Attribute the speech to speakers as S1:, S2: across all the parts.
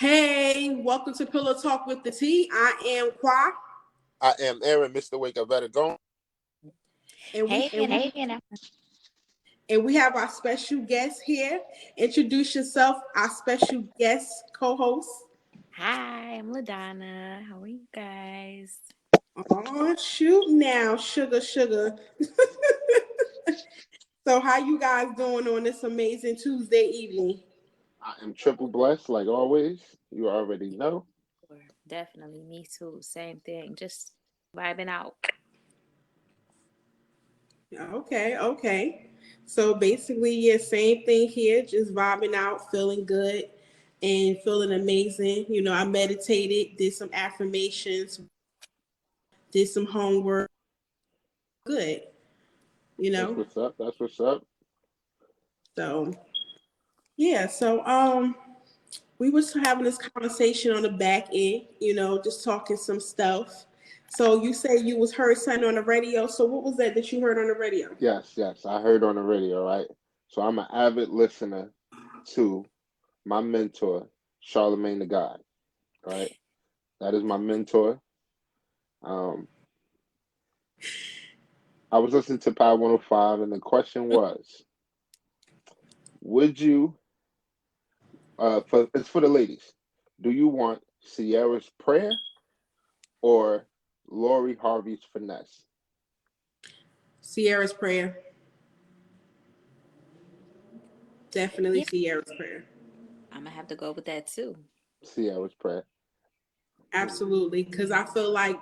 S1: Hey, welcome to Pillow Talk with the T. I am Qua,
S2: I am Aaron, Mr. Wake Up Better Go.
S1: and we
S3: Hey, and
S1: and we have our special guest here. Introduce yourself, our special guest co-host.
S3: hi, I'm LaDonna. How are you guys?
S1: Oh, shoot now, sugar. So, how you guys doing on this amazing Tuesday evening?
S2: I am triple blessed, like always. You already know.
S3: Definitely, me too. Same thing. Just vibing out.
S1: Okay. So basically, yeah, same thing here. Just vibing out, feeling good, and feeling amazing. I meditated, did some affirmations, did some homework. Good, you
S2: That's
S1: know.
S2: what's up. That's what's up.
S1: So yeah, we was having this conversation on the back end. Just talking some stuff. So you say you was heard something on the radio. So what was that you heard on the radio?
S2: Yes. I heard on the radio, right? So I'm an avid listener to my mentor, Charlemagne the God, right? That is my mentor. Um, I was listening to Power 105, and the question was, would you, it's for the ladies, do you want Sierra's prayer or Lori Harvey's finesse?
S1: Sierra's prayer. Definitely
S3: Yeah,
S1: Sierra's prayer.
S3: I'm gonna have to go with that too.
S2: Sierra's prayer.
S1: Absolutely, because I feel like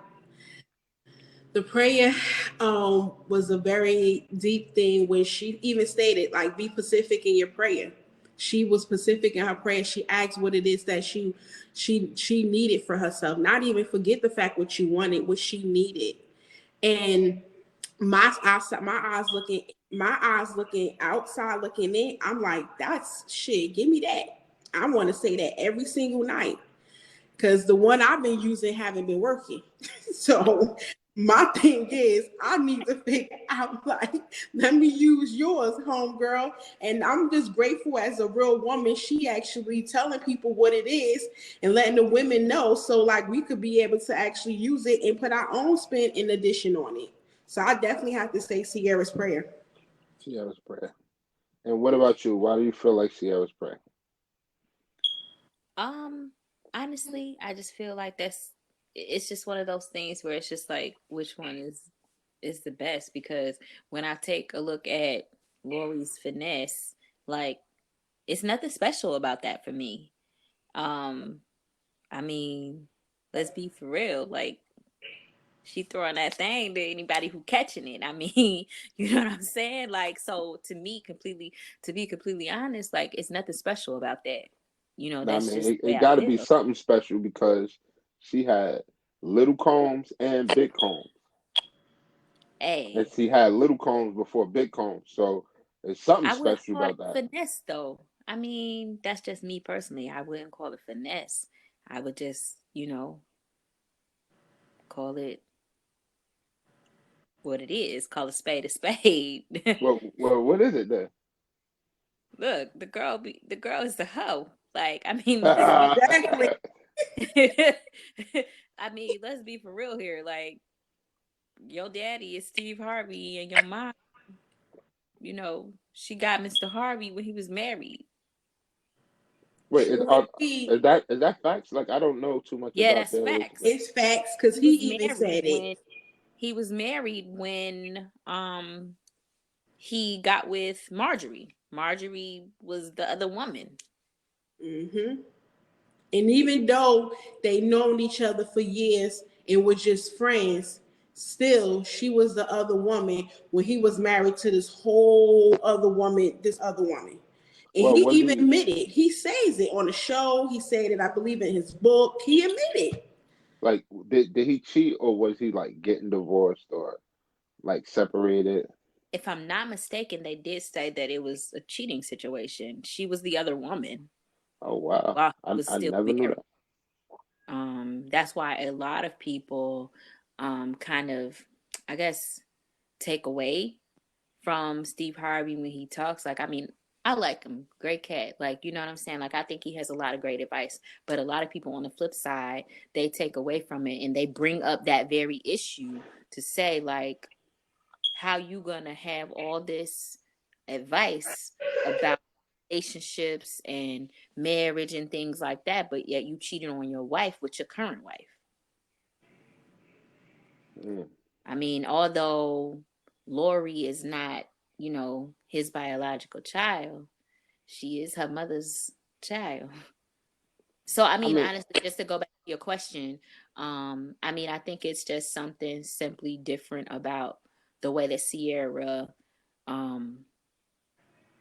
S1: the prayer was a very deep thing when she even stated, like, be specific in your prayer. She was specific in her prayer. She asked what it is that she needed for herself. Not even forget the fact what you wanted, what she needed. And my eyes looking outside, looking in. I'm like, that's shit. Give me that. I want to say that every single night because the one I've been using haven't been working. So my thing is, I need to figure out, like, let me use yours, homegirl. And I'm just grateful as a real woman, she actually telling people what it is and letting the women know. So like we could be able to actually use it and put our own spin in addition on it. So I definitely have to say Sierra's prayer.
S2: Sierra's prayer. And what about you? Why do you feel like Sierra's prayer?
S3: Um, Honestly, I just feel like it's just one of those things where it's just like which one is the best because when I take a look at Lori's finesse, like it's nothing special about that for me. Um, I mean, let's be for real. Like she throwing that thing to anybody who catching it. I mean, you know what I'm saying? Like, so to be completely honest, like it's nothing special about that.
S2: I
S3: That's
S2: mean,
S3: just the
S2: it
S3: way I
S2: got to be
S3: feel.
S2: something special because she had little combs and big combs, and
S3: Hey,
S2: she had little combs before big combs. So there's something
S3: I wouldn't
S2: special
S3: call
S2: about
S3: it
S2: that.
S3: finesse though. I mean, that's just me personally. I wouldn't call it finesse. I would just, call it what it is. Call a spade a spade.
S2: Well, what is it then?
S3: Look, the girl is the hoe. Like, I mean, let's be
S1: Exactly.
S3: I mean, let's be for real here. Like, your daddy is Steve Harvey, and your mom, she got Mr. Harvey when he was married.
S2: Wait,
S1: True indeed.
S2: is that facts? Like, I don't know too much
S3: Yeah,
S2: about
S3: that's
S2: their relationship.
S3: facts.
S1: It's facts because
S3: He
S1: he
S3: was
S1: even
S3: married
S1: said it.
S3: when he was married when he got with Marjorie. Marjorie was the other woman.
S1: Hmm. And even though they known each other for years and were just friends, still she was the other woman when he was married to this other woman. And
S2: Well,
S1: he
S2: was
S1: even
S2: he
S1: admitted, he says it on the show, he said it, I believe in his book, he admitted.
S2: like did he cheat or was he like getting divorced or like separated?
S3: If I'm not mistaken, they did say that it was a cheating situation. She was the other woman
S2: Oh wow,
S3: while he was
S2: I
S3: still
S2: never knew
S3: married.
S2: that.
S3: That's why a lot of people kind of, I guess, take away from Steve Harvey when he talks. Like, I mean, I like him. Great cat. Like, you know what I'm saying? Like, I think he has a lot of great advice. But a lot of people on the flip side, they take away from it and they bring up that very issue to say, like, how you gonna have all this advice about relationships and marriage and things like that, but yet you cheated on your wife with your current wife.
S2: Mm.
S3: I mean, although Lori is not, you know, his biological child, she is her mother's child. So I
S2: I
S3: mean,
S2: mean,
S3: honestly, just to go back to your question, I mean, I think it's just something simply different about the way that Sierra um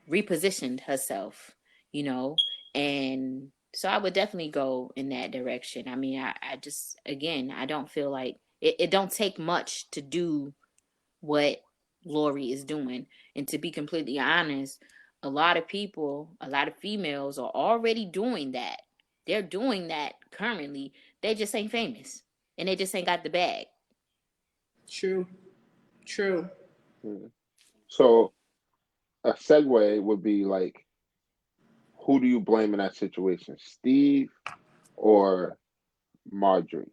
S3: repositioned herself, you know, and so I would definitely go in that direction. I mean, I just again I don't feel like it don't take much to do what Lori is doing. And to be completely honest, a lot of people, a lot of females are already doing that. They're doing that currently. They just ain't famous. And they just ain't got the bag.
S1: True. True.
S2: mm. So a segue would be like, who do you blame in that situation, Steve or Marjorie?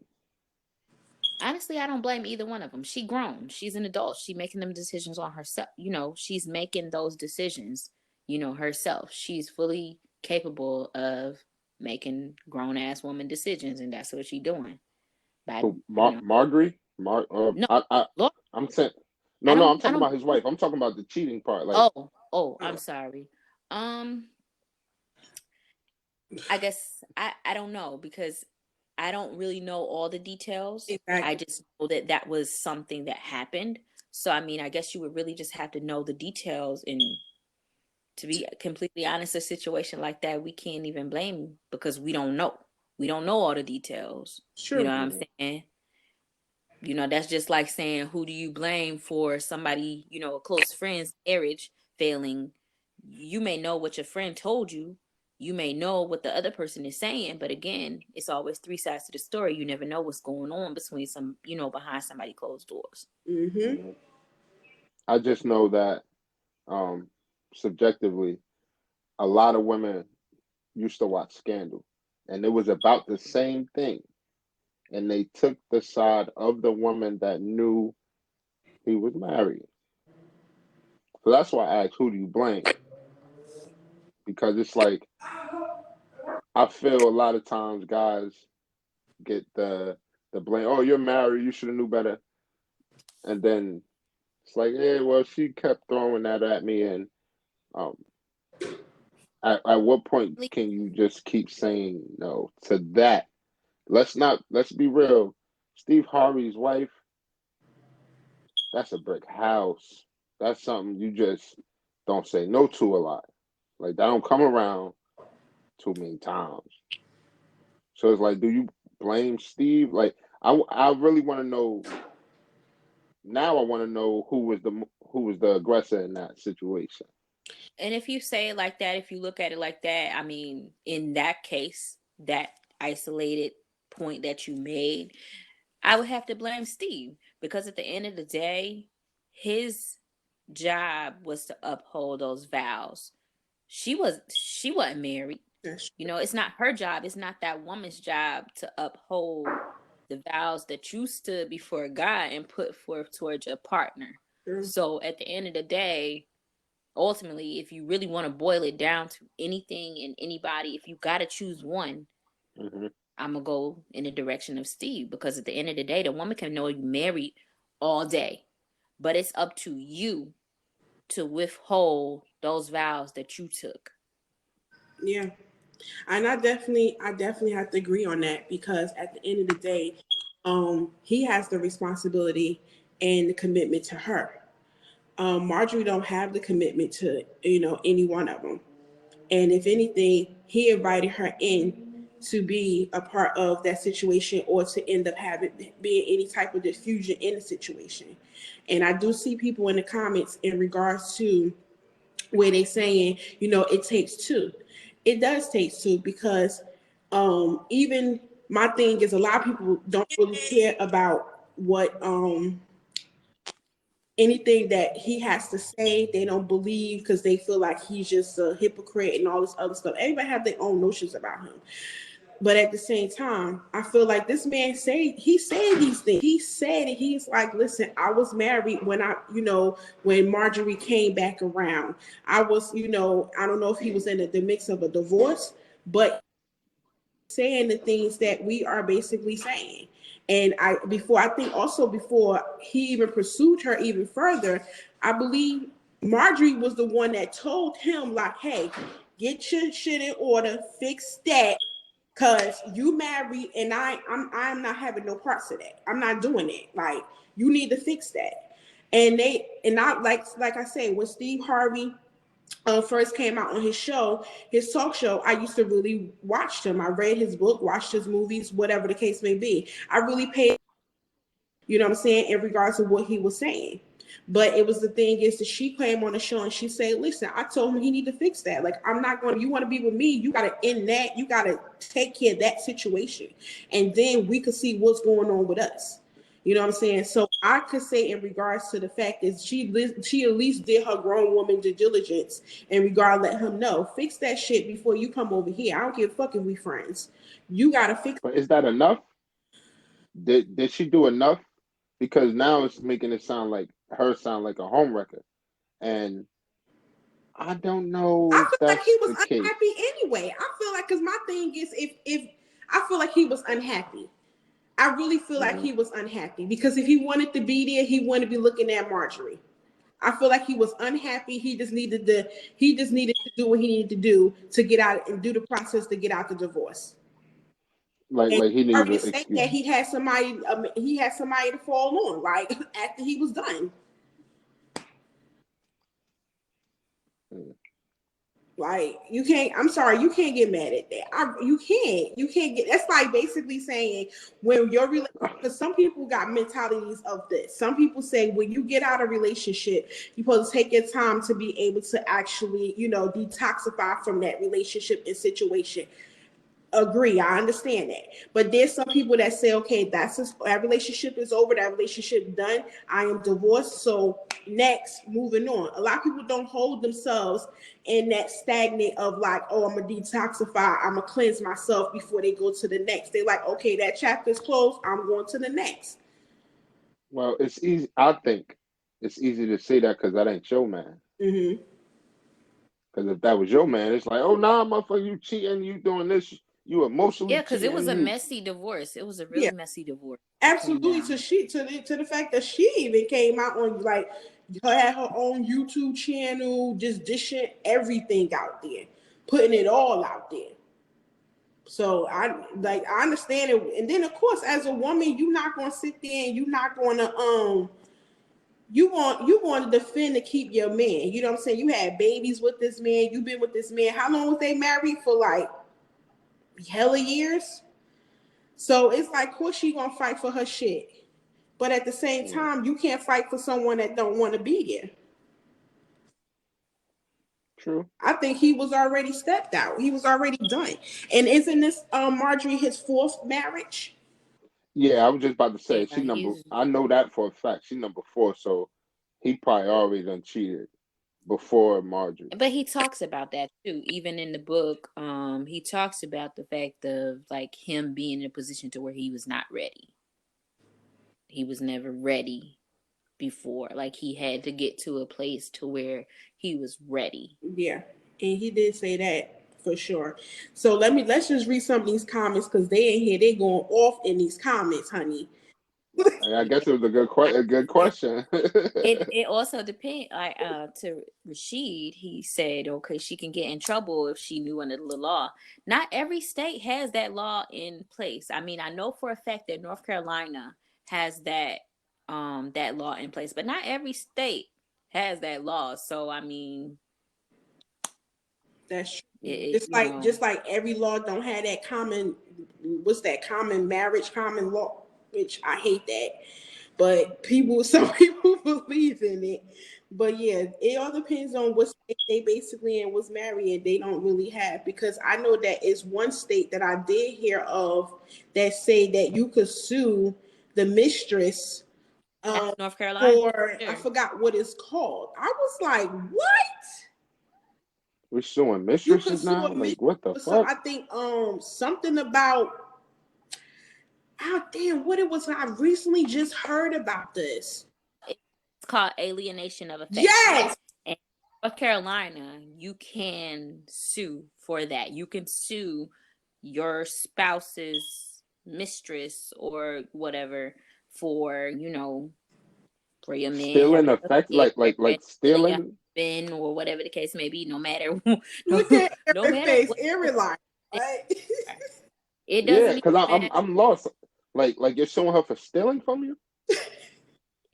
S3: Honestly, I don't blame either one of them. She grown. She's an adult. She making them decisions on herself. You know, she's making those decisions, you know, herself. She's fully capable of making grown ass woman decisions, and that's what she's doing. By
S2: Who,
S3: you know,
S2: Marjorie?
S3: no,
S2: I,
S3: Lord,
S2: I'm saying,
S3: I
S2: no,
S3: don't,
S2: I'm
S3: I
S2: talking
S3: don't.
S2: about his wife. I'm talking about the cheating part. Like,
S3: Oh, I'm
S1: Oh,
S3: sorry. Um, I guess I don't know because I don't really know all the details. I
S1: exactly.
S3: just know that that was something that happened. So I mean, I guess you would really just have to know the details. And to be completely honest, a situation like that, we can't even blame because we don't know. We don't know all the details. You know
S1: True.
S3: what I'm
S2: mhm,
S3: saying? You know, that's just like saying, who do you blame for somebody, you know, a close friend's marriage failing? You may know what your friend told you. You may know what the other person is saying, but again, it's always three sides to the story. You never know what's going on between some, you know, behind somebody closed doors.
S1: Mm-hmm.
S2: mhm. I just know that um, subjectively, a lot of women used to watch Scandal, and it was about the same thing. And they took the side of the woman that knew he was married. So that's why I asked, who do you blame? Because it's like, I feel a lot of times guys get the blame. Oh, you're married. You should have knew better. And then it's like, yeah, well, she kept throwing that at me. And um, at what point can you just keep saying no to that? Let's be real. Steve Harvey's wife, that's a brick house. That's something you just don't say no to a lot. Like that don't come around too many times. So it's like, do you blame Steve? Like I really want to know now. I want to know who was the aggressor in that situation.
S3: And if you say it like that, if you look at it like that, I mean, in that case, that isolated point that you made, I would have to blame Steve because at the end of the day, his job was to uphold those vows. She wasn't married.
S1: That's
S3: You know, it's not her job. It's not that woman's job to uphold the vows that you stood before God and put forth towards your partner.
S1: true.
S3: So at the end of the day, ultimately, if you really want to boil it down to anything and anybody, if you got to choose one,
S2: Hmm.
S3: I'm going to go in the direction of Steve because at the end of the day, the woman can know you married all day, but it's up to you to withhold those vows that you took.
S1: Yeah. And I definitely have to agree on that because at the end of the day, he has the responsibility and the commitment to her. Marjorie don't have the commitment to, you know, any one of them. And if anything, he invited her in to be a part of that situation or to end up having being any type of diffusion in the situation. And I do see people in the comments in regards to where they saying, you know, it takes two. It does take two because even my thing is a lot of people don't really care about what anything that he has to say, they don't believe because they feel like he's just a hypocrite and all this other stuff. Everybody have their own notions about him. But at the same time, I feel like this man he said these things. He said it. He's like, listen, I was married when when Marjorie came back around. I was, I don't know if he was in the mix of a divorce, but saying the things that we are basically saying. And I think also before he even pursued her even further, I believe Marjorie was the one that told him, like, hey, get your shit in order, fix that, cause you married and I'm not having no parts of that. I'm not doing it. Like, you need to fix that. And I like I say, when Steve Harvey first came out on his talk show, I used to really watch him. I read his book, watched his movies, whatever the case may be. I really paid, what I'm saying, in regards to what he was saying. But it was the thing is that she came on the show and she said, listen, I told him he need to fix that. Like, I'm not going to, you want to be with me, you got to end that. You got to take care of that situation. And then we could see what's going on with us. You know what I'm saying? So I could say in regards to the fact that she at least did her grown woman due diligence in regard, let him know, fix that shit before you come over here. I don't give a fuck if we friends. You got to fix.
S2: But is that enough? Did she do enough? Because now it's making it sound like a homewrecker, and I don't know
S1: I
S2: if
S1: feel like he
S2: that's
S1: was
S2: the case.
S1: unhappy anyway. I feel like, because my thing is, if I feel like he was unhappy. I really feel like
S2: Hmm.
S1: he was unhappy because if he wanted to be there, he wanted to be looking at Marjorie. I feel like he was unhappy. He just needed to do what he needed to do to get out and do the process to get out the divorce. And
S2: Like he
S1: he
S2: needed
S1: already
S2: an
S1: said
S2: excuse.
S1: that he had somebody to fall on, like after he was done.
S2: Mm.
S1: Like, you can't. I'm sorry, you can't get mad at that. You can't. You can't get. That's like basically saying when your relationship. Because some people got mentalities of this. Some people say when you get out of a relationship, you're supposed to take your time to be able to actually, detoxify from that relationship and situation. Agree, I understand that, but there's some people that say, okay, that relationship is over, that relationship done, I am divorced, so next, moving on. A lot of people don't hold themselves in that stagnant of like, oh, I'm gonna detoxify, I'm gonna cleanse myself before they go to the next. They like, okay, that chapter is closed, I'm going to the next.
S2: Well, it's easy. I think it's easy to say that because that ain't your man.
S1: Mm-hmm.
S2: Because if that was your man, it's like, oh nah, motherfucker, you cheating, you doing this, you emotionally
S3: Yeah, because it was
S2: cheating,
S3: a
S2: you.
S3: messy divorce. It was a
S1: Yeah,
S3: really messy divorce. It came
S1: absolutely.
S3: down.
S1: To the fact that she even came out on, like, her had her own YouTube channel, just dishing everything out there, putting it all out there. So I understand it, and then of course as a woman, you're not gonna sit there and you're not gonna you want to defend to keep your man. You know what I'm saying? You had babies with this man. You've been with this man. How long was they married for? Like hella years. So it's like, of course she gonna fight for her shit. But at the same
S2: Mm,
S1: time, you can't fight for someone that don't want to be there.
S2: true.
S1: I think he was already stepped out. He was already done. And isn't this Marjorie his fourth marriage?
S2: Yeah, I was just about to say
S3: Yeah,
S2: she number.
S3: he's
S2: I know that for a fact. She number 4, so he probably already done cheated before Marjorie.
S3: but he talks about that too. Even in the book, he talks about the fact of like him being in a position to where he was not ready. He was never ready before. Like he had to get to a place to where he was ready.
S1: Yeah, and he did say that for sure. So let's just read some of these comments because they in here. They going off in these comments, honey.
S2: And I guess it was a good question.
S3: It also depends. Like to Rashid, he said, okay, she can get in trouble if she knew under the law. Not every state has that law in place. I mean, I know for a fact that North Carolina has that law in place, but not every state has that law. So I mean,
S1: That's true.
S3: it
S1: Just like every law don't have that common. What's that common marriage, common law? Which I hate that, but some people believe in it. But yeah, it all depends on what state they basically in, what's married they don't really have. Because I know that is one state that I did hear of that say that you could sue the mistress
S3: North Carolina.
S1: for I
S3: Sure.
S1: forgot what it's called. I was like, what?
S2: We're suing
S1: You could
S2: mistresses
S1: sue
S2: now?
S1: a
S2: Like, what the
S1: so
S2: fuck?
S1: I think something about oh damn, what it was I recently just heard about this.
S3: It's called alienation of affection.
S1: Yes.
S3: And in North Carolina, you can sue for that. You can sue your spouse's mistress or whatever for, for your man
S2: Stealing
S3: having an
S2: effect,
S3: affair
S2: like
S3: and stealing your
S2: stealing.
S3: husband or whatever the case may be, no matter
S1: Look at
S3: no
S1: Aaron's
S3: matter
S1: face.
S3: what
S1: Aaron like, what?
S3: it
S2: Yeah,
S3: doesn't even
S2: because I'm
S3: matter.
S2: I'm lost. Like you're suing her for stealing from you?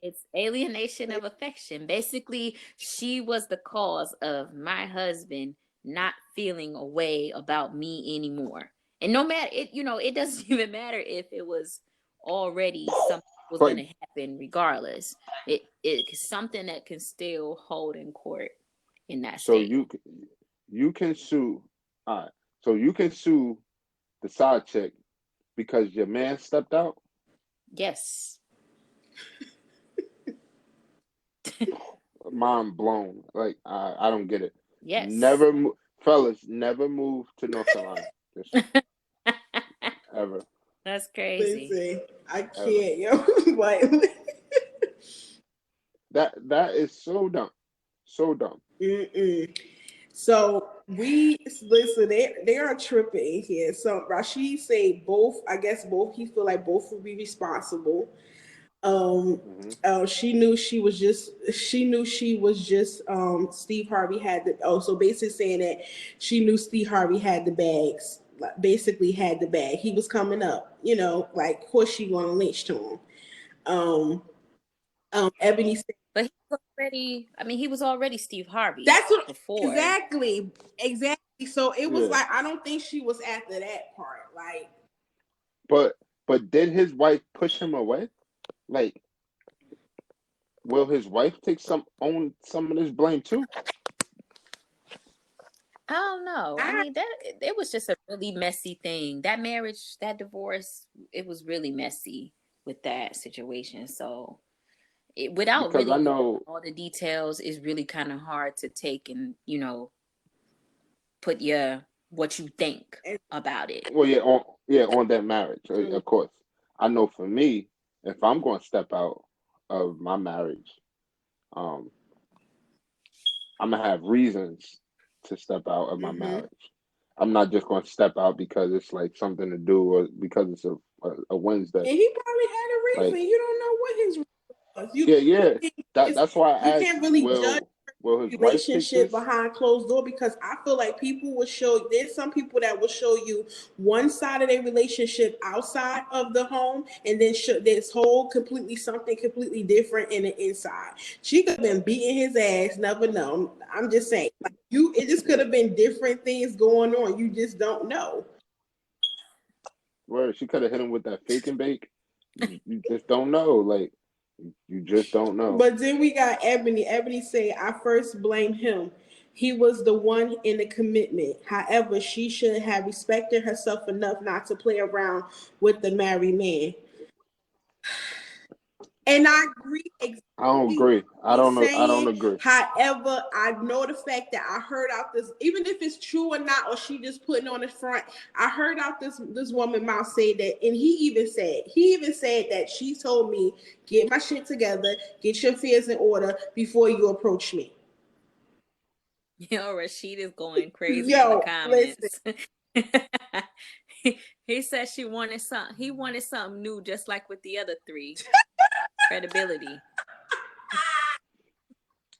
S3: It's alienation of affection. Basically, she was the cause of my husband not feeling a way about me anymore. And no matter it, it doesn't even matter if it was already something that was
S2: But
S3: going to happen regardless. It's something that can still hold in court in that
S2: so
S3: state.
S2: you can sue. All right. So you can sue the side chick because your man stepped out.
S3: Yes.
S2: Mind blown. Like I don't get it.
S3: Yes.
S2: Never, fellas, never move to North Carolina. Just ever,
S3: That's crazy.
S1: Listen, I
S2: ever.
S1: can't, yo. But
S2: That is so dumb, so dumb.
S1: mm-mm. So we listen. They are tripping here. So Rashid say both. I guess both. He feel like both would be responsible.
S2: Hmm.
S1: She knew she was just. She knew she was just. Steve Harvey had the. Oh, so basically saying that she knew Steve Harvey had the bags. Like, basically had the bag. He was coming up. Like of course she want to lynch to him. Um, Ebony said
S3: But he was already Steve Harvey
S1: that's what
S3: before.
S1: exactly. So it was
S2: Yeah,
S1: like I don't think she was after that part. Like
S2: but did his wife push him away? Like, will his wife take some of this blame too?
S3: I don't know. I
S1: I
S3: mean, that it was just a really messy thing. That marriage, that divorce, it was really messy with that situation. So, without
S2: Because I
S3: really knowing
S2: know,
S3: all the details, is really kind of hard to take and put your what you think about it.
S2: well, on that marriage, of course. I know for me, if I'm going to step out of my marriage, um, I'm gonna have reasons to step out of my
S1: mm-hmm.
S2: marriage. I'm not just going to step out because it's like something to do or because it's a Wednesday.
S1: And he probably had a
S2: Like,
S1: reason. You don't know what his reason was.
S2: yeah. That's why I
S1: You
S2: asked,
S1: can't really judge
S2: will his wife take
S1: relationship
S2: this?
S1: behind closed door because I feel like people will show there's some people that will show you one side of their relationship outside of the home and then show this whole completely something completely different in the inside. She could have been beating his ass, never know. I'm just saying, like it just could have been different things going on. You just don't know.
S2: Where she could have hit him with that fake and bake. You just don't know. Like, you just don't know.
S1: But then we got Ebony. Ebony say, I first blame him. He was the one in the commitment. However, she should have respected herself enough not to play around with the married man. And I agree
S2: I don't
S1: exactly what
S2: agree. I
S1: he's
S2: don't know. I don't
S1: saying.
S2: agree.
S1: However, I know the fact that I heard out this, even if it's true or not, or she just putting on the front. I heard out this woman mouth say that, and he even said that she told me, get my shit together, get your fears in order before you approach me.
S3: Rashid is going crazy in the
S1: Yo, listen.
S3: comments. He said she wanted something. He wanted something new, just like with the other three. Credibility.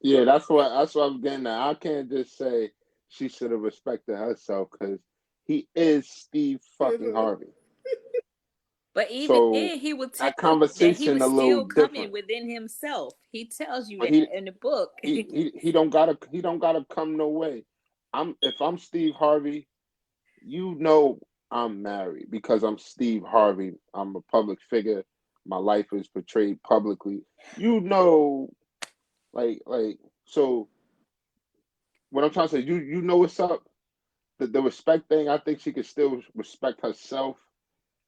S2: Yeah, that's what I'm getting at. I can't just say she should have respected herself because he is Steve fucking
S1: Mhm.
S2: Harvey.
S3: But even
S2: So
S3: then, he would tell
S2: that
S3: you that he
S2: conversation
S3: was
S2: a little
S3: still coming
S2: different.
S3: within himself. He tells you
S2: But
S3: that in the book.
S2: he don't gotta come no way. If I'm Steve Harvey, you know I'm married because I'm Steve Harvey. I'm a public figure. My life is portrayed publicly. You know, like so. What I'm trying to say, you know what's up. The respect thing. I think she could still respect herself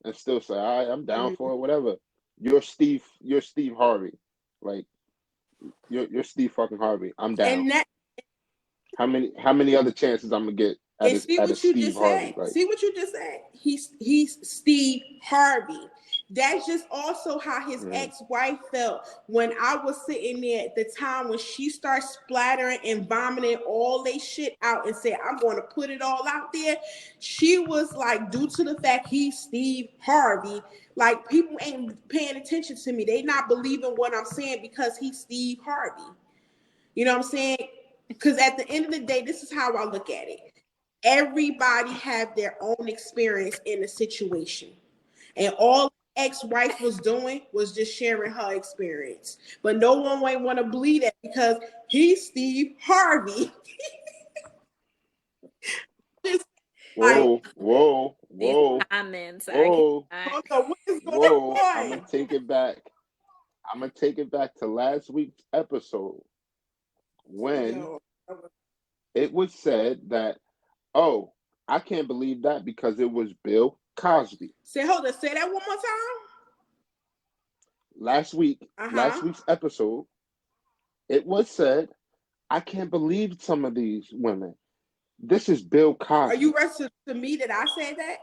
S2: and still say, "All right, I'm down for it, whatever." You're Steve. You're Steve Harvey. Like you're Steve fucking Harvey. I'm down.
S1: And that
S2: How many other chances I'm gonna get at
S1: and see
S2: a
S1: what you
S2: Steve
S1: just said.
S2: Harvey? Like,
S1: See what you just said. He's Steve Harvey. That's just also how his ex-wife felt when I was sitting there at the time when she started splattering and vomiting all they shit out and said, I'm going to put it all out there. She was like, due to the fact he's Steve Harvey, like people ain't paying attention to me. They not believing what I'm saying because he's Steve Harvey. You know what I'm saying? Because at the end of the day, this is how I look at it. Everybody have their own experience in the situation. And all ex-wife was doing was just sharing her experience. But no one might want to believe that because he's Steve Harvey. Just like,
S2: whoa,
S3: These comments,
S2: whoa,
S1: hold on, what is going
S2: whoa. I'm
S1: on?
S2: gonna take it back. I'm gonna take it back to last week's episode when
S1: Yo.
S2: it was said that, oh, I can't believe that because it was Bill Cosby.
S1: Hold on, say that one more time.
S2: Last week's episode, it was said, I can't believe some of these women. This is Bill Cosby.
S1: Are you referring to me that I said that?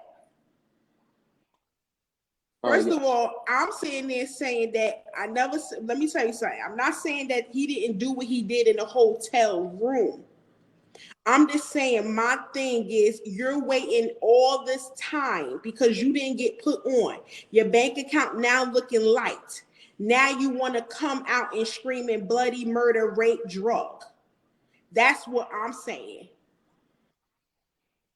S1: First of all, I'm sitting there saying that I never. Let me tell you something. I'm not saying that he didn't do what he did in the hotel room. I'm just saying my thing is you're waiting all this time because you didn't get put on. Your bank account now looking light. Now you want to come out and screaming bloody murder, rape, drug. That's what I'm saying.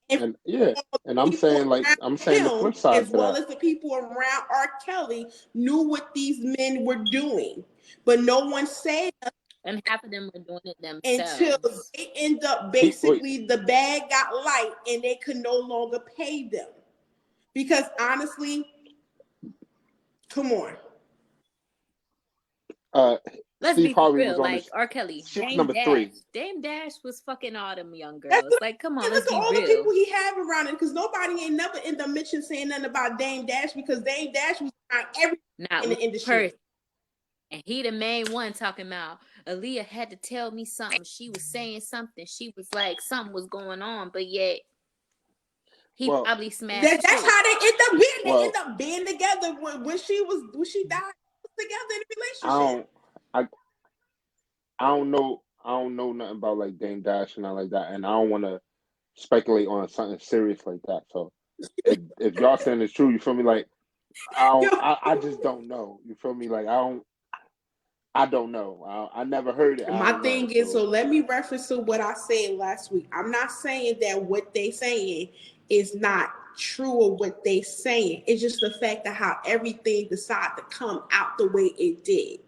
S2: And I'm
S1: People
S2: saying
S1: around
S2: the
S1: him,
S2: flip side
S1: as
S2: to
S1: well
S2: that.
S1: as the people around R. Kelly, knew what these men were doing, but no one said
S3: and half of them were doing it
S1: until
S3: themselves.
S1: they end up
S2: Wait,
S1: basically the bag got light and they could no longer pay them. Because honestly, come on.
S3: Let's
S2: Steve
S3: be for
S2: Harvey was
S3: real.
S2: on
S3: Like
S2: this.
S3: R. Kelly,
S2: She was number 3.
S3: Dame Dash was fucking all them young
S1: That's
S3: girls.
S1: what,
S3: Like, come on,
S1: look
S3: let's
S1: at
S3: be
S1: all
S3: real.
S1: the people he have around him because nobody ain't never end up mentioning saying nothing about Dame Dash because Dame Dash was around everything in the industry.
S3: And he the main one talking about Aaliyah had to tell me something. She was saying something. She was like something was going on, but yet he probably smashed.
S1: That's how they end up being. They
S2: Well,
S1: end up being together when she died together in a relationship.
S2: I don't know nothing about like Dame Dash and nothing like that, and I don't want to speculate on something serious like that. So if y'all saying it's true, you feel me? Like I just don't know. You feel me? Like I don't know. I never heard it.
S1: My thing is, so let me reference to what I said last week. I'm not saying that what they saying is not true or what they saying. It's just the fact of how everything decided to come out the way it did.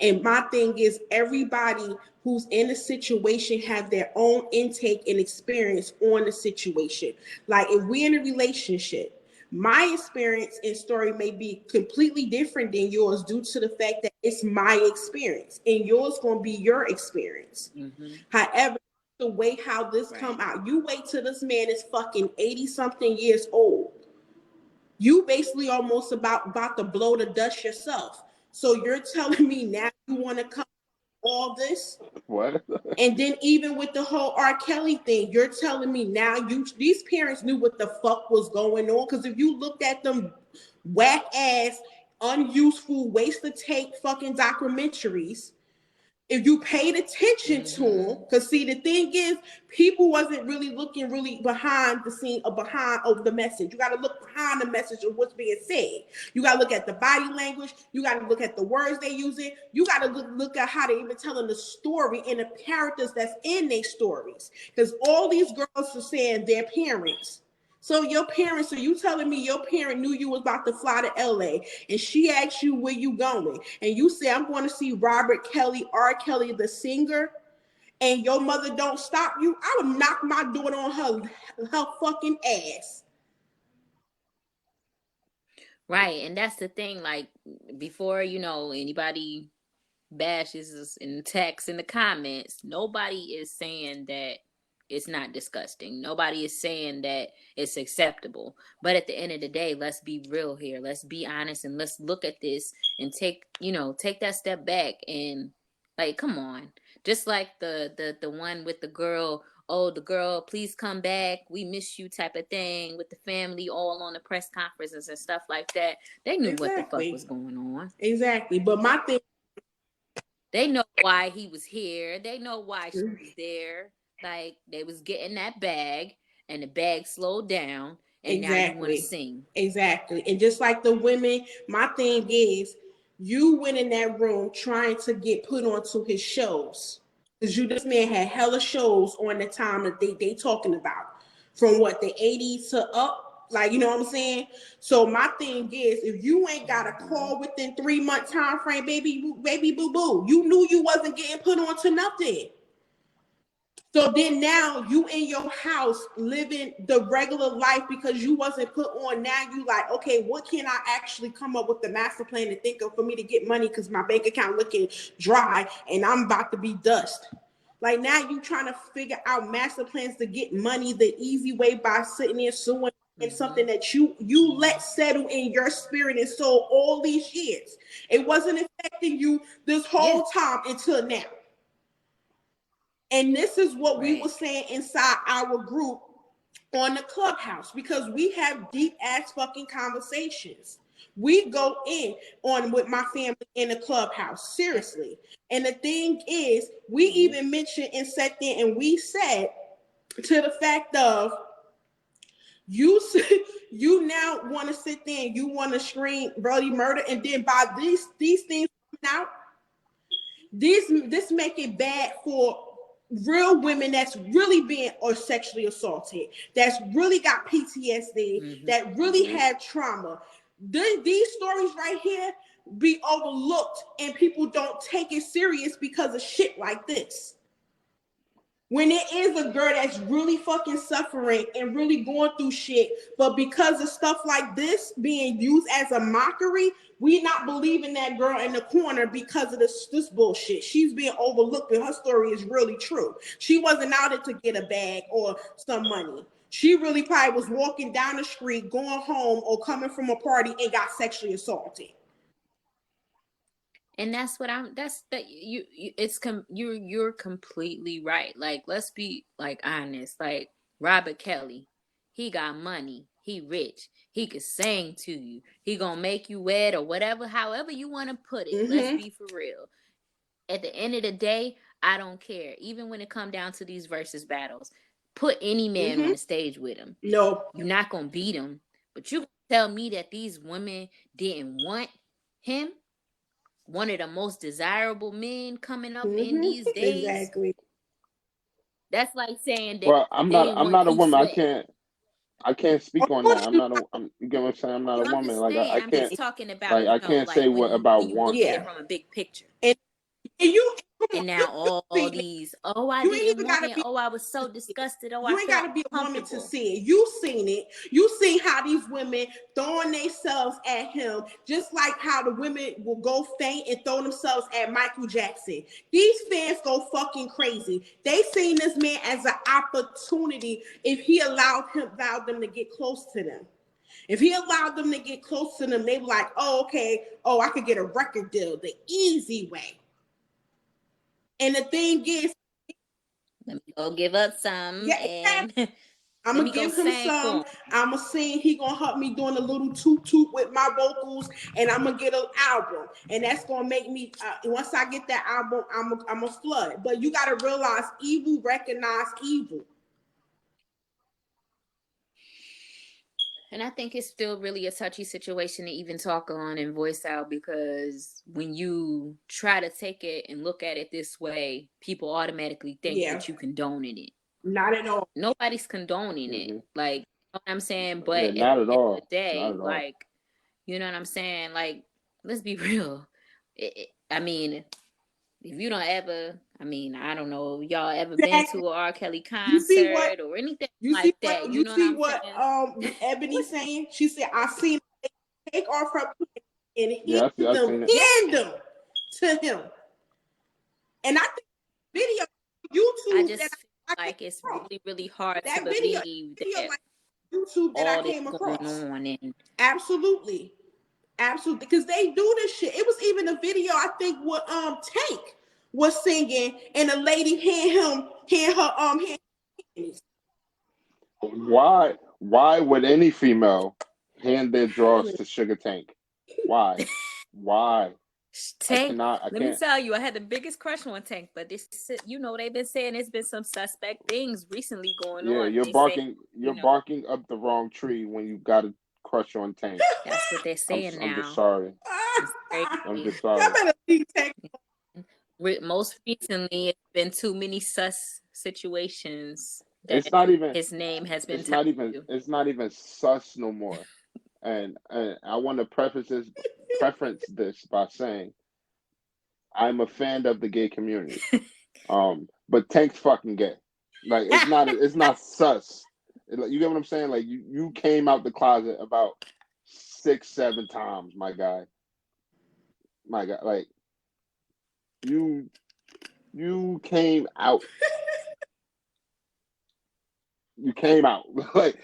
S1: And my thing is everybody who's in a situation have their own intake and experience on the situation. Like if we're in a relationship, my experience and story may be completely different than yours due to the fact that it's my experience and yours going to be your experience. Mm-hmm. However, the way how this come out, you wait till this man is fucking 80 something years old. You basically almost about to blow the dust yourself. So you're telling me now you want to come all this?
S2: What?
S1: And then even with the whole R. Kelly thing, you're telling me now these parents knew what the fuck was going on. Because if you looked at them whack ass, unuseful, waste of tape fucking documentaries, if you paid attention to them, because see, the thing is, people wasn't really looking really behind the scene or behind of the message. You got to look behind the message of what's being said. You got to look at the body language. You got to look at the words they using. You got to look at how they even telling the story and the characters that's in their stories. Because all these girls are saying their parents. So your parents, are you telling me your parent knew you was about to fly to LA and she asked you where you going? And you say, I'm going to see Robert Kelly, R. Kelly, the singer, and your mother don't stop you? I would knock my daughter on her fucking ass.
S3: Right. And that's the thing. Like before, anybody bashes us in text in the comments, nobody is saying that it's not disgusting. Nobody is saying that it's acceptable. But at the end of the day, let's be real here. Let's be honest and let's look at this and take that step back and like, come on. Just like the one with the girl, oh, the girl, please come back, we miss you type of thing, with the family all on the press conferences and stuff like that. They knew what the fuck was going on.
S1: Exactly. But my thing,
S3: they know why he was here. They know why she was there. Like, they was getting that bag, and the bag slowed down, and now you want to sing.
S1: Exactly. And just like the women, my thing is, you went in that room trying to get put onto his shows. Because this man had hella shows on the time that they talking about. From what, the 80s to up? Like, you know what I'm saying? So my thing is, if you ain't got a call within 3-month time frame, baby boo boo, you knew you wasn't getting put onto nothing. So then now you in your house living the regular life because you wasn't put on. Now you like, okay, what can I actually come up with the master plan to think of for me to get money because my bank account looking dry and I'm about to be dust. Like, now you trying to figure out master plans to get money the easy way by sitting there suing and something that you let settle in your spirit and soul all these years. It wasn't affecting you this whole time until now. And this is what we were saying inside our group on the Clubhouse, because we have deep ass fucking conversations. We go in on with my family in the Clubhouse, seriously. And the thing is, we even mentioned and sat there and we said to the fact of, you now want to sit there and you want to scream bloody murder, and then by these things coming out, this make it bad for real women that's really being or sexually assaulted, that's really got PTSD, that really had trauma. These stories right here be overlooked and people don't take it serious because of shit like this. When it is a girl that's really fucking suffering and really going through shit, but because of stuff like this being used as a mockery, we not believing that girl in the corner because of this bullshit. She's being overlooked, and her story is really true. She wasn't out there to get a bag or some money. She really probably was walking down the street, going home, or coming from a party and got sexually assaulted.
S3: And that's what you're completely right. Like, let's be like honest. Like, Robert Kelly, he got money, he rich, he could sing to you, he gonna make you wet or whatever, however you want to put it. Let's be for real. At the end of the day, I don't care. Even when it come down to these versus battles, put any man on the stage with him.
S1: No,
S3: you're not gonna beat him. But you tell me that these women didn't want him? One of the most desirable men coming up in these days.
S1: Exactly.
S3: That's like saying that.
S2: Well, I'm not a woman. I can't speak on that. You get what I'm saying? I'm not a woman. Like I
S3: I'm
S2: can't.
S3: just talking about.
S2: Like I can't say what about
S3: when you
S2: one.
S3: look at it from a big picture. And now all these, oh, I didn't want it. Oh, I was so disgusted. Oh,
S1: you ain't got to be a woman to see it. You seen it. You seen how these women throwing themselves at him, just like how the women will go faint and throw themselves at Michael Jackson. These fans go fucking crazy. They seen this man as an opportunity if he allowed them to get close to them. If he allowed them to get close to them, they were like, oh, okay, oh, I could get a record deal the easy way. And the thing is,
S3: let me go give up some. And
S1: I'm gonna give him some. I'm gonna sing. He gonna help me doing a little toot toot with my vocals, and I'm gonna get an album, and that's gonna make me. Once I get that album, I'm a flood. But you gotta realize, evil recognize evil.
S3: And I think it's still really a touchy situation to even talk on and voice out, because when you try to take it and look at it this way, people automatically think that you condoning it.
S1: Not at all.
S3: Nobody's condoning it. Like, you know what I'm saying? But
S2: not at all.
S3: At the end of the day, like, you know what I'm saying? Like, let's be real. I mean, if you don't ever, I don't know, y'all ever been to a R. Kelly concert or anything like that?
S1: You see what Ebony saying? She said, I seen take off her and hand them to him. And I think video YouTube that I came
S3: like it's
S1: across.
S3: really, really hard to
S1: That
S3: believe
S1: video
S3: that
S1: like YouTube that I
S3: all this
S1: came
S3: going
S1: across.
S3: on. And
S1: Absolutely. Absolutely. Because they do this shit. It was even a video, I think, with Tank was singing and a lady hand her hand.
S2: Why would any female hand their drawers to Sugar Tank? Why? Why?
S3: Tank,
S2: I
S3: let me
S2: can't.
S3: tell you, I had the biggest crush on Tank, but this, they've been saying there's been some suspect things recently going
S2: Yeah,
S3: on.
S2: you're
S3: They say,
S2: barking up the wrong tree when you got a crush on Tank.
S3: that's what they're saying
S2: I'm just
S3: now.
S2: sorry.
S3: It's
S2: I'm
S3: crazy.
S2: just sorry.
S3: Most recently, it's been too many sus situations that
S2: It's not even.
S3: his name has been
S2: It's
S3: tied
S2: not even.
S3: to.
S2: It's not even sus no more. And I want to preference this by saying I'm a fan of the gay community. But Tank's fucking gay. Like it's not sus. You get what I'm saying? Like you came out the closet about 6-7 times, my guy. My God, like you came out. You came out like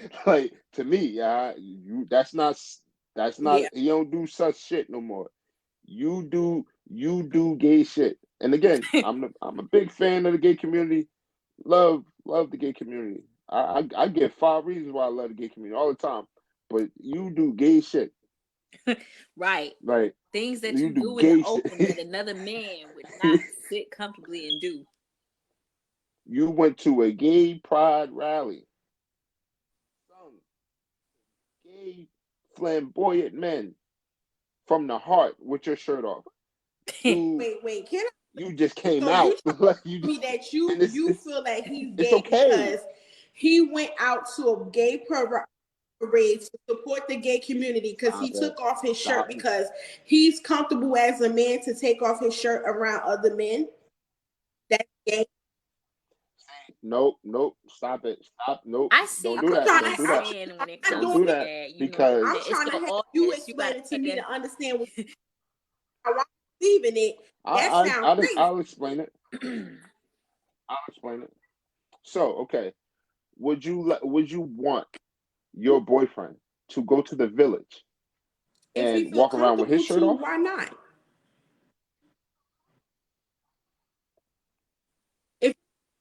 S2: to me. You that's not
S1: Yeah.
S2: you don't do such shit no more. You do gay shit. And again, I'm a big fan of the gay community. Love the gay community. I give 5 reasons why I love the gay community all the time. But you do gay shit.
S3: Right.
S2: Like
S3: Things that
S2: you
S3: you
S2: do
S3: do in the
S2: gay
S3: open
S2: shit.
S3: that another man would not sit comfortably and do.
S2: You went to a gay pride rally. Some gay flamboyant men from the heart with your shirt off. You
S1: Wait, can I?
S2: you just came
S1: So you
S2: out. Like you
S1: tell me that
S2: and
S1: you feel that he's
S2: it's
S1: gay
S2: okay.
S1: because he went out to a gay parade to support the gay community because he
S2: Stop it.
S1: took off his shirt
S2: Stop.
S1: because he's comfortable as a man to take off his shirt around other men. That's gay.
S2: Nope. Stop it. Stop. Nope.
S3: I see
S2: Don't do
S3: what
S2: that.
S1: trying
S2: Don't
S3: you're
S1: to,
S2: do that.
S3: saying when it
S1: I'm
S2: Don't
S3: comes
S1: doing
S2: do
S3: to
S2: that
S3: that.
S1: I'm
S2: because
S3: It's
S1: trying
S3: the
S1: to have you
S3: audience. You
S1: explain
S3: gotta
S1: it to
S3: pay
S1: me
S3: them.
S1: to understand how I believe in it. That sounds crazy.
S2: I'll explain it. I'll explain it. So, okay, would you want your boyfriend to go to the village
S1: If he
S2: and
S1: feel
S2: walk around with his
S1: comfortable
S2: shirt
S1: to,
S2: off?
S1: why not? If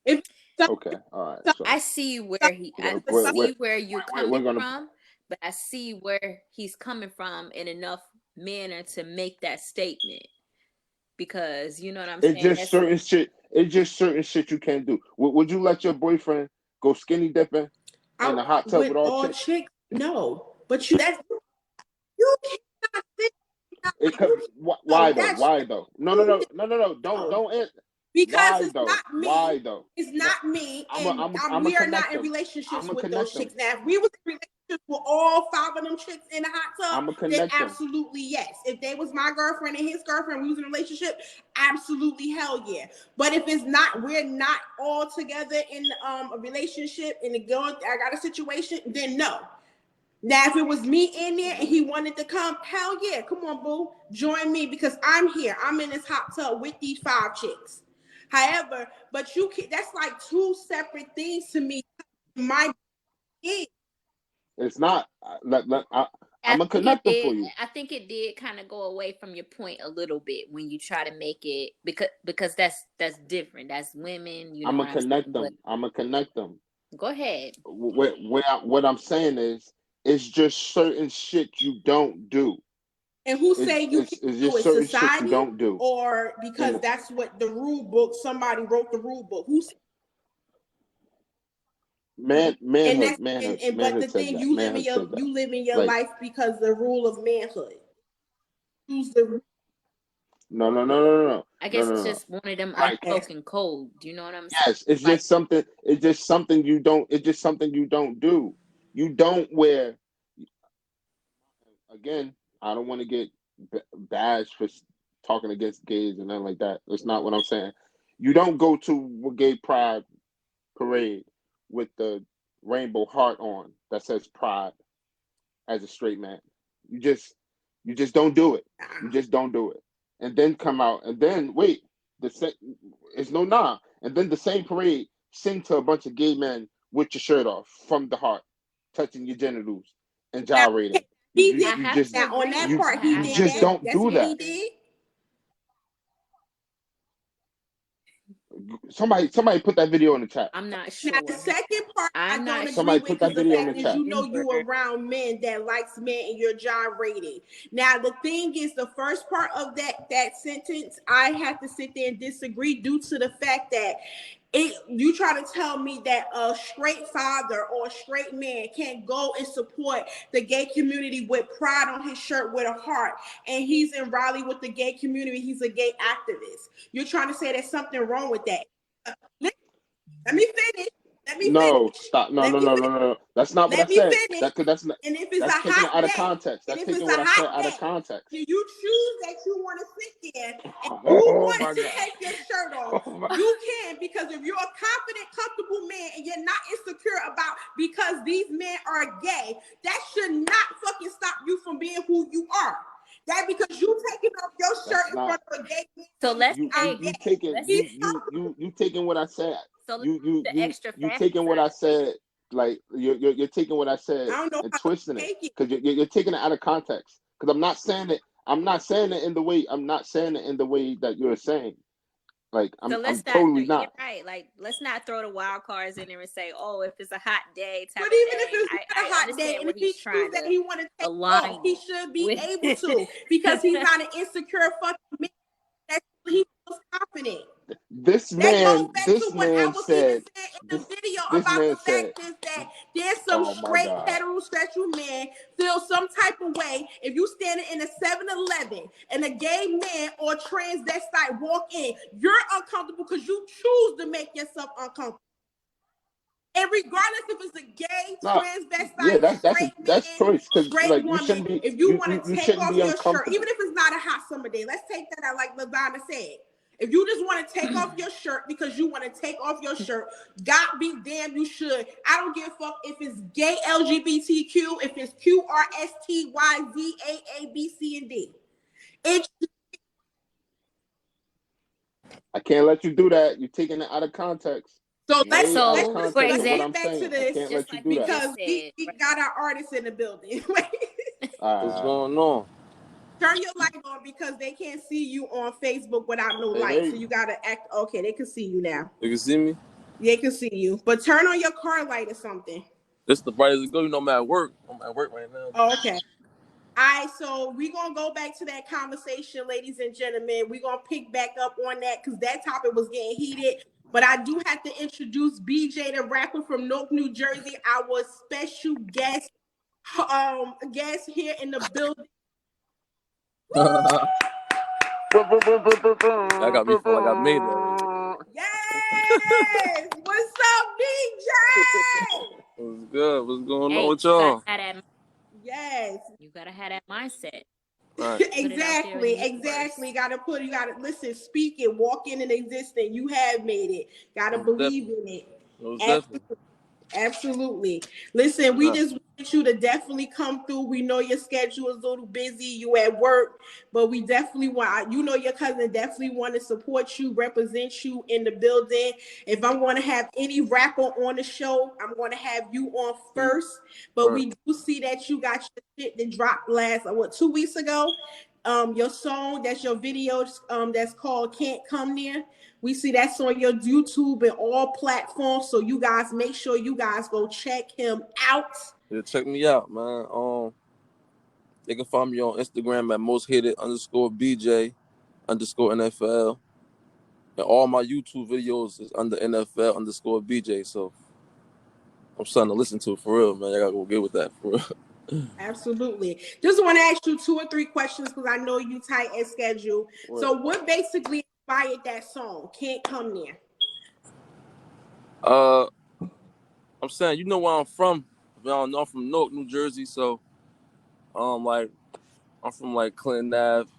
S1: if some,
S2: Okay, all right.
S1: some,
S3: I
S2: So
S3: see
S1: some,
S3: where he. I
S1: some,
S3: see where you're coming
S2: we're gonna.
S3: from, but I see where he's coming from in enough manner to make that statement. Because you know what I'm
S2: It's
S3: saying.
S2: just
S3: That's
S2: certain shit. It's just certain shit you can't do. Would you let your boyfriend go skinny dipping in
S1: out
S2: a hot tub
S1: with
S2: with all
S1: all
S2: chicks?
S1: chicks. No, but you cannot sit.
S2: It could.
S1: No,
S2: Why though?
S1: that's
S2: Why though? No.
S1: no.
S2: Don't.
S1: Because
S2: Why
S1: it's
S2: though?
S1: not me.
S2: Why though?
S1: It's
S2: No,
S1: not me,
S2: I'm a,
S1: and
S2: I'm a, I'm a
S1: we are not
S2: connect
S1: in
S2: them. I'm
S1: relationships
S2: a
S1: with those
S2: connect them.
S1: chicks. Now, if we was in relationships with all 5 of them chicks in the hot tub,
S2: I'm a
S1: then
S2: connect them.
S1: absolutely yes. If they was my girlfriend and his girlfriend, we was in a relationship, absolutely hell yeah. But if it's not, we're not all together in a relationship and I got a situation, then no. Now, if it was me in there and he wanted to come, hell yeah, come on, boo, join me because I'm here. I'm in this hot tub with these 5 chicks. However, but you can that's like 2 separate things to me. My kid.
S2: It's not.
S3: I
S2: I'm a
S3: think it
S2: connect them
S3: did.
S2: for you.
S3: I think it did kind of go away from your point a little bit when you try to make it because that's different. That's women, you know
S2: I'm a
S3: what I'm
S2: connect
S3: saying. But
S2: them. I'm a connect them.
S3: go ahead.
S2: What I'm saying is, it's just certain shit you don't do.
S1: And who say you can't
S2: It's
S1: do
S2: just
S1: it?
S2: certain shit you
S1: Society
S2: don't do.
S1: or because
S2: And
S1: that's what the rule book, somebody wrote the rule book. And that's and but the
S2: manhood said
S1: thing
S2: that. Manhood said that.
S1: you live in your
S2: Like
S1: life because the rule of manhood. Who's the
S3: I
S2: no
S3: guess
S2: no
S3: it's
S2: no.
S3: just one of them
S2: Like
S3: unspoken code. Do you know what I'm saying?
S2: yes, it's
S3: Like
S2: just something. It's just something you don't. It's just something you don't do. You don't wear. Again, I don't want to get bashed for talking against gays and nothing like that. That's not what I'm saying. You don't go to a gay pride parade with the rainbow heart on that says pride as a straight man. You just don't do it. You just don't do it. And then come out and then wait. The same it's no nah. And then the same parade sing to a bunch of gay men with your shirt off from the heart, touching your genitals and gyrating.
S1: He did.
S3: I
S2: You
S3: have
S2: just
S3: to
S1: Now on
S3: agree.
S1: that part, he
S2: you
S1: did
S2: just
S1: that.
S2: don't
S1: That's
S2: do
S1: what
S2: that.
S1: he did.
S2: Somebody put that video in the chat.
S3: I'm not sure.
S1: Now the second part I
S3: I'm
S1: don't
S3: not
S1: agree
S2: Somebody
S1: with
S2: put that
S1: because the
S2: video in
S1: fact
S2: the
S1: is
S2: chat.
S1: you know you around men that likes men and you're gyrating. Now the thing is the first part of that sentence I have to sit there and disagree due to the fact that you try to tell me that a straight father or a straight man can't go and support the gay community with pride on his shirt with a heart, and he's in Raleigh with the gay community, he's a gay activist. You're trying to say there's something wrong with that. Let me finish. Let me
S2: No,
S1: finish.
S2: stop. No,
S1: Let
S2: no,
S1: me
S2: no,
S1: finish.
S2: no, no. That's not what I
S1: Let me
S2: said.
S1: finish.
S2: That's not.
S1: And if it's a
S2: That's taking it
S1: hot
S2: out of
S1: day,
S2: context.
S1: and
S2: That's
S1: if it's
S2: taking
S1: a
S2: what I said
S1: hot
S2: out of
S1: day,
S2: context.
S1: you choose that you want to sit there and you
S2: Oh
S1: want
S2: my
S1: to
S2: God.
S1: take your shirt off,
S2: Oh my.
S1: you can, because if you're a confident, comfortable man and you're not insecure about because these men are gay, that should not fucking stop you from being who you are. That because you taking off your shirt
S2: That's
S1: in
S2: not.
S1: front of a gay man,
S3: So let's say,
S2: You taking
S3: let's,
S2: you taking what I said.
S3: so let's do the extra
S2: You
S3: facts
S2: taking what I said. Like you're taking what I said
S1: I don't know
S2: and
S1: how to
S2: twisting it
S1: take it.
S2: because you're taking it out of context. Because I'm not saying it. I'm not saying it in the way. I'm not saying it in the way that you're saying. Like
S3: So
S2: I'm
S3: let's not.
S2: totally
S3: You're
S2: not.
S3: right. Like let's not throw the wild cards in there and say, "Oh, if it's a hot day type
S1: But
S3: of
S1: even if
S3: thing."
S1: it's not a
S3: I
S1: hot day,
S3: understand
S1: and
S3: what
S1: if he
S3: he's
S1: chooses
S3: trying
S1: that
S3: to
S1: he want to take off,
S3: align
S1: he should be
S3: with.
S1: able to because he's not an insecure fucking man. That's he feels confident. That goes back to
S2: This
S1: what I
S2: man
S1: was even
S2: said.
S1: saying in the video
S2: This
S1: about the
S2: man said.
S1: fact is that there's some
S2: Oh my
S1: straight
S2: God.
S1: heterosexual men feel some type of way if you standing in a 7-Eleven and a gay man or transvestite walk in, you're uncomfortable because you choose to make yourself uncomfortable. And regardless if it's a gay,
S2: No, yeah,
S1: transvestite, straight
S2: that's
S1: man,
S2: choice because
S1: straight
S2: like you
S1: woman,
S2: shouldn't be
S1: if you want to
S2: you
S1: take
S2: shouldn't
S1: off
S2: be
S1: your shirt, even
S2: uncomfortable.
S1: if it's not a hot summer day, let's take that out like Ladonna said. If you just want to take off your shirt because you want to take off your shirt, God be damned, you should. I don't give a fuck if it's gay LGBTQ, if it's QRSTYZAABC and D. It's
S2: I can't let you do that. You're taking it out of context.
S1: so
S2: Way out of
S3: So, for
S2: context of what
S1: get
S2: I'm
S3: example,
S1: back to
S2: saying. I
S1: this
S2: can't
S3: just
S2: let you
S3: like
S2: do
S3: we
S2: that.
S1: because
S3: just
S1: we
S3: said, right?
S1: got our artists in the building.
S4: What's going on?
S1: Turn your light on because they can't see you on Facebook without no
S2: Hey,
S1: light.
S2: hey.
S1: So you gotta act okay. They can see you now.
S4: You can see me?
S1: They can see you, but turn on your car light or something.
S4: This the brightest it go. You know I'm at work. I'm at work right now.
S1: Oh, okay. All right, so we're gonna go back to that conversation, ladies and gentlemen. We're gonna pick back up on that because that topic was getting heated. But I do have to introduce BJ, the rapper from Newark, New Jersey, our special guest here in the building.
S4: I got me feel like I made it already.
S1: Yes! What's up, BJ?
S4: What's good? What's going on
S3: Hey,
S4: with y'all?
S1: Yes.
S3: you gotta have that mindset.
S4: Right.
S1: Exactly. You gotta listen, speak it, walk in and existence. You have made it. Gotta
S4: Most
S1: believe
S4: definitely.
S1: in it.
S4: Most
S1: Absolutely.
S4: definitely.
S1: Absolutely. Listen, we
S4: Right.
S1: just want you to definitely come through. We know your schedule is a little busy, you at work, but we definitely want, your cousin definitely want to support you, represent you in the building. If I'm going to have any rapper on the show, I'm going to have you on first. But
S4: Right.
S1: we do see that you got your shit that dropped last, 2 weeks ago? Your song, that's your video, that's called Can't Come Near. We see that's on your YouTube and all platforms. So you guys make sure you guys go check him out.
S4: Yeah, check me out, man. They can find me on Instagram at mosthated_BJ_NFL. And all my YouTube videos is under NFL_BJ. So I'm starting to listen to it for real, man. I gotta go get with that for real.
S1: Absolutely. Just want to ask you 2 or 3 questions because I know you tight as schedule.
S2: Right.
S1: So what basically inspired that song? Can't Come Near.
S4: I'm saying, you know where I'm from. Y'all know I'm from Newark, New Jersey. So, like, I'm from like Clinton Ave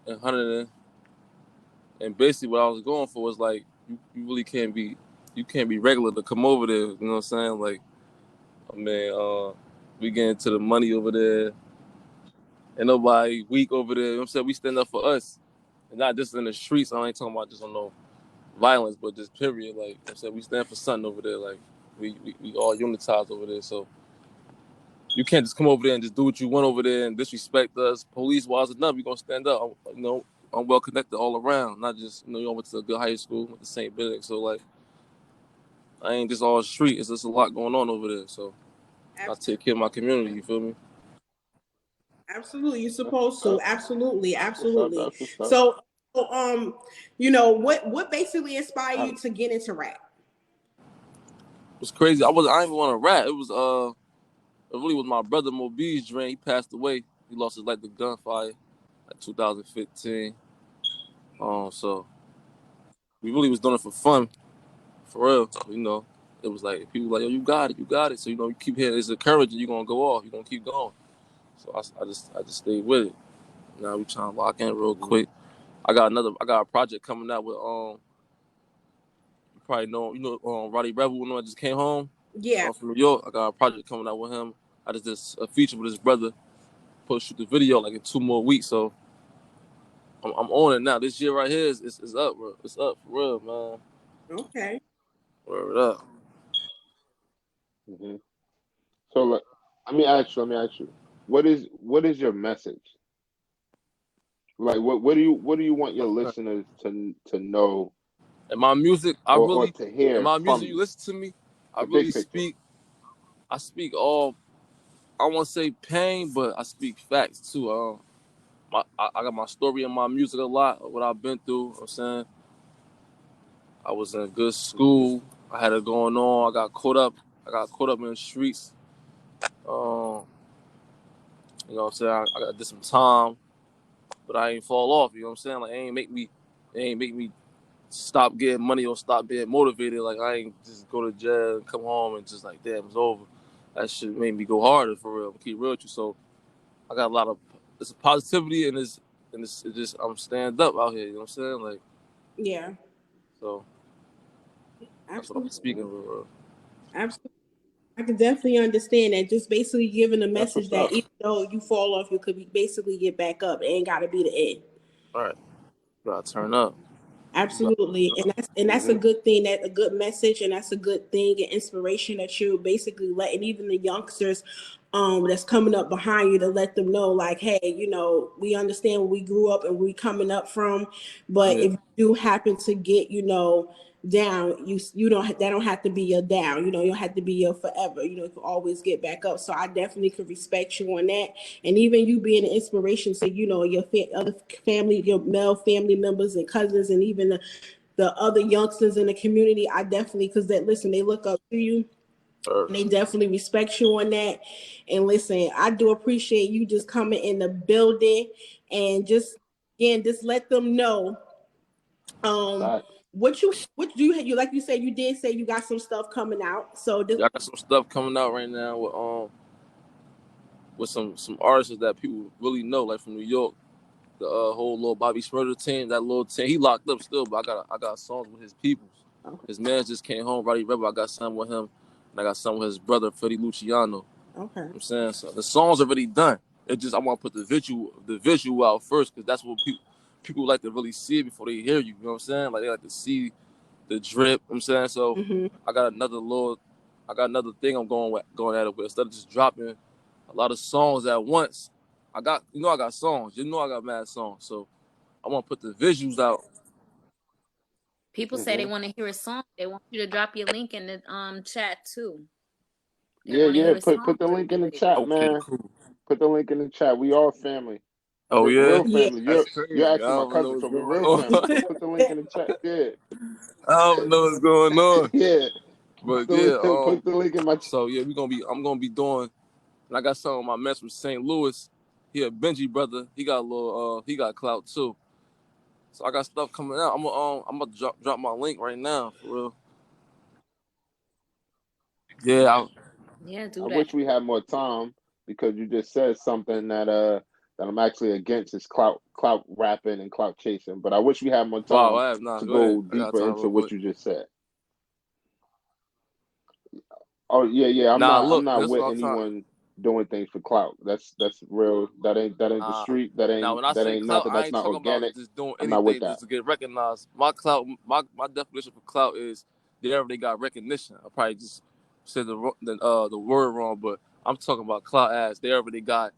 S4: and Huntington. And basically, what I was going for was like, you really can't be regular to come over there. You know what I'm saying? Like, I mean, we get into the money over there, and nobody weak over there. You know what I'm saying? We stand up for us, and not just in the streets. I ain't talking about just on no violence, but just period. Like I said, we stand for something over there. Like we all unitized over there. So you can't just come over there and just do what you want over there and disrespect us. Police wise enough, you're gonna stand up. I'm well connected all around, not just you all went to a good high school, went to St. Benedict. So like I ain't just all street. It's just a lot going on over there. So I take care of my community. You feel me?
S1: Absolutely, you're
S2: That's
S1: supposed
S2: what's
S1: to.
S2: up.
S1: Absolutely,
S2: That's what's up.
S1: absolutely.
S2: That's what's up.
S1: So, what basically inspired you to get into rap?
S4: It was crazy. I didn't even want to rap. It really was my brother Mobi's dream. He passed away. He lost his life to gunfire, like 2015. So we really was doing it for fun, for real. It was like people like, yo, you got it, you got it. So you keep hearing it's encouraging. You're gonna go off. You're gonna keep going. So I just stayed with it. Now we trying to lock in real quick. I got a project coming out with you probably know Roddy Rebel. I just came home.
S1: Yeah.
S4: From New York. I got a project coming out with him. I just did a feature with his brother. Supposed to shoot the video like in 2 more weeks. So I'm on it now. This year right here is up, bro. It's up for real, man.
S1: Okay.
S4: Word up.
S2: Mm-hmm. So let me ask you, what is your message? Like what do you want your listeners to know?
S4: And my music,
S2: or to hear from
S4: you
S2: you?
S4: listen to me, I
S2: The
S4: really
S2: big picture.
S4: speak all, I don't want to say pain, but I speak facts too. I got my story in my music a lot, what I've been through. You know what I'm saying? I was in a good school. I had it going on. I got caught up in the streets. You know what I'm saying? I did some time, but I ain't fall off. You know what I'm saying? Like, it ain't make me stop getting money or stop being motivated. Like, I ain't just go to jail and come home and just like, damn, it's over. That shit made me go harder for real. Keep real with you. So I got a lot of it's a positivity and it's just I'm stand up out here. You know what I'm saying? Like,
S1: Yeah.
S4: so that's what I'm
S1: Absolutely.
S4: speaking of. Bro.
S1: Absolutely. I can definitely understand that. Just basically giving a
S2: That's
S1: message
S2: what's
S1: that
S2: up.
S1: even though you fall off, you could basically get back up. It ain't got to be the end.
S4: All right, gotta turn up.
S1: Absolutely, and that's a
S2: Mm-hmm.
S1: good thing. That a good message, and that's a good thing and inspiration that you're basically letting even the youngsters, that's coming up behind you to let them know, like, hey, we understand where we grew up and we coming up from, but
S4: Yeah.
S1: if you do happen to get, down, you don't that don't have to be your down. You don't have to be your forever. You can always get back up. So I definitely could respect you on that, and even you being an inspiration to your other family, your male family members and cousins, and even the other youngsters in the community. I definitely, because they look up to you. And they definitely respect you on that. And listen, I do appreciate you just coming in the building and just let them know
S2: Facts.
S1: what you like you said, you did say you got some stuff coming out. So
S4: Yeah, I got some stuff coming out right now with some artists that people really know, like from New York. The whole little Bobby Schmurder team, that little team, he locked up still, but I got songs with his peoples.
S1: okay.
S4: His man just came home, Roddy Rebel. I got something with him, and I got something with his brother, Freddie Luciano.
S1: Okay.
S4: You know what I'm saying? So the song's already done. It just I want to put the visual out first, because that's what people like to really see it before they hear you. You know what I'm saying? Like, they like to see the drip. You know what I'm saying? So
S1: Mm-hmm.
S4: I got another thing I'm going at it with. Instead of just dropping a lot of songs at once, I got songs. I got mad songs. So I want to put the visuals out.
S3: People say they
S2: Mm-hmm.
S3: want to hear a song. They want you to drop your link in the chat too. They
S2: Yeah,
S3: want to
S2: yeah.
S3: hear a
S2: Put
S3: song
S2: the
S3: or
S2: link in the
S3: video.
S2: chat,
S4: Okay,
S2: man.
S4: cool.
S2: Put the link in the chat. We all family.
S4: Oh yeah,
S2: Real
S1: Yeah.
S2: family.
S4: that's
S2: You're
S4: crazy. I
S2: actually my
S4: don't know
S2: cousin,
S4: what's
S2: so we're
S4: going
S2: real
S4: on.
S2: family. So put the link in the chat. Yeah.
S4: I don't know what's going on.
S2: Yeah.
S4: But yeah,
S2: Put the link in my chat.
S4: so yeah, I'm gonna be doing, and I got some of my mess from St. Louis. He a Benji brother. He got a little he got clout too. So I got stuff coming out. I'm gonna drop my link right now for real. Yeah,
S3: Yeah,
S2: I
S3: do that.
S2: wish we had more time because you just said something that I'm actually against is clout rapping and clout chasing. But I wish we had more
S4: wow,
S2: time
S4: I have not.
S2: to
S4: Go ahead.
S2: go
S4: I got
S2: deeper
S4: time
S2: into
S4: real
S2: what
S4: quick.
S2: you just said. Oh yeah, yeah.
S4: Nah,
S2: I'm
S4: look,
S2: not
S4: this is
S2: with
S4: what I'm trying.
S2: anyone doing things for clout. That's real. That ain't the street.
S4: Now, when I say
S2: That ain't
S4: clout,
S2: nothing.
S4: I
S2: That's
S4: ain't
S2: not
S4: talking about
S2: organic.
S4: just doing
S2: I'm not with
S4: anything
S2: that.
S4: just to get recognized. My clout, my definition for clout is they already got recognition. I probably just said the word wrong, but I'm talking about clout as they already got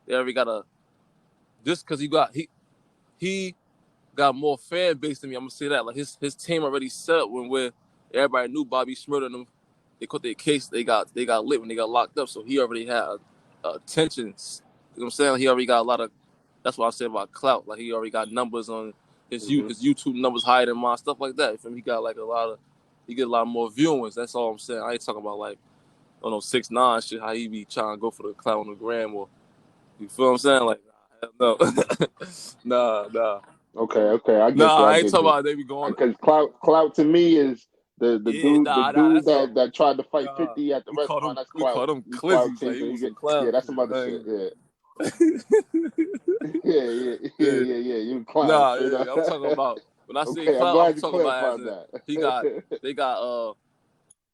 S4: a just because he got more fan base than me. I'm gonna say that like his team already set up where everybody knew Bobby Shmurda and them. They caught their case. They got lit when they got locked up. So he already had attentions. You know what I'm saying? He already got a lot of. That's what I said about clout. Like he already got numbers on his YouTube numbers higher than mine, stuff like that. You feel me? He got like he get a lot more viewings. That's all I'm saying. I ain't talking about like I don't know 6ix9ine shit. How he be trying to go for the clout on the gram or you feel what I'm saying? Like no, nah.
S2: Okay. I get you.
S4: Nah, I ain't talking about they be going.
S2: Because clout to me is the
S4: Yeah,
S2: dude
S4: that's
S2: that tried to fight
S4: nah.
S2: 50 at the restaurant. That's
S4: We
S2: clout.
S4: call them
S2: You clout
S4: clizzies. Like he
S2: chasing.
S4: was
S2: You get
S4: some clown.
S2: that's some other shit. Yeah. You clown
S4: Nah,
S2: straight up.
S4: I'm talking about when I say
S2: Okay, I'm
S4: clout, I'm
S2: glad you
S4: talking about as
S2: clarified
S4: in
S2: that.
S4: they got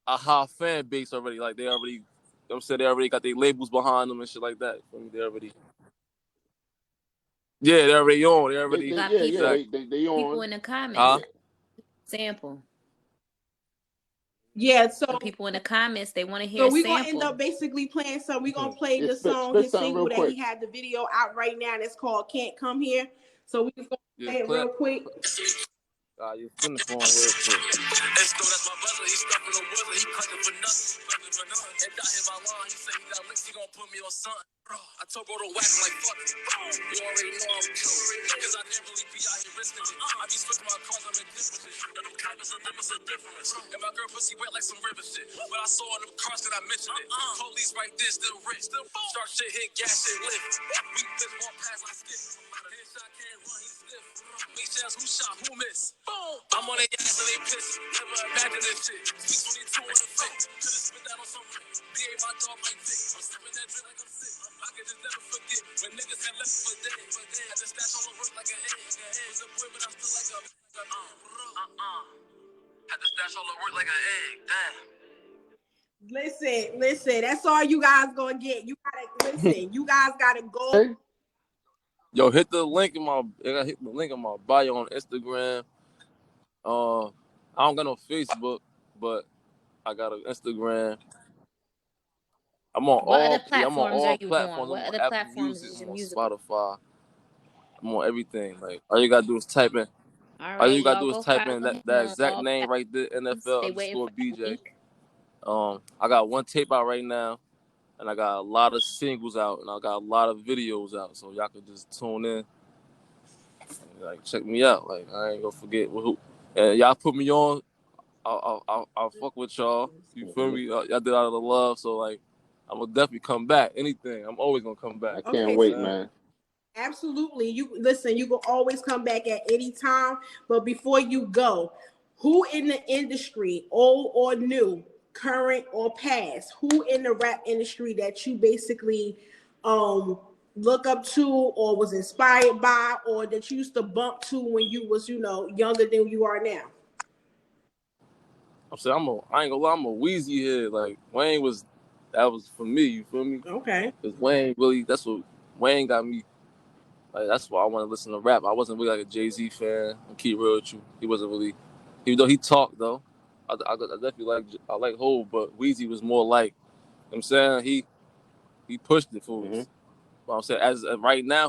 S4: a high fan base already. Like they already, you know what I'm saying, they already got their labels behind them and shit like that. I mean, they already, yeah, they already on. They already,
S3: Got people
S2: they
S3: people
S2: on.
S3: in the comments.
S4: huh?
S3: Sample.
S1: Yeah,
S3: The
S1: so
S3: people in the comments, they want to hear
S1: so
S3: a
S1: we're gonna end
S3: sample.
S1: up basically playing some. We're gonna play
S2: Yeah,
S1: the song,
S2: spit
S1: his
S2: something
S1: single
S2: real
S1: that
S2: quick.
S1: he had the video out right now, and it's called "Can't Come Here." So we just gonna play it real quick.
S4: You spin the phone real quick.
S5: That's my brother. He's stuffing the wizard. He clucking for nothing. And I hit my line. He said he got licks. He gonna put me on something. I told bro to whack him like fuck it. You already know I'm true. Cause I can't really be out here risking it. I be switching my cars. I'm in different shit. And them coppers are different, so different. And my girl pussy wet like some river shit. But I saw in them cars that I mentioned it. Police right there, still rich. Start shit, hit gas, shit lift. We bitch walk past, I skip. Headshot can't run, he stiff. Me chance, who shot, who miss? Boom. I'm on their ass and they piss. Never imagine this shit. Speak 22 in the fit. Could've spit that on some Rick. BA my dog like Vic. I'm sipping that drink like I'm sick. I can just never forget when niggas had left for dead. Had to stash all the work like an egg. Was a boy, but I'm still like a Had to stash all the work like an egg. Damn.
S1: Listen. That's all you guys gonna get. You gotta listen. You guys gotta go.
S2: Hey,
S4: Yo, hit the link in my bio on Instagram. I don't got no Facebook, but I got an Instagram. I'm on
S3: What
S4: all
S3: other platforms are you on?
S4: platforms.
S3: What
S4: I'm on
S3: other
S4: Apple
S3: platforms
S4: Music.
S3: is
S4: I'm
S3: your
S4: on
S3: music on?
S4: Spotify. I'm on everything. Like all you gotta do is type in.
S3: All
S4: All
S3: right,
S4: you gotta
S3: y'all
S4: do is
S3: go
S4: type
S3: follow
S4: in
S3: him
S4: that
S3: on
S4: exact
S3: all
S4: name right there.
S3: platforms.
S4: NFL
S3: They waiting for that
S4: _BJ.
S3: link.
S4: I got one tape out right now, and I got a lot of singles out, and I got a lot of videos out. So y'all can just tune in, and, like check me out. Like I ain't gonna forget who. And y'all put me on. I'll fuck with y'all. You feel me? Y'all did out of the love, so like I'm gonna definitely come back. Anything, I'm always gonna come back.
S2: I can't
S1: Okay,
S2: wait,
S1: so
S2: man.
S1: absolutely. You listen, you can always come back at any time. But before you go, who in the industry, old or new, current or past, who in the rap industry that you basically look up to or was inspired by or that you used to bump to when you was, younger than you are now?
S4: I'm saying I ain't gonna lie, I'm a Wheezy head. Like that was for me. You feel me?
S1: Okay.
S4: Cause that's what Wayne got me. Like that's why I want to listen to rap. I wasn't really like a Jay-Z fan. I'm keep real with you. He wasn't really, even though he talked though. I definitely I like Hov, but Wheezy was more like, you know what I'm saying he pushed it for us. But I'm saying as right now,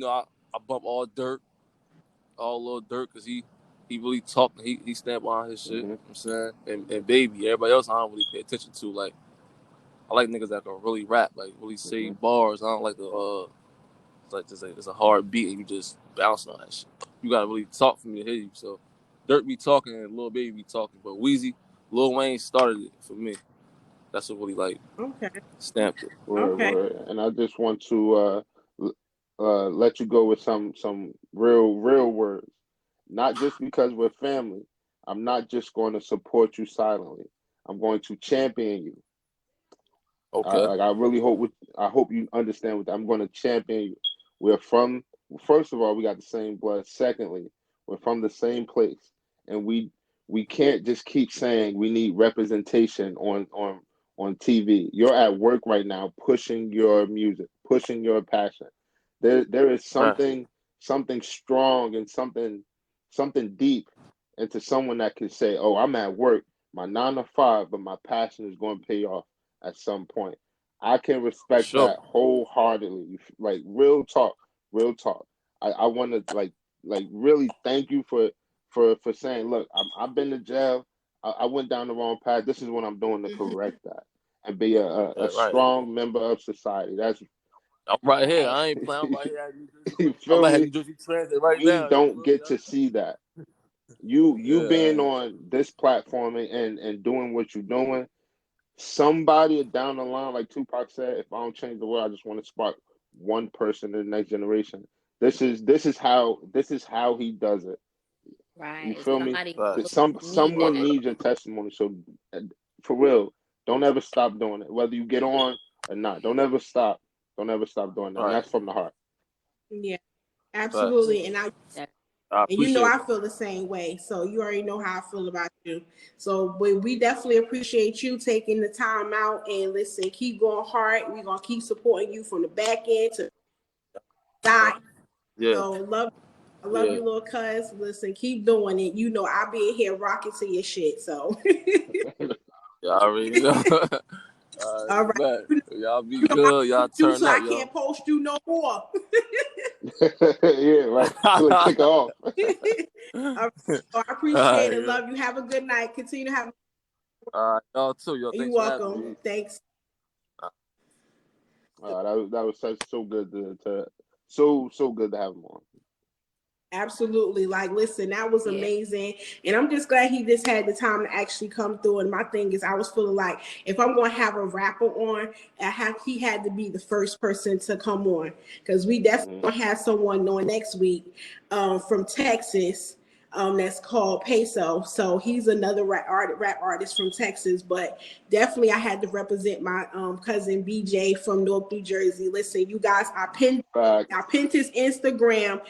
S4: I bump all Lil Durk, cause he really talked. He stand behind his shit. You know what I'm saying, and Baby, everybody else I don't really pay attention to. Like I like niggas that can really rap, like really say bars. I don't like the it's a hard beat and you just bouncing on that shit. You gotta really talk for me to hear you. So Dirt be talking and Lil Baby be talking, but Wheezy, Lil Wayne started it for me. That's what really like
S1: Okay.
S4: stamped it.
S1: Okay.
S2: Word. And I just want to let you go with some real words. Not just because we're family. I'm not just going to support you silently. I'm going to champion you.
S4: Okay.
S2: I really hope you understand what I'm going to champion you. First of all, we got the same blood. Secondly, we're from the same place, and we can't just keep saying we need representation on TV. You're at work right now, pushing your music, pushing your passion. There is something strong and something deep into someone that can say, "Oh, I'm at work, my 9 to 5, but my passion is going to pay off at some point." I can respect
S4: Sure.
S2: that wholeheartedly. Like real talk, real talk. I want to like really thank you for saying, look, I've been to jail. I went down the wrong path. This is what I'm doing to correct that and be a
S4: Right.
S2: strong member of society. That's
S4: I'm right here.
S3: Right.
S4: I ain't playing. I'm right here at New
S2: you
S4: Jersey. I'm
S2: feel
S4: at
S2: me?
S4: New Jersey Transit right
S2: We
S4: now. You
S2: don't
S4: feel me?
S2: get to see that. You being
S4: Yeah.
S2: on this platform and doing what you're doing, somebody down the line, like Tupac said, if I don't change the world, I just want to spark one person in the next generation. This is how he does it. You
S3: Right.
S2: feel me?
S3: Somebody
S4: But
S3: need
S2: Someone
S3: that.
S2: needs your testimony. So uh, for real, don't ever stop doing it. Whether you get on or not, don't ever stop. Don't ever stop doing that. And
S4: right.
S2: that's from the heart.
S1: Yeah,
S4: But
S1: absolutely. And
S3: That-
S4: I
S1: you know
S4: appreciate
S1: I
S4: that.
S1: feel the same way. So you already know how I feel about you. So we definitely appreciate you taking the time out and listen, keep going hard. We're gonna keep supporting you from the back end to the side.
S4: Yeah.
S1: So I love
S4: Yeah.
S1: you, little cuz. Listen, keep doing it. You know I'll be in here rocking to your shit. So
S4: Y'all already know. All
S1: all
S4: right,
S1: right.
S4: bet. Y'all be
S1: You know I
S4: good. Y'all
S1: post you,
S4: turn
S1: so
S4: up,
S1: I
S4: yo.
S1: can't post you no more.
S2: Yeah, right. So like, take her off.
S1: All right. So I
S4: All
S1: appreciate
S4: right,
S1: it.
S4: yeah.
S1: Love you. Have a good night. Continue to have.
S4: All right, y'all too, yo.
S1: You're
S4: Thanks for having me.
S1: welcome. Thanks.
S2: That was so good to so good to have him on.
S1: Absolutely. Like, listen, that was
S3: Yeah.
S1: amazing. And I'm just glad he just had the time to actually come through. And my thing is, I was feeling like if I'm going to have a rapper on, he had to be the first person to come on. Because we definitely
S2: Mhm.
S1: going to have someone on next week from Texas. That's called Peso. So he's another rap artist from Texas. But definitely, I had to represent my cousin BJ from Newark, New Jersey. Listen, you guys, I
S2: Facts.
S1: pinned his Instagram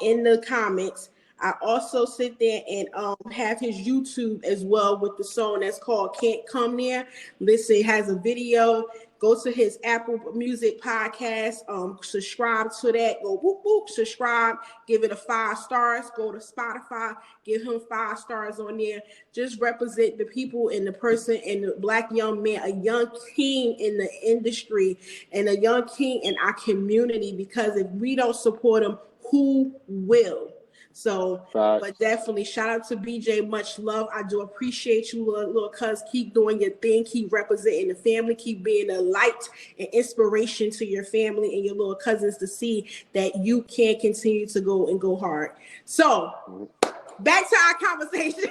S1: in the comments. I also sit there and have his YouTube as well with the song that's called Can't Come Near. Listen, it has a video. Go to his Apple Music podcast. Subscribe to that. Go whoop whoop. Subscribe. Give it a 5 stars. Go to Spotify. Give him 5 stars on there. Just represent the people and the person and the black young man, a young king in the industry and a young king in our community. Because if we don't support him, who will? So, but
S2: Facts.
S1: definitely shout out to BJ. Much love. I do appreciate you, little cuz. Keep doing your thing. Keep representing the family. Keep being a light and inspiration to your family and your little cousins to see that you can continue to go hard. So,
S2: Mhm.
S1: back to our conversation.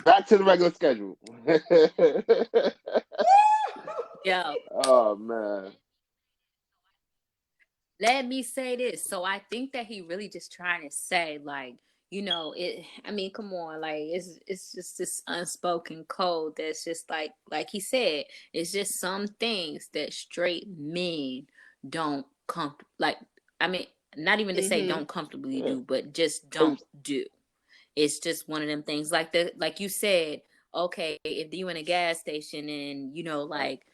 S2: Back to the regular schedule.
S3: Yo,
S2: Oh man.
S3: let me say this. So I think that he really just trying to say, like, it. I mean, come on, like it's just this unspoken code that's just like he said, it's just some things that straight men don't like. I mean, not even to say
S1: Mm-hmm.
S3: don't comfortably
S2: Yeah.
S3: do, but just don't
S2: 'Cause
S3: do. It's just one of them things. Like you said, okay, if you in a gas station and like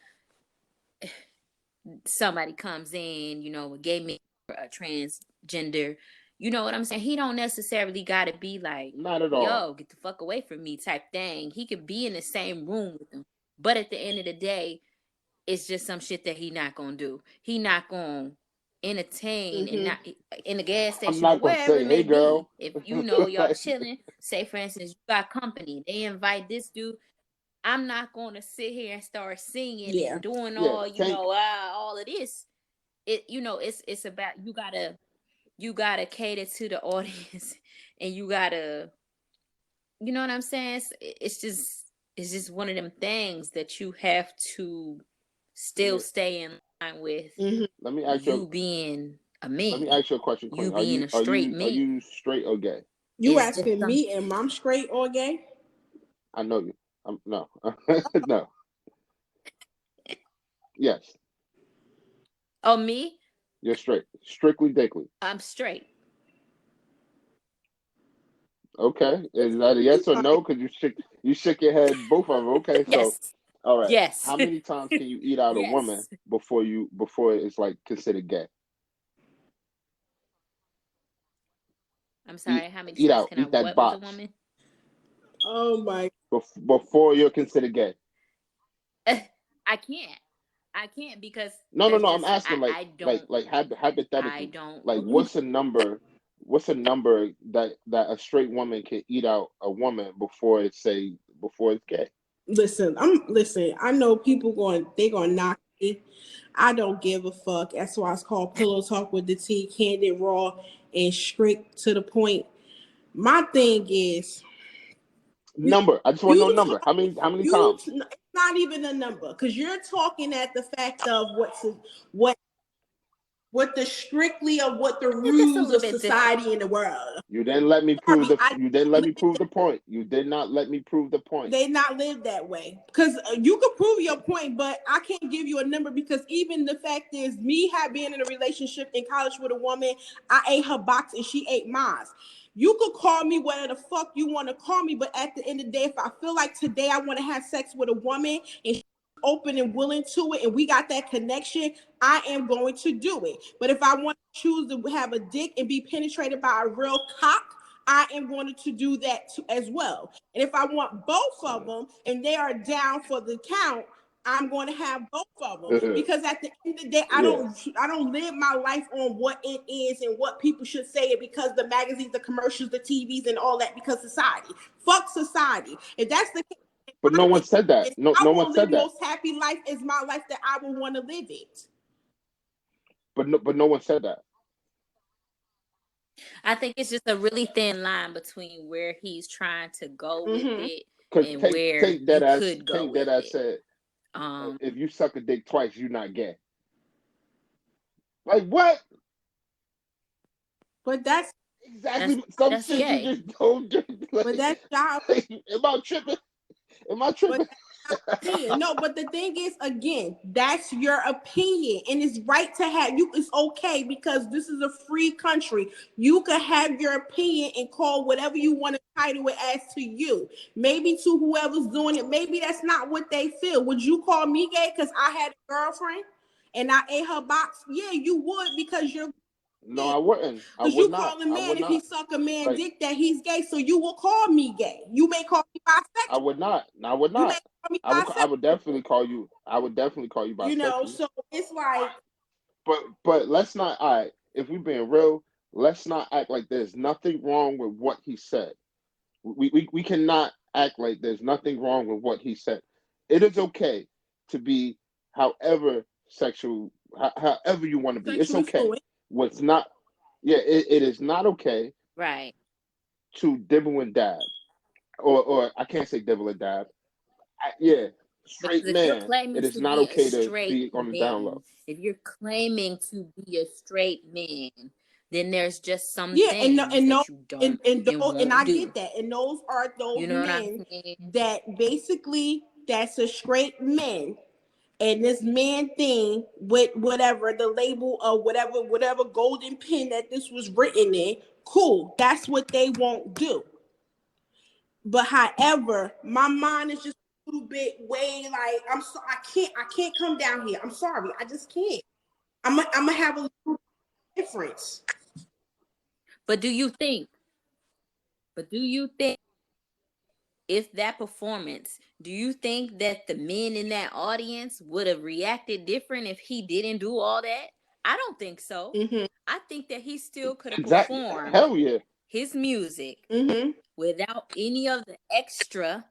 S3: somebody comes in, gave me a transgender, you know what I'm saying? He don't necessarily got to be like,
S2: not at all.
S3: yo, get the fuck away from me type thing. He could be in the same room with them. But at the end of the day, it's just some shit that he not going to do. He not going to entertain and
S1: Mm-hmm.
S3: not in the gas
S2: I'm
S3: station or
S2: not gonna
S3: wherever
S2: say,
S3: it
S2: hey
S3: may be.
S2: girl.
S3: If y'all
S2: Like,
S3: chilling, say for instance, you got company, they invite this dude. I'm not going to sit here and start singing
S1: Yeah.
S3: and doing
S2: yeah,
S3: all,
S2: Tank.
S3: all of this. It's about you gotta cater to the audience and you gotta, you know what I'm saying? It's just one of them things that you have to still
S2: Yeah.
S3: stay in line with
S1: Mm-hmm.
S2: Let me ask you
S3: you being a
S2: let me
S3: man,
S2: ask you a question,
S3: you
S2: Queen.
S3: being a straight
S2: Are
S3: man.
S2: you straight or gay?
S1: You
S3: It's just
S1: asking
S3: some
S1: me, am I straight or gay?
S2: I know you. No. No. Yes.
S3: oh me,
S2: You're straight. Strictly dickly.
S3: I'm straight.
S2: Okay. Is that a yes or no? Because you shook your head both of them. Okay, so
S3: Yes.
S2: All right.
S3: Yes.
S2: How many times can you eat out a woman
S3: Yes.
S2: before it's like considered gay?
S3: I'm
S2: Eat
S3: sorry. How many
S2: eat
S3: times
S2: out.
S3: can I
S2: Eat that
S3: what with a
S2: box
S3: woman?
S1: Oh my.
S2: before you're considered gay.
S3: I can't. I can't because
S2: No, no,
S3: there's
S2: no. I'm
S3: just
S2: asking
S3: I don't I
S2: hypothetically.
S3: don't
S2: Like, what's a number? What's a number that a straight woman can eat out a woman before it's gay?
S1: Listen. I know people they gonna knock me. I don't give a fuck. That's why it's called Pillow Talk with the T, candid, raw, and straight to the point. My thing is,
S2: Number. I just want to know
S1: you
S2: number.
S1: talk,
S2: How many
S1: you.
S2: times?
S1: It's not even a number because you're talking at the fact of what what the strictly of what the
S3: That's a
S1: rules
S3: little
S1: of
S3: bit different.
S1: society in the world.
S2: You didn't let me prove
S1: Sorry,
S2: the
S1: I
S2: you didn't let me prove the point. You did not let me prove the point.
S1: they not live that way because you could prove your point, but I can't give you a number because even the fact is me have been in a relationship in college with a woman. I ate her box and she ate mine. You could call me whatever the fuck you want to call me, but at the end of the day, if I feel like today I want to have sex with a woman and she's open and willing to it and we got that connection, I am going to do it. But if I want to choose to have a dick and be penetrated by a real cock, I am going to do that too, as well. And if I want both of them and they are down for the count, I'm going to have both of them because at the end of the day,
S2: Yeah.
S1: I don't live my life on what it is and what people should say it because the magazines, the commercials, the TVs, and all that because society. Fuck society. If that's the case,
S2: But no one said that. No,
S1: I
S2: no one
S1: want to live
S2: said that.
S1: most happy life is my life that I would want to live it.
S2: But no one said that.
S3: I think it's just a really thin line between where he's trying to go with
S1: Mm-hmm.
S3: it
S2: Cause
S3: and where you could go
S2: take that
S3: with
S2: as
S3: it.
S2: said.
S3: Um,
S2: If you suck a dick twice, you're not gay. Like what?
S1: But that's
S2: Exactly some
S3: that's
S2: shit you
S3: gay.
S2: just don't do.
S1: but that's job.
S2: Am I tripping? Am I
S1: But
S2: tripping?
S1: opinion. No, but the thing is, again, that's your opinion, and it's right to have you. It's okay because this is a free country. You can have your opinion and call whatever you want to title it as to you. Maybe to whoever's doing it. Maybe that's not what they feel. Would you call me gay because I had a girlfriend and I ate her box? Yeah, you would because you're
S2: No,
S1: gay.
S2: I wouldn't. I
S1: Because
S2: would
S1: you
S2: not.
S1: call a
S2: I
S1: man
S2: would
S1: if he
S2: not.
S1: suck a man
S2: Like
S1: dick that he's gay, so you will call me gay. You may call me
S2: I
S1: bisexual.
S2: would not. No, I would
S1: You may
S2: not.
S1: call me
S2: I would definitely
S1: bisexual.
S2: call you. I would definitely call you bisexual.
S1: So it's like,
S2: But let's not. All right. If we're being real, let's not act like there's nothing wrong with what he said. We cannot act like there's nothing wrong with what he said. It is okay to be however sexual, however you want to be. It's
S1: sexually
S2: okay.
S1: fluid.
S2: What's not, yeah, it is not okay
S3: Right.
S2: to dibble and dab, or I can't say dibble and dab. Yeah,
S3: Because
S2: straight
S3: if you're
S2: man,
S3: claiming
S2: it is
S3: to
S2: not
S3: be a
S2: okay to
S3: straight
S2: be on the down
S3: man,
S2: low.
S3: if you're claiming to be a straight man, then there's just some
S1: Yeah, and no,
S3: things that you don't and
S1: and
S3: won't
S1: I
S3: do.
S1: get that. And those are those
S3: You know what I'm
S1: men
S3: saying?
S1: that basically that's a straight man. And this man thing with whatever the label of whatever golden pen that this was written in, cool. That's what they won't do. But however, my mind is just a little bit way like I can't come down here. I'm sorry, I just can't. I'm gonna have a little difference.
S3: But do you think if that performance, do you think that the men in that audience would have reacted different if he didn't do all that? I don't think so.
S1: Mm-hmm.
S3: I think that he still could have
S2: Exactly.
S3: performed
S2: Hell yeah.
S3: his music
S1: Mm-hmm.
S3: without any of the extra,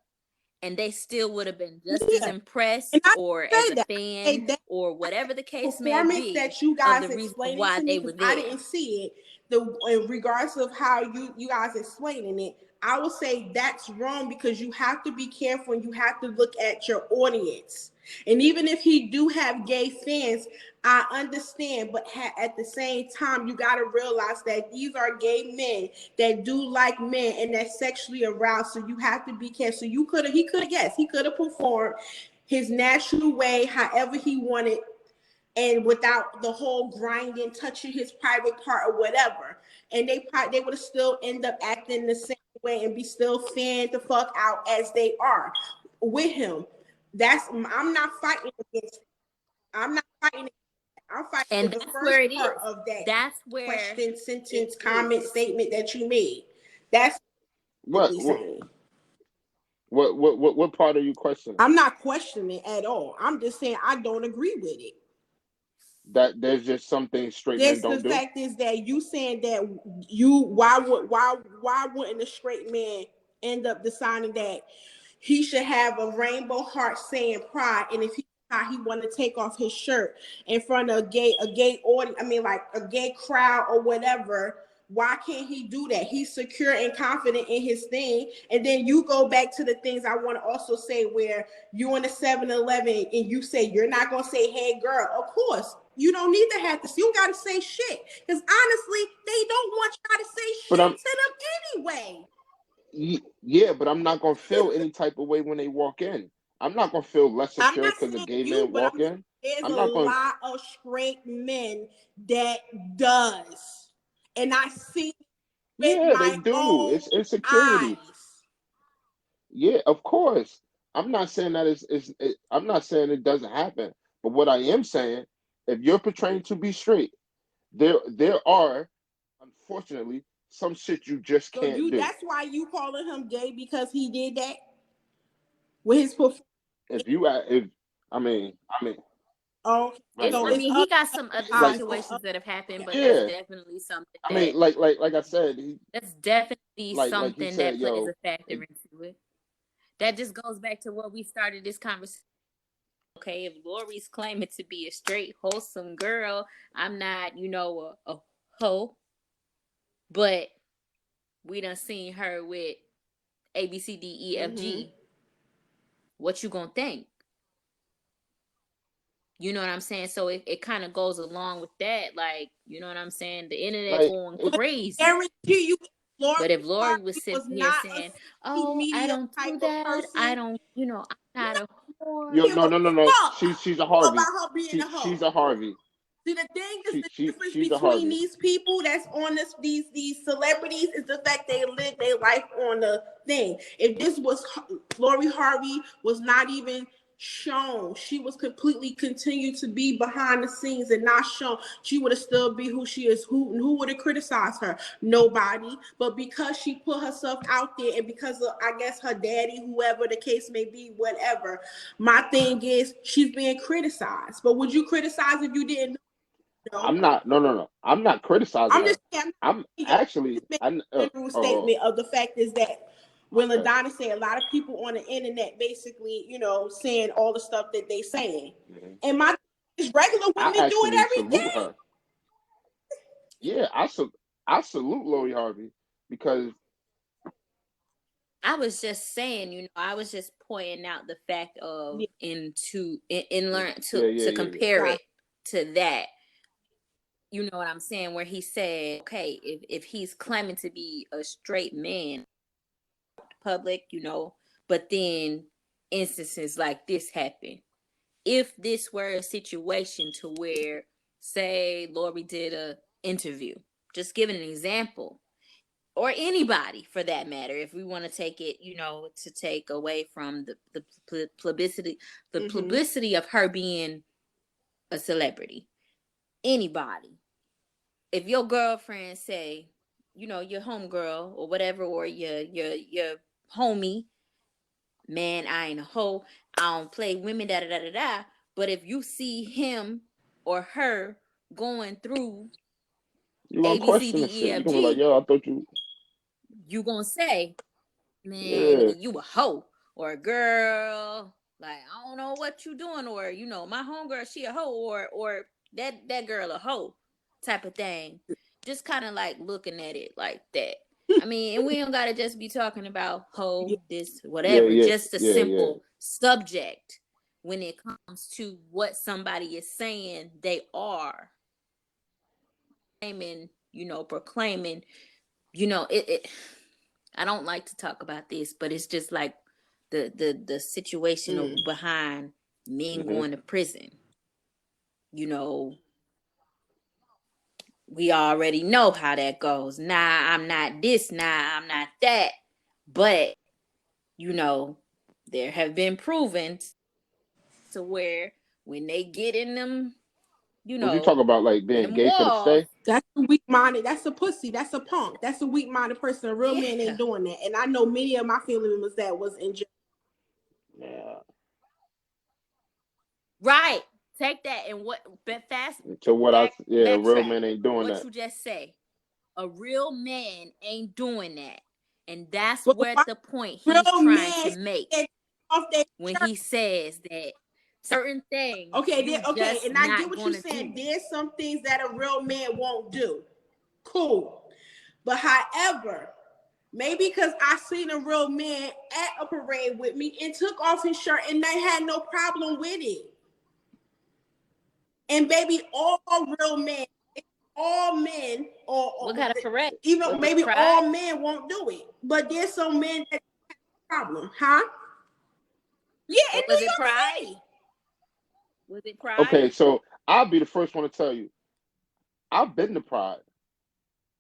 S3: and they still would have been just as
S1: Yeah. And
S3: impressed
S1: I
S3: or as
S1: say
S3: a
S1: that.
S3: fan
S1: Hey, that
S3: or whatever the case may
S1: performance
S3: be
S1: that you
S3: of
S1: guys
S3: the reason
S1: explaining
S3: why
S1: to me
S3: they
S1: because
S3: were
S1: I
S3: there.
S1: didn't see it. In regards of how you guys explaining it, I would say that's wrong because you have to be careful and you have to look at your audience. And even if he do have gay fans, I understand, but at the same time, you got to realize that these are gay men that do like men and that's sexually aroused. So you have to be careful. So he could have performed his natural way, however he wanted, and without the whole grinding, touching his private part or whatever. And they would have still end up acting the same way and be still fanned the fuck out as they are with him. I'm not fighting against. I'm not fighting. I'm fighting
S3: And
S1: with the
S3: that's
S1: first
S3: where it
S1: part
S3: is.
S1: of that
S3: That's where
S1: question,
S3: it
S1: sentence, comment,
S3: is.
S1: statement that you made. That's
S2: What
S1: what
S2: what
S1: saying.
S2: what part are you questioning?
S1: I'm not questioning at all. I'm just saying I don't agree with it.
S2: That there's just some things straight men
S1: This the
S2: don't do.
S1: fact is that you saying that why wouldn't a straight man end up deciding that he should have a rainbow heart saying pride, and if he want to take off his shirt in front of a gay audience, I mean like a gay crowd or whatever, why can't he do that? He's secure and confident in his thing. And then you go back to the things I want to also say where you in the 7-Eleven and you say you're not gonna say hey girl. Of course you don't need to have to, you gotta say shit, because honestly they don't want y'all to say
S2: But
S1: shit to them anyway.
S2: yeah, but I'm not gonna feel any type of way when they walk in. I'm not gonna feel less
S1: I'm
S2: secure
S1: not
S2: because a
S1: saying
S2: gay
S1: you,
S2: man
S1: but
S2: walk in.
S1: there's
S2: I'm
S1: a
S2: not going.
S1: lot of straight men that does, and I see with
S2: Yeah, they
S1: my
S2: do.
S1: own
S2: It's insecurity.
S1: eyes.
S2: Yeah, of course. I'm not saying that I'm not saying it doesn't happen. But what I am saying, if you're portraying to be straight, there are, unfortunately, some shit you just
S1: So
S2: can't do.
S1: that's why you calling him gay, because he did that with his performance.
S2: If you if I mean,
S1: Oh,
S2: right,
S1: so
S3: I
S2: right.
S1: it's
S3: mean, he
S1: other
S3: got some other
S2: Like,
S3: situations that have happened, but that's
S2: yeah.
S3: definitely something
S2: I
S3: that
S2: mean, like I said,
S3: that's definitely
S2: like he
S3: something
S2: said,
S3: that plays
S2: yo,
S3: a factor into it. That just goes back to what we started this conversation. Okay, if Lori's claiming to be a straight, wholesome girl, I'm not, a hoe, but we done seen her with A, B, C, D, E, F,
S1: mm-hmm.
S3: G. What you gonna think? You know what I'm saying? So it kind of goes along with that. Like, you know what I'm saying? The internet
S2: like
S3: going
S2: it,
S3: crazy.
S1: Guarantee you, Lori
S3: But if Lori was
S1: Harvey
S3: sitting
S1: was
S3: here
S1: not a
S3: saying,
S1: social
S3: "Oh, I
S1: media
S3: don't
S1: type
S3: do
S1: of
S3: that. I
S1: person.
S3: don't, I'm not a whore."
S2: yo,
S1: Give
S2: no,
S1: a
S2: no, no, no.
S1: fuck
S2: She's a
S1: about
S2: Harvey.
S1: her being a
S2: She's
S1: hoe.
S2: a Harvey.
S1: See, the thing is, the difference
S2: She's a
S1: between
S2: Harvey.
S1: these people that's on these celebrities is the fact they live their life on the thing. If this was Lori Harvey, was not even shown, she was completely continued to be behind the scenes and not shown, she would have still be who she is. Who would have criticized her? Nobody. But because she put herself out there, and because of, I guess, her daddy, whoever the case may be, whatever, my thing is she's being criticized. But would you criticize if you didn't? No,
S2: I'm not. No, no, no. I'm not criticizing
S1: I'm
S2: her.
S1: just saying,
S2: I'm
S1: just
S2: actually.
S1: making
S2: I.
S1: a general
S2: Oh.
S1: statement of the fact is that when
S2: Okay.
S1: LaDonna said, a lot of people on the internet basically, saying all the stuff that they saying.
S2: Mhm.
S1: And my is regular
S2: I
S1: women do it
S2: actually
S1: every
S2: salute
S1: day.
S2: her. Yeah, I salute Lori Harvey because
S3: I was just saying, I was just pointing out the fact of
S1: Yeah,
S3: in learn
S2: yeah, yeah,
S3: to
S2: yeah, yeah.
S3: compare
S1: got
S3: it to that. You know what I'm saying? Where he said, okay, if he's claiming to be a straight man, public, but then instances like this happen. If this were a situation to where, say, Lori did a interview, just giving an example, or anybody for that matter, if we want to take it, to take away from the publicity,
S1: mm-hmm.
S3: of her being a celebrity, anybody. If your girlfriend say, your homegirl or whatever, or your homie, man, I ain't a hoe, I don't play women, da da da da da. But if you see him or her going through
S2: You gonna
S3: A B C
S2: question the
S3: D E
S2: shit. You
S3: F
S2: gonna be like,
S3: G,
S2: yo, I thought you.
S3: you gonna say, man,
S2: Yeah,
S3: nigga, you a hoe or a girl. Like, I don't know what you doing, or my homegirl, she a hoe, or that girl a hoe, type of thing. Just kind of like looking at it like that. I mean, and we don't gotta just be talking about
S1: Yeah.
S3: hoe, this,
S2: yeah,
S3: whatever.
S2: yeah,
S3: Just a
S2: yeah, yeah.
S3: simple subject when it comes to what somebody is saying they are claiming, proclaiming, it I don't like to talk about this, but it's just like the situation of behind men
S2: Hmm.
S3: going to prison. You know, we already know how that goes. Nah, I'm not this, nah, I'm not that. But, there have been proven to where when they get in them,
S2: Would you talk about like being
S3: them
S2: gay for the
S3: walls,
S2: stay?
S1: That's a weak minded. That's a pussy. That's a punk. That's a weak minded person. A real man
S3: Yeah.
S1: ain't doing that. And I know many of my family members that was in jail.
S2: Yeah.
S3: right? Take that and what? But fast.
S2: To what real
S3: Backtrack.
S2: men ain't doing
S3: What
S2: that.
S3: you just say? A real man ain't doing that, and that's
S1: But
S3: where
S1: why
S3: the point
S1: real
S3: he's trying
S1: men
S3: to make
S1: get off their
S3: when
S1: shirt?
S3: he says that certain things
S1: Okay,
S3: you
S1: okay,
S3: just
S1: and I get
S3: not
S1: what you're
S3: gonna
S1: saying.
S3: do.
S1: There's some things that a real man won't do. Cool. But however, maybe because I seen a real man at a parade with me and took off his shirt and they had no problem with it. And baby, all real men, all men, or
S3: What kind of parade?
S1: even
S3: Was it
S1: maybe
S3: pride?
S1: all men won't do it. But there's some men that have a problem, huh? Yeah, in
S3: Was
S1: New
S3: it
S1: York
S3: pride?
S1: City.
S3: Was it pride?
S2: Okay, so I'll be the first one to tell you, I've been to Pride.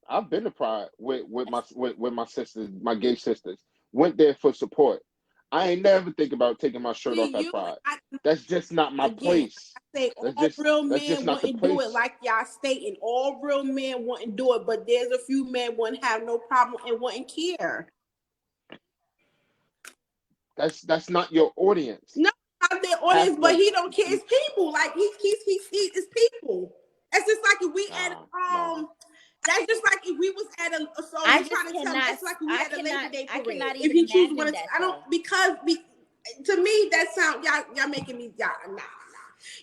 S2: I've been to Pride with my sisters, my gay sisters. Went there for support. I ain't never think about taking my shirt off at
S1: You,
S2: Pride. That's just not my
S1: again,
S2: place.
S1: I say
S2: That's
S1: all
S2: just
S1: real
S2: that's just
S1: men
S2: not the
S1: wouldn't do it
S2: place.
S1: like y'all stating. All real men wouldn't do it, but there's a few men wouldn't have no problem and wouldn't care.
S2: That's not your audience.
S1: No, not their audience,
S2: Half
S1: but
S2: like
S1: he don't care. It's people. Like he's people. That's just like if we at
S2: nah.
S1: That's just like if we was at a. So
S3: I
S1: you
S3: just
S1: trying to tell me
S3: cannot.
S1: that's like if we
S3: I
S1: had a Labor Day
S3: I
S1: parade.
S3: cannot
S1: If
S3: even
S1: he choose one,
S3: imagine that.
S1: I don't
S3: Though.
S1: because to me that sound y'all making me nah.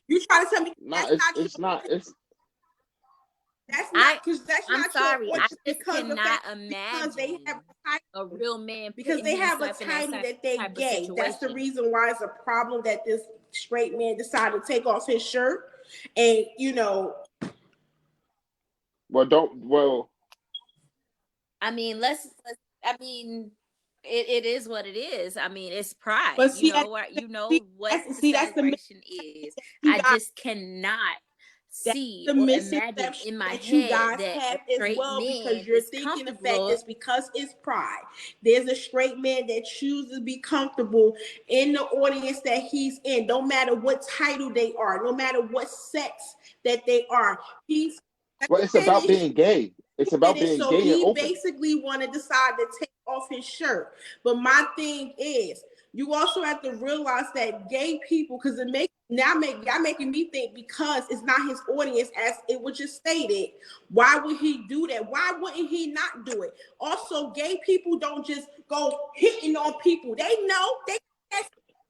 S1: You trying to tell me
S2: Nah,
S1: that's not
S2: it's not. It's
S1: that's not because that's
S3: I'm
S1: not
S3: sorry.
S1: your
S3: I
S1: audience
S3: just
S1: because the
S3: cannot
S1: fact
S3: imagine
S1: because they have a title
S3: a real man
S1: because they
S3: putting
S1: have a
S3: himself in that
S1: title that they
S3: type of
S1: gay. That's the
S3: situation.
S1: reason why it's a problem that this straight man decided to take off his shirt and
S2: well.
S3: I mean, I mean, it is what it is. I mean, it's pride.
S1: but see,
S3: You know what the
S1: that's the
S3: celebration is.
S1: you
S3: I
S1: guys
S3: just cannot
S1: that's
S3: see
S1: the
S3: or imagine
S1: misconception
S3: in my
S1: that you
S3: head
S1: guys
S3: that a
S1: have as
S3: straight
S1: well
S3: man
S1: because you're
S3: is
S1: thinking the fact
S3: comfortable.
S1: is because it's pride. There's a straight man that chooses to be comfortable in the audience that he's in, no matter what title they are, no matter what sex that they are. He's
S2: Well, it's about being gay. It's about being
S1: so
S2: gay and
S1: he
S2: open.
S1: basically want to decide to take off his shirt. But my thing is, you also have to realize that gay people, because y'all making me think because it's not his audience, as it was just stated. Why would he do that? Why wouldn't he not do it? Also, gay people don't just go hitting on people. They know they.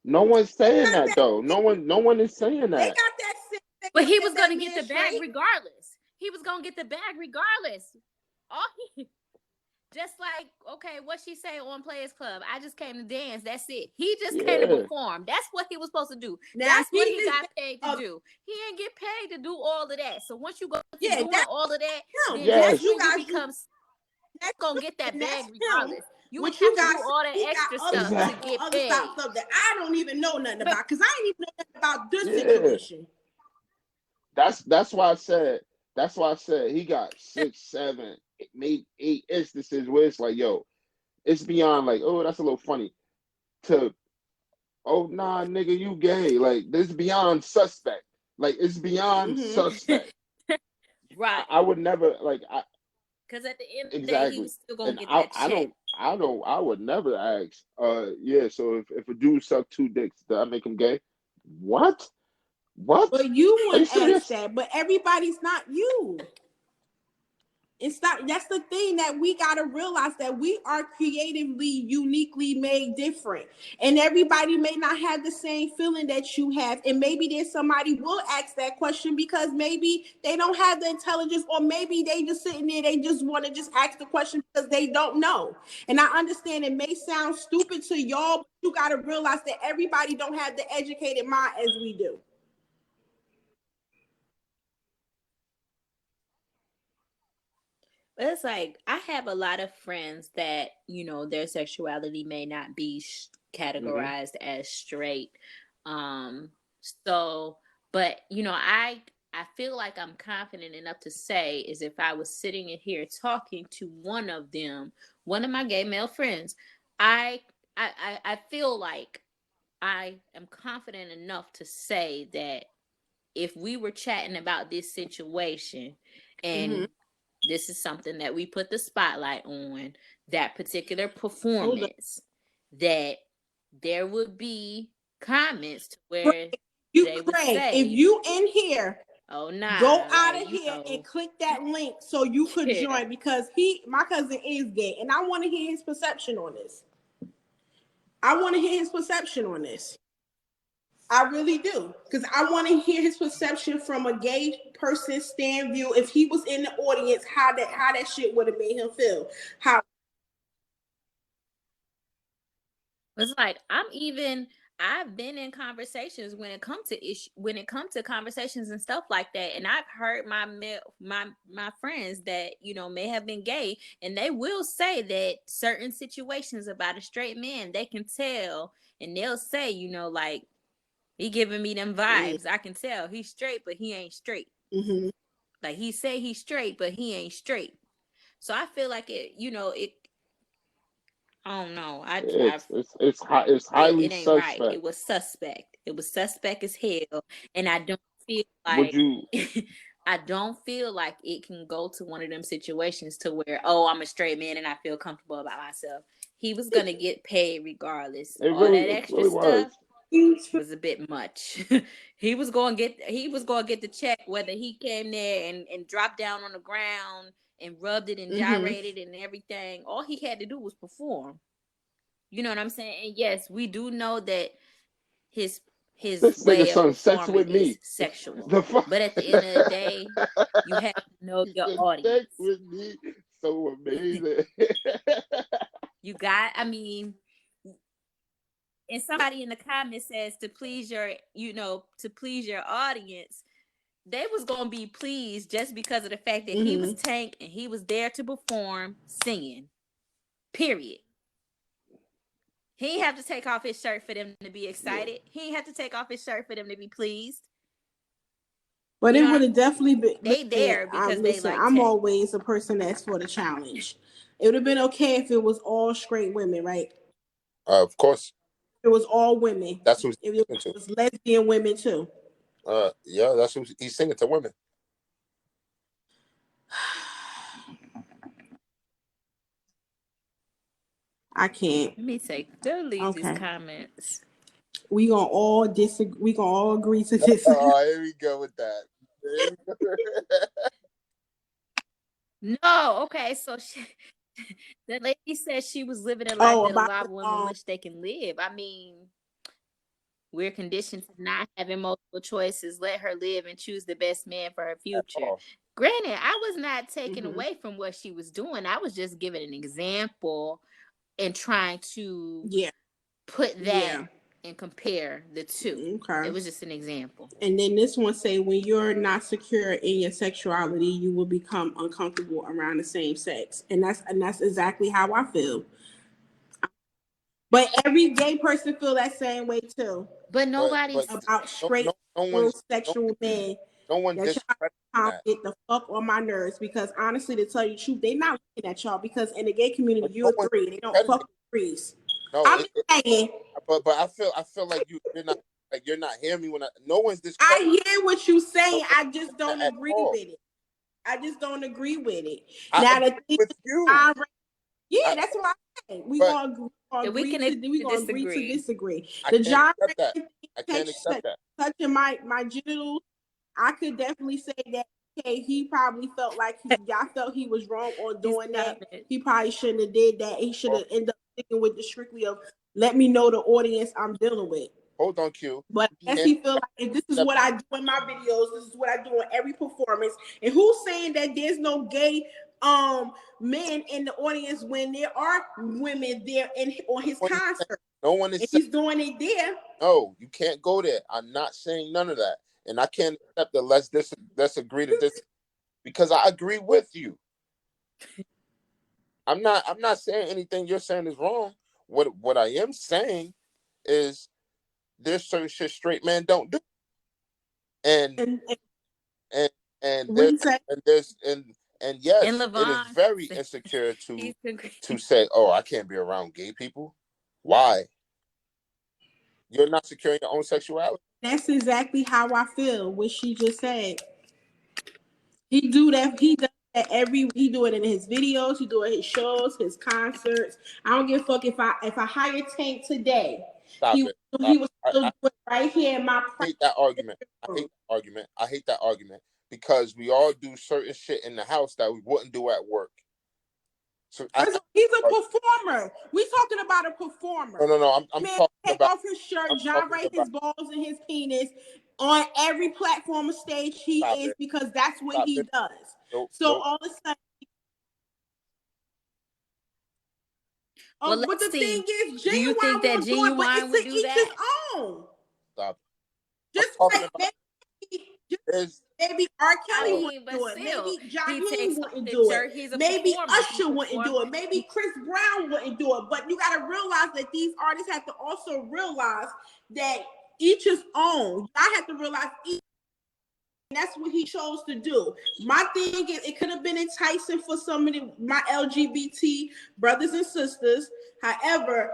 S2: No one's saying that though. No one is saying
S1: They
S2: that.
S1: got that.
S3: But he was going to get the bag regardless. He was going to get the bag regardless. Just like, okay, what she say on Players Club? I just came to dance. That's it. He just came to perform. That's what he was supposed to do. That's what he got paid to do. He ain't get paid to do all of that. So once you go to doing all of that, then that's when you become gonna get that bag regardless. You would have to do all that extra stuff to get paid.
S1: Stuff that I don't even know nothing about because I ain't even know nothing about this situation.
S2: That's why I said he got 6, 7, maybe 8 instances where it's like, yo, it's beyond like, oh, that's a little funny to, oh nah, nigga, you gay. Like this beyond suspect. Like it's beyond suspect.
S3: Right.
S2: I would never like
S3: because at the end of the day, he was still gonna get that check.
S2: I would never ask. Yeah. So if a dude sucked 2 dicks, did I make him gay? What?
S1: But you wouldn't
S2: ask
S1: that. But everybody's not you. It's not. That's the thing that we gotta realize that we are creatively, uniquely made different, and everybody may not have the same feeling that you have. And maybe there's somebody will ask that question because maybe they don't have the intelligence, or maybe they just sitting there. They just want to just ask the question because they don't know. And I understand it may sound stupid to y'all, but you gotta realize that everybody don't have the educated mind as we do.
S3: It's like I have a lot of friends that their sexuality may not be categorized as straight. So, but I feel like I'm confident enough to say is if I was sitting in here talking to one of them, one of my gay male friends, I feel like I am confident enough to say that if we were chatting about this situation and this is something that we put the spotlight on, that particular performance, that there would be comments to where they would say,
S1: if you in here,
S3: oh nah,
S1: go out
S3: like,
S1: of here and click that link so you could join, because my cousin is gay and I want to hear his perception on this. I really do, because I want to hear his perception from a gay person stand view. If he was in the audience, how that shit would have made him feel. How
S3: it's like I've been in conversations when it comes to conversations and stuff like that, and I've heard my friends that may have been gay, and they will say that certain situations about a straight man, they can tell, and they'll say, like, he giving me them vibes. I can tell he's straight, but he ain't straight.
S1: Mm-hmm.
S3: Like, he say he's straight, but he ain't straight. So I feel like it. I don't know.
S2: It's highly
S3: it ain't
S2: suspect.
S3: right. It was suspect. It was suspect as hell, and I don't feel like
S2: Would you?
S3: I don't feel like it can go to one of them situations to where, oh, I'm a straight man and I feel comfortable about myself. He was gonna get paid regardless. All that extra stuff was a bit much. he was gonna get the check whether he came there and dropped down on the ground and rubbed it and gyrated and everything. All he had to do was perform. You know what I'm saying? And yes, we do know that his way of performing is sexual. But at the end of the day, you have to know your audience.
S2: Sex with me, so amazing.
S3: And somebody in the comments says to please your audience, they was gonna be pleased just because of the fact that he was Tank and he was there to perform singing. Period. He didn't have to take off his shirt for them to be excited. He didn't have to take off his shirt for them to be pleased.
S1: But it would have definitely been.
S3: They there because they like.
S1: I'm always a person that's for the challenge. It would have been okay if it was all straight women, right?
S2: Of course.
S1: It was all women.
S2: That's who
S1: he's singing to. It was lesbian women too.
S2: Yeah, that's who he's singing to, women.
S1: I can't.
S3: Let me delete these comments.
S1: We gonna all disagree. We gonna all agree to disagree.
S2: Oh, here we go with that.
S3: No, okay. So the lady said she was living a life that a lot of women wish they can live. I mean, we're conditioned to not having multiple choices. Let her live and choose the best man for her future. Granted, I was not taking away from what she was doing. I was just giving an example and trying to put that and compare the two. Okay. It was just an example.
S1: And then this one say, when you're not secure in your sexuality, you will become uncomfortable around the same sex. And that's exactly how I feel. But every gay person feel that same way too.
S3: But nobody's
S1: about straight sexual men.
S2: No one
S1: that get the fuck on my nerves, because honestly, to tell you the truth, they not looking at y'all, because in the gay community, you're a three. They don't fuck with threes.
S2: No,
S1: I'm saying.
S2: But I feel like you're not hearing me when no one's this.
S1: I hear what you saying. I just don't agree with it. Now the thing
S2: with you.
S1: That's what I'm saying. We gonna agree to disagree. The John
S2: I can't accept that.
S1: Touching my genitals, I could definitely say that. Okay, he probably felt like I felt he was wrong on doing that. He probably shouldn't have did that. He should have ended up sticking with the strictly of let me know the audience I'm dealing with.
S2: Hold on, Q.
S1: But as he feel like, if this is what I do in my videos, this is what I do in every performance. And who's saying that there's no gay men in the audience when there are women there on his concert?
S2: No one is.
S1: If he's doing it there.
S2: No, you can't go there. I'm not saying none of that, and I can't accept that. Let's agree to this, because I agree with you. I'm not saying anything you're saying is wrong. What I am saying is there's certain shit straight men don't do, and yes, it is very insecure to say, oh, I can't be around gay people. Why? You're not secure in your own sexuality.
S1: That's exactly how I feel. What she just said. He do that. He does that He do it in his videos. He do it in his shows, his concerts. I don't give a fuck if I hire Tank today.
S2: Stop it.
S1: He was
S2: I
S1: still doing it right here in my.
S2: hate that argument. I hate that argument because we all do certain shit in the house that we wouldn't do at work. So
S1: he's a performer. We talking about a performer.
S2: No. I'm
S1: Man,
S2: talking
S1: take
S2: about.
S1: off his shirt, gyrate his balls and his penis on every platform or stage he is because that's what he does.
S2: Nope.
S1: All of a sudden.
S3: Well,
S1: but the thing is, Genuine,
S3: do you think that Genuine would do that?
S1: His own.
S2: Stop.
S1: Just like maybe R. Kelly wouldn't do it. Maybe Jaheim wouldn't do it. Maybe Usher wouldn't do it. Maybe Chris Brown wouldn't do it. But you got to realize that these artists have to also realize that each is own. I have to realize each. And that's what he chose to do. My thing is, it could have been enticing for some of my LGBT brothers and sisters. However,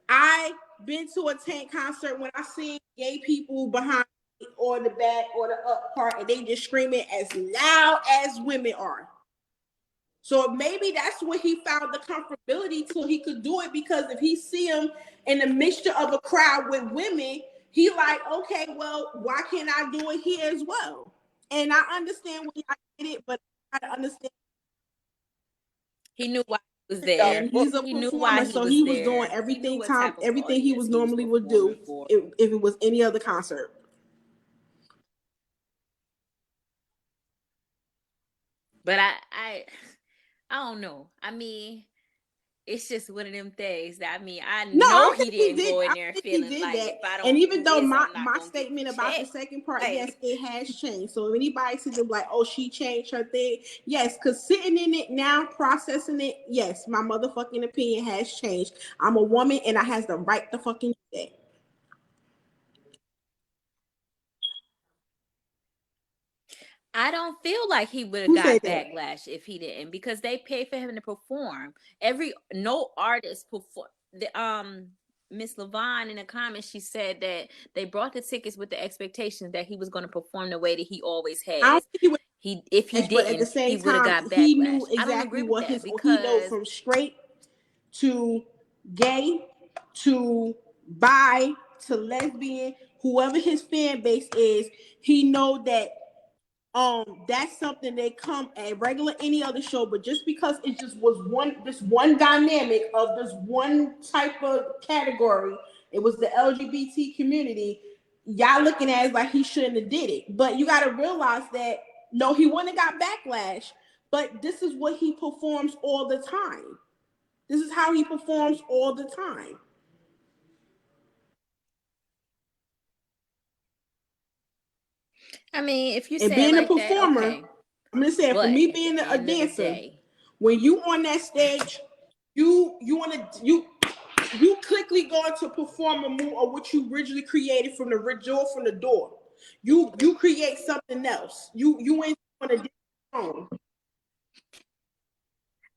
S1: I been to a Tank concert when I seen gay people behind me or the back or the up part, and they just screaming as loud as women are. So maybe that's where he found the comfortability till he could do it, because if he see him in a mixture of a crowd with women, he like, okay, well, why can't I do it here as well? And I understand when I get it, but I understand.
S3: He knew why he was there.
S1: And he's a performer, so he was doing everything he was normally would do if it was any other concert.
S3: But I don't know. I mean, it's just one of them things that I know he didn't go in there feeling like that. If I don't.
S1: And even though my statement about the second part, yes, it has changed. So if anybody says like, oh, she changed her thing, yes, because sitting in it now, processing it, yes, my motherfucking opinion has changed. I'm a woman and I has the right to fucking do that.
S3: I don't feel like he would have got backlash if he didn't, because they paid for him to perform. No artist perform. Miss Levine in the comments, she said that they brought the tickets with the expectations that he was going to perform the way that he always has. If he didn't, at the same he would have got backlash.
S1: He knew exactly what he know from straight to gay to bi to lesbian, whoever his fan base is, he know that that's something that come at regular any other show, but just because it just was this one dynamic of this one type of category, it was the LGBT community. Y'all looking at it like he shouldn't have did it, but you got to realize that no, he wouldn't have got backlash. But this is what he performs all the time. This is how he performs all the time.
S3: I mean, if you
S1: say being like a performer, that, okay. I'm just saying, for me being a dancer, when you on that stage, you quickly going to perform a move of what you originally created from the door. You create something else. You ain't on a different song.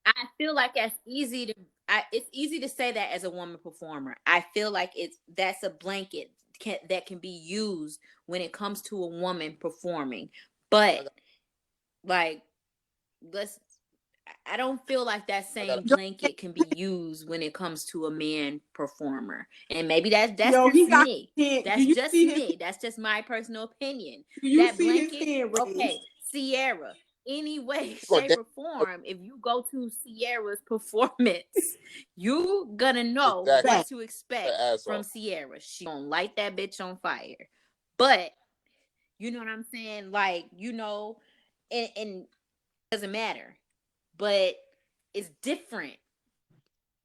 S3: I feel like it's easy to say that as a woman performer. I feel like that's a blanket that can be used when it comes to a woman performing, but like I don't feel like that same blanket can be used when it comes to a man performer. And maybe that's just me. That's just my personal opinion. That blanket, okay, Sierra. Any way, shape, or form, if you go to Sierra's performance, you gonna know what to expect from Sierra. She gonna light that bitch on fire. But you know what I'm saying? Like, and it doesn't matter. But it's different.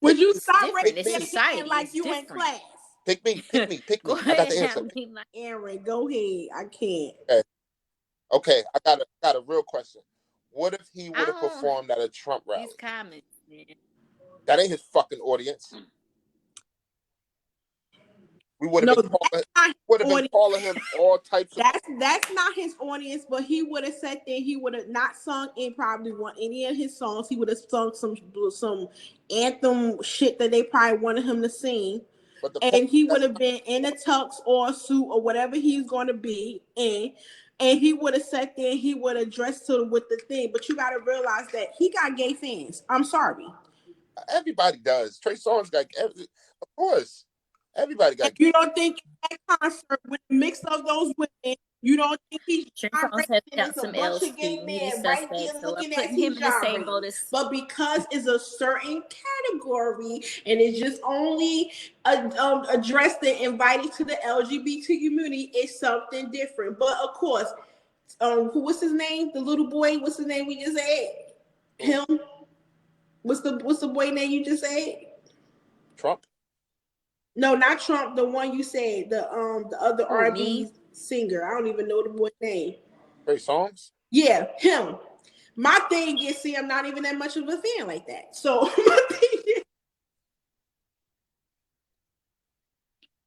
S1: Would you stop
S3: raising your hand
S1: like you in class?
S2: Pick me.
S3: Go
S2: I got the answer.
S1: Aaron, go ahead. I can't.
S2: Okay, I got a real question. What if he would have performed at a Trump rally?
S3: These comments, man.
S2: That ain't his fucking audience. We would have been calling him all types of.
S1: That's not his audience, but he would have sat there. He would have not sung in probably any of his songs. He would have sung some anthem shit that they probably wanted him to sing.
S2: But the
S1: and he would have been in a tux or a suit or whatever he's going to be in, and he would have sat there and he would have dressed to with the thing. But you got to realize that he got gay fans. I'm sorry.
S2: everybody does. Trey Songz got, of course, everybody got.
S1: And you don't think at concert with a mix of those women, you don't think he's
S3: Trey Songz
S1: gyrating?
S3: has
S1: There's
S3: got
S1: a
S3: some
S1: bunch
S3: L's
S1: of gay
S3: too. He's
S1: men right
S3: suspect,
S1: there
S3: so I'm
S1: looking as
S3: putting him
S1: he's
S3: in the same boat
S1: gyrating.
S3: as.
S1: But because it's a certain category and it's just only addressed and invited to the LGBT community, it's something different. But of course, what's his name? The little boy. What's his name? We just said him. What's the boy name you just said?
S2: Trump.
S1: No, not Trump. The one you said, the other R&B
S3: Me?
S1: singer. I don't even know the boy's name.
S2: Trey Songz.
S1: Yeah, him. My thing is, see, I'm not even that much of a fan like that. So my thing is,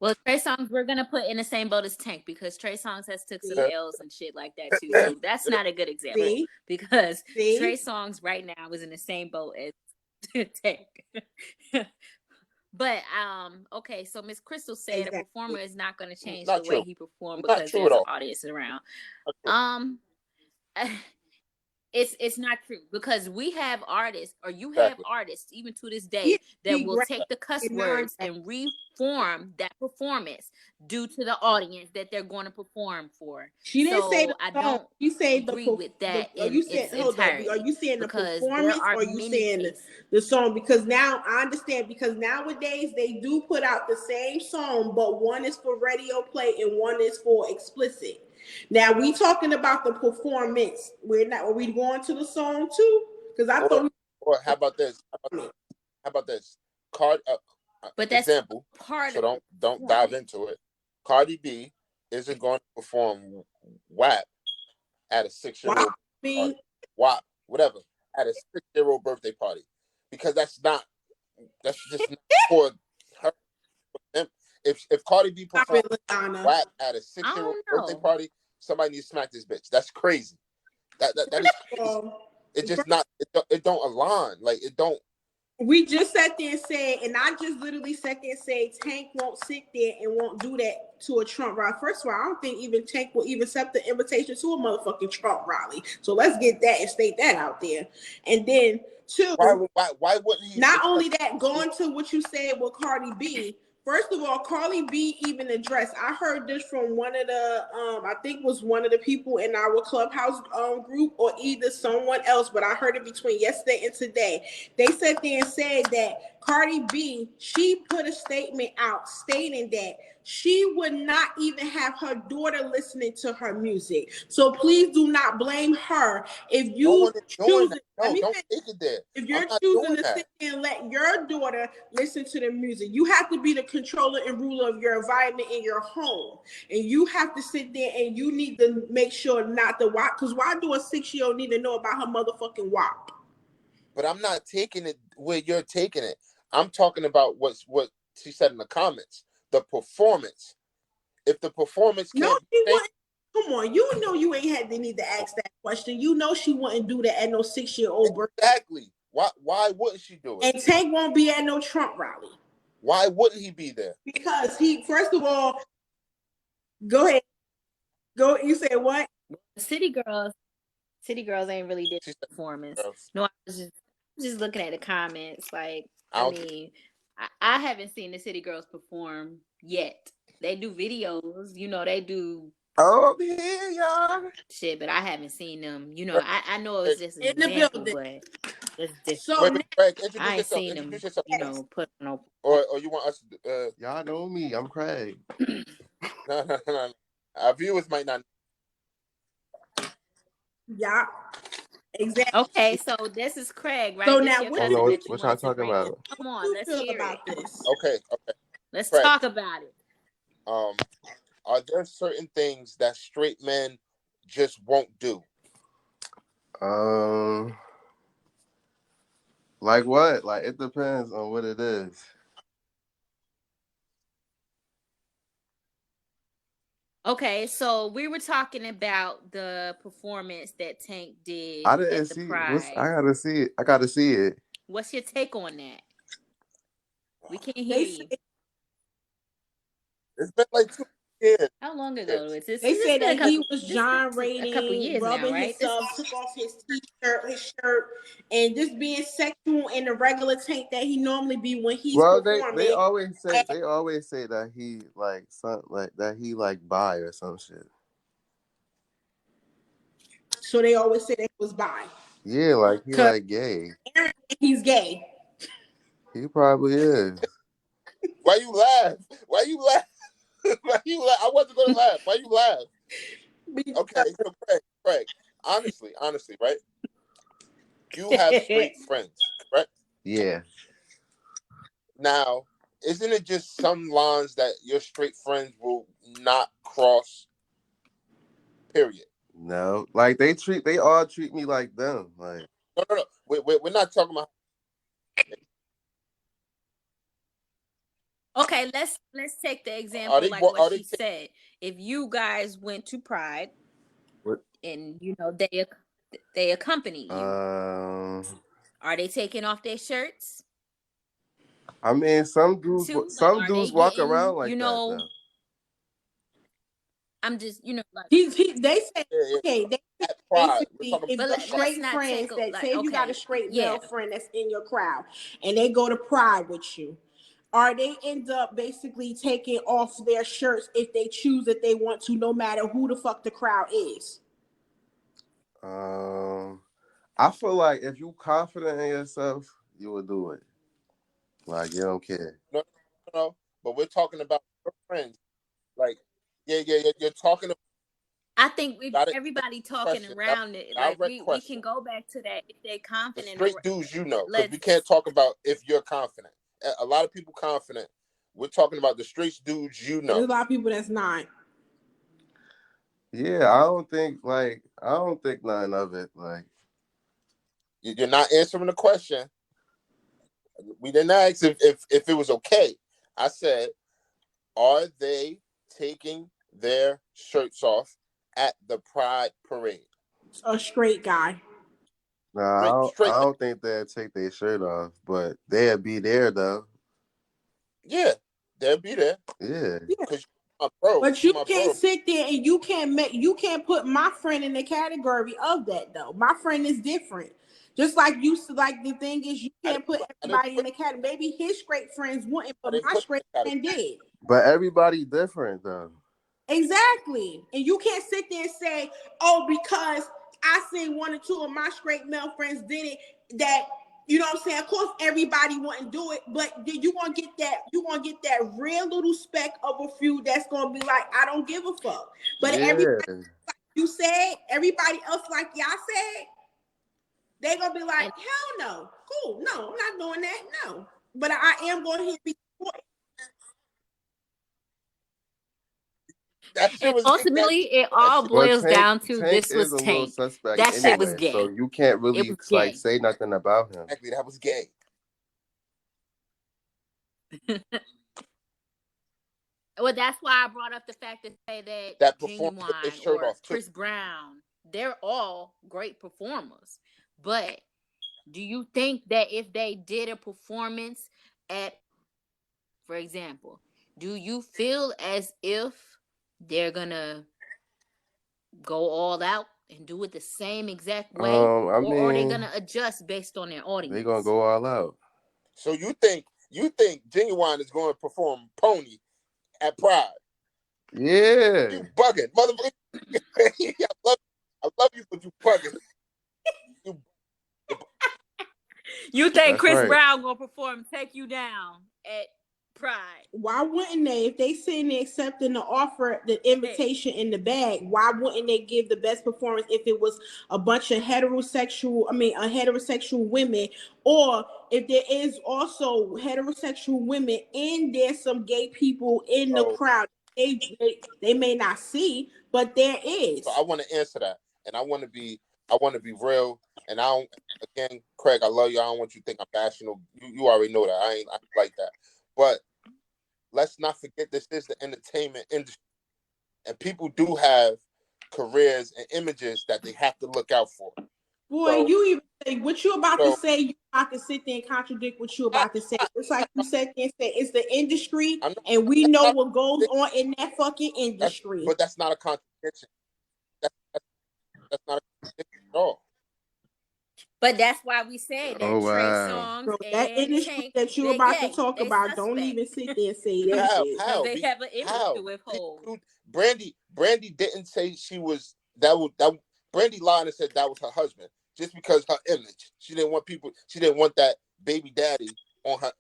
S3: Well, Trey Songz, we're gonna put in the same boat as Tank because Trey Songz has took some
S2: Yeah.
S3: L's and shit like that too. So that's not a good example
S1: see,
S3: because
S1: see?
S3: Trey Songz right now is in the same boat as Tank. But okay, so Miss Crystal said
S1: Exactly.
S3: a performer is not going to change
S2: Not
S3: the way
S2: true.
S3: he performed
S2: Not
S3: because
S2: true
S3: there's
S2: at
S3: an
S2: all.
S3: audience around.
S2: Not true.
S3: It's not true because we have artists, or you have
S2: Exactly.
S3: artists, even to this day,
S1: Yeah,
S3: that
S1: be
S3: will
S1: great.
S3: take the cuss
S1: And
S3: words
S1: non-
S3: and reform that performance due to the audience that they're going to perform for.
S1: She didn't say
S3: So
S1: the
S3: I
S1: song.
S3: don't
S1: You say
S3: agree with that
S1: are
S3: in
S1: you saying,
S3: its
S1: hold up? Are
S3: entirety
S1: you saying the
S3: because there
S1: performance
S3: are
S1: or are you
S3: many
S1: saying
S3: cases.
S1: the song? Because now I understand, because nowadays they do put out the same song, but one is for radio play and one is for explicit. Now we talking about the performance. We're not. Are we going to the song too? Because I thought.
S2: Or how about this? How about this? Card
S3: But that's
S2: example.
S3: part
S2: So
S3: of
S2: don't dive into it. Cardi B isn't going to perform WAP at a 6-year-old party. WAP, whatever, at a 6-year-old birthday party, because that's just not for her. If Cardi B performs WAP at a 6-year-old birthday party, somebody needs to smack this bitch. That's crazy. That is crazy. It's just not. It don't align. Like it don't.
S1: We just sat there and said, and I just literally sat there and said, Tank won't sit there and won't do that to a Trump rally. First of all, I don't think even Tank will even accept the invitation to a motherfucking Trump rally. So let's get that and state that out there. And then two,
S2: why wouldn't he?
S1: Not only that, going to what you said with Cardi B. First of all, Cardi B even addressed. I heard this from one of the, I think was one of the people in our Clubhouse group, or either someone else, but I heard it between yesterday and today. They sat there and said that Cardi B, she put a statement out stating that she would not even have her daughter listening to her music. So please do not blame her if you choose it.
S2: No, don't take it there.
S1: If you're choosing to sit there and let your daughter listen to the music, you have to be the controller and ruler of your environment in your home. And you have to sit there and you need to make sure not to watch. Because why do a 6-year-old need to know about her motherfucking WAP?
S2: But I'm not taking it where you're taking it. I'm talking about what she said in the comments. The performance. If the performance can't
S1: come on, you know you ain't had the need to ask that question. You know she wouldn't do that at no 6-year-old birthday.
S2: Exactly. Why wouldn't she do it?
S1: And Tank won't be at no Trump rally.
S2: Why wouldn't he be there?
S1: Because he, first of all, go ahead. Go. You said what?
S3: City Girls ain't really did performance. No, I was just looking at the comments. Like, I mean, I haven't seen the City Girls perform yet. They do videos, they do
S2: here, y'all.
S3: Shit, but I haven't seen them. I know it's just an example, but it's different.
S1: So
S2: Craig,
S3: I ain't seen them, put no.
S2: Or you want us to,
S6: y'all know me, I'm Craig.
S2: No. Our viewers might not.
S1: Yeah, exactly.
S3: Okay, so this is Craig, right?
S1: So
S3: this
S1: now,
S6: what y'all talking about?
S3: Come on, let's hear
S1: about
S3: it.
S1: this.
S2: Okay.
S3: Let's talk about it.
S2: Are there certain things that straight men just won't do?
S6: Like what? Like it depends on what it is.
S3: Okay, so we were talking about the performance that Tank did.
S6: I didn't see it. I gotta see it. I gotta see it.
S3: What's your take on that? We can't hear you.
S2: It's been like 2 years.
S3: How long ago was this?
S1: They said that he was
S3: a couple
S1: gyrating,
S3: years now,
S1: rubbing
S3: right?
S1: himself, took off his t-shirt, his shirt, and just being sexual in the regular tank that he normally be when he's
S6: Well, they
S1: performing.
S6: always say that he like some like that he like bi or some shit.
S1: So they always say that he was bi.
S6: Yeah, like he like gay.
S1: He's gay.
S6: He probably is.
S2: Why you laugh? Why you laugh? Why you laugh? I wasn't gonna laugh. Why you laugh? Okay, so Craig, honestly, right? You have straight friends, correct?
S6: Yeah.
S2: Now, isn't it just some lines that your straight friends will not cross? Period.
S6: No, like they all treat me like them. Like
S2: No. We're not talking about.
S3: Okay, let's take the example like what she said. If you guys went to Pride,
S6: what?
S3: And they accompany you, are they taking off their shirts?
S6: I mean, some dudes walk around like that. Though.
S3: I'm just, like
S1: they say okay. They say basically if
S2: but
S1: the straight friends that say you got a straight male friend that's in your crowd, and they go to Pride with you. Or they end up basically taking off their shirts if they choose that they want to, no matter who the fuck the crowd is.
S6: I feel like if you confident in yourself, you will do it. Like you don't care.
S2: No. But we're talking about your friends. Like, yeah. You're talking about.
S3: I think everybody talking around it. Like we can go back to that if they're confident.
S2: The straight dudes, because we can't talk about if you're confident. A lot of people confident. We're talking about the straight dudes,
S1: There's a lot of people that's not.
S6: Yeah, I don't think none of it. Like
S2: you're not answering the question. We didn't ask if it was okay. I said, are they taking their shirts off at the Pride parade?
S1: A straight guy.
S6: No, I don't think they'll take their shirt off, but they'll be there though.
S2: Yeah, they'll be there.
S6: Yeah.
S1: But you can't sit there and you can't put my friend in the category of that though. My friend is different. Just like the thing is you can't put everybody in the category. Maybe his straight friends wouldn't, but my straight friend did.
S6: But everybody different though.
S1: Exactly. And you can't sit there and say, oh, because I seen one or two of my straight male friends did it, that you know what I'm saying? Of course, everybody wouldn't do it, but you're gonna get that real little speck of a few that's gonna be like, I don't give a fuck. But everybody, like you said, everybody else, like y'all said, they're gonna be like, hell no, cool, no, I'm not doing that, no. But I am going to be.
S3: And ultimately, it all boils down to this was Tank. That shit was gay.
S6: So you can't really say nothing about him.
S2: Exactly, that was gay.
S3: Well, that's why I brought up the fact to say that Genuine or Chris Brown, they're all great performers. But do you think that if they did a performance for example, do you feel as if they're gonna go all out and do it the same exact way, or are they gonna adjust based on their audience?
S6: They're gonna go all out.
S2: So you think Genuine is going to perform Pony at Pride?
S6: Yeah.
S2: You bugging, motherfucker. I love you, but you bugging.
S3: You think Chris Brown gonna perform Take You Down at Pride?
S1: Why wouldn't they? If they sitting there accepting the offer, the invitation in the bag, why wouldn't they give the best performance if it was a bunch of heterosexual women, or if there is also heterosexual women and there's some gay people in the crowd? They may not see, but there is.
S2: So I want to answer that, and I want to be real. And I don't, again, Craig, I love you. I don't want you to think I'm bashing. You already know that. I ain't like that. But let's not forget this is the entertainment industry. And people do have careers and images that they have to look out for.
S1: Boy,
S2: So,
S1: you even say what you about to
S2: so
S1: say. You about to sit there and contradict what you
S2: I,
S1: about to say. It's like you sat there and said it's the industry,
S2: I'm not.
S1: and we
S2: That's
S1: know
S2: not.
S1: what goes on in that fucking industry.
S2: But that's not a contradiction. That's, that's not a contradiction at all.
S3: But that's why we say
S6: Oh
S3: that Trey
S6: wow.
S3: Songz
S1: Bro, that
S3: and
S1: industry
S3: Tank,
S1: that you
S3: they're
S1: about to
S3: gay.
S1: talk
S3: They
S1: about, don't
S3: suspect
S1: even sit there and say that shit.
S3: because
S2: How?
S3: they have an image
S2: How?
S3: to withhold.
S2: Brandy didn't say she was that. Brandy lied and said that was her husband just because her image. She didn't want people. She didn't want that baby daddy on her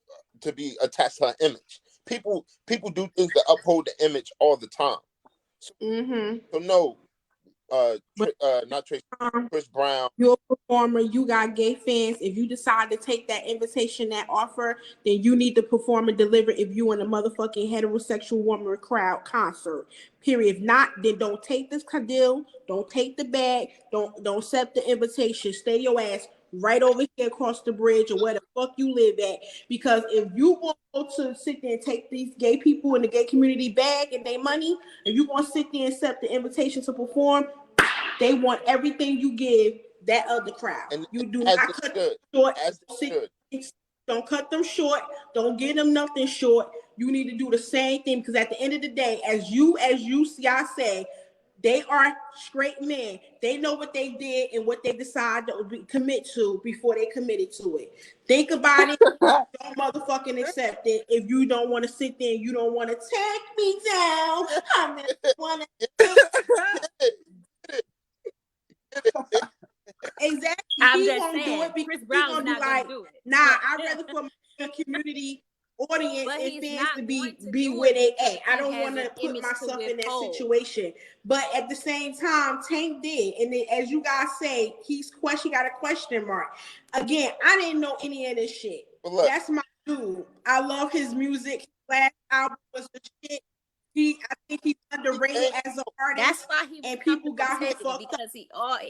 S2: to be attached to her image. People do things to uphold the image all the time. So,
S1: Mm-hmm.
S2: so no,
S1: But
S2: not Tracy,
S1: um,
S2: Chris Brown.
S1: you're a performer, you got gay fans. If you decide to take that invitation, that offer, then you need to perform and deliver if you in a motherfucking heterosexual woman crowd concert. Period. If not, then don't take this deal, don't take the bag, don't accept the invitation. Stay your ass right over here across the bridge or where the fuck you live at. Because if you want to sit there and take these gay people in the gay community bag and their money, if you want to sit there and accept the invitation to perform, they want everything you give that other crowd.
S2: And
S1: You do
S2: as
S1: not
S2: they
S1: cut them
S2: should,
S1: short.
S2: as they should.
S1: Don't cut them short. Don't give them nothing short. You need to do the same thing because at the end of the day, as you see, I say, they are straight men. They know what they did and what they decided to commit to before they committed to it. Think about it. Don't motherfucking accept it if you don't want to sit there and you don't want to take me down. I really want to do exactly.
S3: I'm
S1: He
S3: just
S1: won't do it
S3: saying,
S1: because
S3: Chris
S1: he
S3: Brown's
S1: gonna be
S3: not gonna
S1: like,
S3: do it.
S1: nah,
S3: But
S1: I'd rather for my community audience
S3: but
S1: and
S3: he's
S1: fans
S3: not
S1: to
S3: going to
S1: be
S3: do
S1: where
S3: it
S1: they
S3: because
S1: at. I
S3: he
S1: don't
S3: has
S1: want
S3: an
S1: to put
S3: image to
S1: myself in that
S3: withhold.
S1: situation. But at the same time, Tank did. And then, as you guys say, he got a question mark. Again, I didn't know any of this shit.
S2: But look,
S1: That's my dude. I love his music. His last album was the shit. I think he's underrated as an
S3: That's
S1: artist,
S3: why he was
S1: and people
S3: comfortable
S1: got him
S3: saying it
S1: fucked up.
S3: because he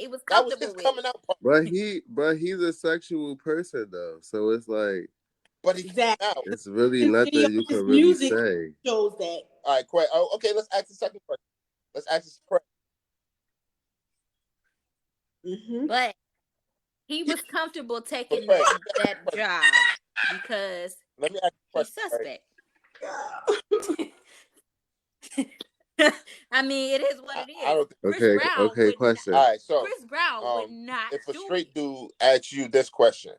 S3: was
S2: that was his
S3: comfortable with it.
S2: coming out party.
S6: But he's a sexual person though, so it's like
S2: But he came
S1: Exactly.
S2: out.
S6: it's really
S1: His video,
S6: nothing you
S1: his
S6: can really
S1: music
S6: say.
S1: shows that.
S2: All right, Quay. Oh, okay, let's ask the second question. Let's ask this question.
S1: Mm-hmm.
S3: But he was comfortable
S2: But
S3: taking
S2: Quay,
S3: that job because
S2: let me ask you a
S3: he's
S2: question. Right?
S3: suspect. I mean, it is what it
S2: I
S3: is.
S2: don't think.
S3: Chris Brown
S6: Okay,
S3: would not.
S6: question.
S2: All right, so
S3: Chris Brown would not
S2: if a
S3: do
S2: straight
S3: it.
S2: dude asks you this question,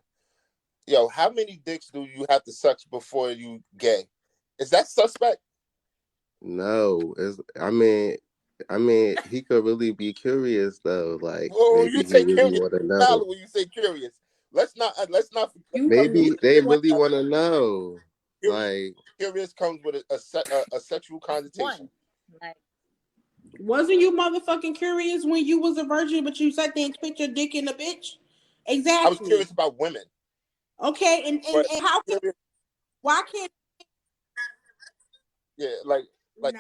S2: yo, how many dicks do you have to suck before you gay? Is that suspect?
S6: No, I mean, he could really be curious though. Like
S2: Well, you
S6: maybe he
S2: say
S6: really
S2: curious.
S6: want to
S2: Valid
S6: know.
S2: when you say curious. Let's not.
S1: You
S6: Maybe they
S1: what
S6: really want to know. Like,
S2: Curious comes with a sexual connotation.
S3: One, like
S1: wasn't you motherfucking curious when you was a virgin, but you sat there and put your dick in a bitch?
S2: I was
S1: Exactly.
S2: curious about women,
S1: Okay, and
S2: but
S1: how can
S2: curious,
S1: why can't
S2: yeah, like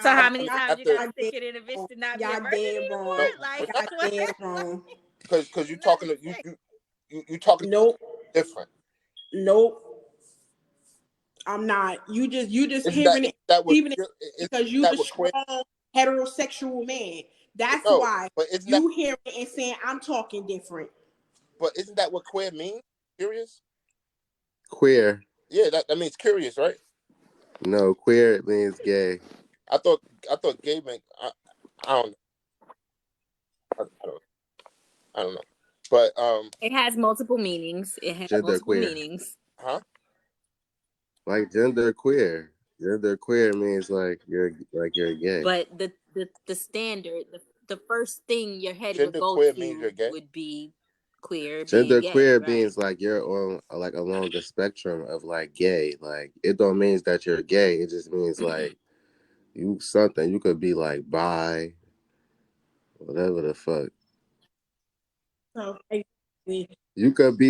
S3: so.
S1: nah
S3: How
S2: I'm
S3: many times you
S2: after
S3: gotta
S1: y'all
S3: stick
S1: dead
S3: it in a bitch
S1: wrong.
S3: to not be a
S1: Y'all
S3: virgin
S1: dead wrong.
S2: no,
S3: anymore? Like
S2: but
S1: Y'all
S3: what?
S1: dead wrong.
S2: because you talking to you talking
S1: Nope.
S2: different.
S1: Nope. I'm not. You just
S2: Isn't that
S1: hearing it,
S2: that what
S1: leaving it
S2: isn't
S1: because you
S2: that
S1: a
S2: what queer?
S1: strong heterosexual man. That's
S2: No,
S1: why
S2: but isn't that
S1: you hearing it and saying I'm talking different.
S2: but isn't that what queer means? Curious?
S6: queer.
S2: Yeah, that means curious, right?
S6: No, queer means gay.
S2: I thought gay meant I don't know. I don't I don't know. But
S3: It has multiple meanings. It has
S6: Gender
S3: multiple
S6: queer.
S3: meanings.
S2: huh?
S6: Like gender queer. Gender queer means you're gay.
S3: But the standard, the first thing your head would
S2: Gender
S3: go
S2: queer means
S3: to
S2: you're gay.
S3: would be queer being
S6: Gender
S3: gay,
S6: queer
S3: right?
S6: means like you're on like along the spectrum of like gay. Like it don't mean that you're gay. It just means like you something. You could be like bi, whatever the fuck.
S1: So exactly.
S6: You could be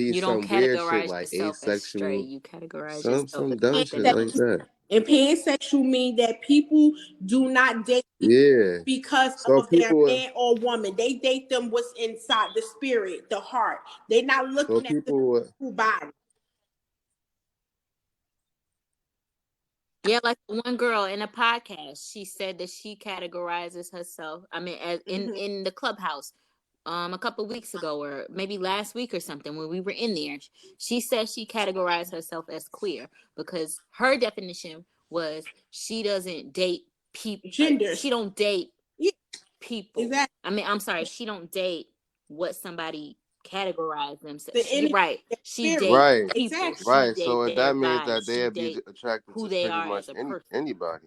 S3: You don't
S6: some weird shit
S3: categorize
S6: like
S3: yourself as straight.
S6: asexual,
S3: You categorize yourself
S6: some
S3: as
S6: dumb
S1: And
S6: shit like
S3: bisexual.
S6: that.
S1: pansexual mean that people do not date
S6: Yeah.
S1: because
S6: So
S1: of their
S6: people,
S1: man or woman. They date them what's inside the spirit, the heart. They're not
S6: so
S1: looking at the
S6: people,
S1: physical body.
S3: Yeah, like the one girl in a podcast, she said that she categorizes herself. I mean, as
S1: Mm-hmm.
S3: in the clubhouse, a couple of weeks ago, or maybe last week or something, when we were in there. She said she categorized herself as queer because her definition was she doesn't date people.
S1: Genders.
S3: She don't date
S1: Yeah,
S3: people.
S1: exactly.
S3: I mean, I'm sorry, she don't date what somebody categorized themselves.
S1: The
S3: She,
S1: energy,
S3: right.
S1: the
S3: She
S1: spirit.
S3: dates
S6: Right.
S3: people.
S1: Exactly.
S3: She
S6: Right.
S3: date
S6: So
S3: their
S6: that means
S3: body.
S6: that
S3: She
S6: they'll be
S3: date
S6: attracted
S3: who
S6: to
S3: they
S6: pretty
S3: are
S6: much
S3: as a person.
S6: anybody.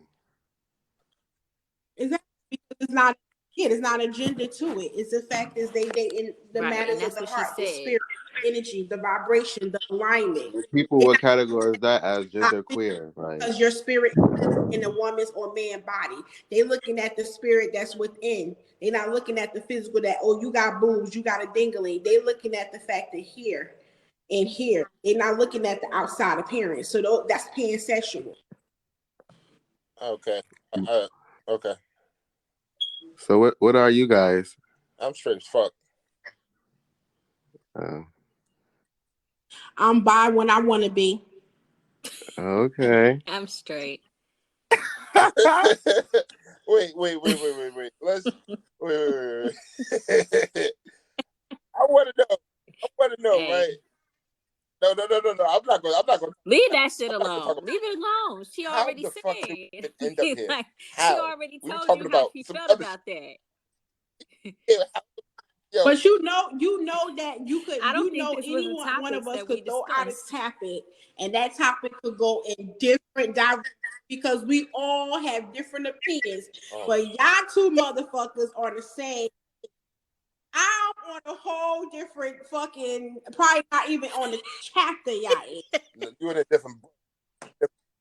S1: Exactly. Because it's not. Yeah, there's not a gender to it. It's the fact is they in the
S3: Right,
S1: matters
S3: and
S1: of
S3: that's
S1: the
S3: what she
S1: heart, the
S3: said.
S1: spirit, energy, the vibration, the alignment.
S6: People
S1: They're
S6: will
S1: not
S6: categorize that as gender
S1: looking
S6: queer, right?
S1: because your spirit is in a woman's or man body. They're looking at the spirit that's within. They're not looking at the physical that, oh, you got boobs, you got a dingling. They're looking at the fact that here and here. They're not looking at the outside appearance. So that's pansexual.
S2: Okay. Okay.
S6: So what are you guys?
S2: I'm straight as fuck.
S1: I'm bi when I want to be.
S6: Okay.
S3: I'm straight.
S2: Wait. Let's wait. I want to know,
S3: Hey.
S2: right? No. I'm not going.
S3: Leave that shit
S2: I'm not gonna talk
S3: alone.
S2: about
S3: Leave it alone. She
S2: how
S3: already
S2: the fuck can
S3: said.
S2: we even end up here.
S3: Like, she
S2: How?
S3: already
S2: We were
S3: told
S2: talking
S3: you how
S2: about
S3: she
S2: some
S3: felt
S2: other
S3: about that.
S2: shit. Yo,
S1: But you know that you could,
S3: I don't think this was a
S1: anyone, one
S3: topic
S1: of us
S3: that we
S1: could throw out a
S3: discussed.
S1: topic, and that topic could go in different directions because we all have different opinions. But y'all two motherfuckers are the same. I'm on a whole different fucking, probably not even on the chapter y'all in.
S2: you in a different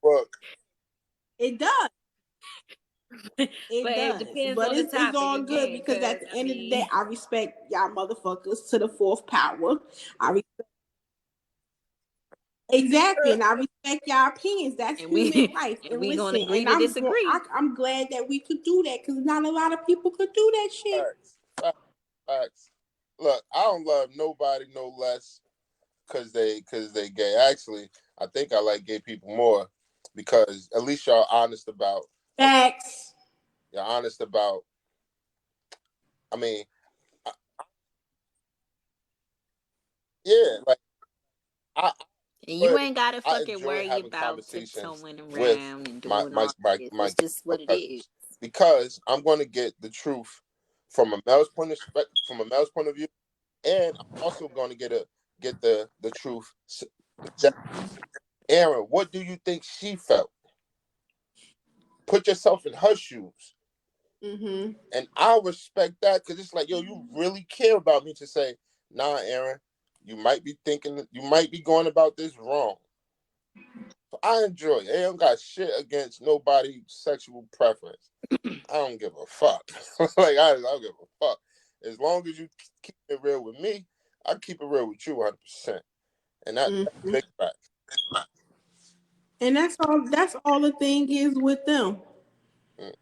S2: book.
S1: It does. It
S3: But
S1: does.
S3: it depends
S1: But
S3: on the
S1: it's
S3: topic
S1: all
S3: again,
S1: good because at the
S3: because, I
S1: end of the
S3: mean,
S1: day, I respect y'all motherfuckers to the fourth power. Exactly, and I respect y'all opinions. That's
S3: and
S1: human
S3: we
S1: life.
S3: and
S1: And
S3: we gonna
S1: listen,
S3: agree
S1: and
S3: to disagree.
S1: I'm glad that we could do that because not a lot of people could do that shit.
S2: Facts. Look, I don't love nobody no less because they gay. Actually, I think I like gay people more because at least y'all honest about.
S1: Facts.
S2: You're honest about. I mean, yeah, like I.
S3: And you ain't gotta
S2: I
S3: fucking
S2: enjoy
S3: worry
S2: having
S3: about
S2: conversations
S3: tiptoeing
S2: with
S3: around and
S2: my
S3: doing
S2: my
S3: all
S2: my,
S3: this.
S2: my
S3: It's just what it
S2: cousins
S3: is.
S2: because I'm going to get the truth from a male's point of view, and I'm also going to get the truth. Aaron, what do you think she felt? Put yourself in her shoes.
S1: Mm-hmm.
S2: And I respect that because it's like, yo, you really care about me to say, nah, Aaron, you might be going about this wrong. So I enjoy it. I don't got shit against nobody's sexual preference. I don't give a fuck. Like, I don't give a fuck. As long as you keep it real with me, I keep it real with you 100%. And that's big fact.
S1: And that's all the thing is with them.
S2: Mm.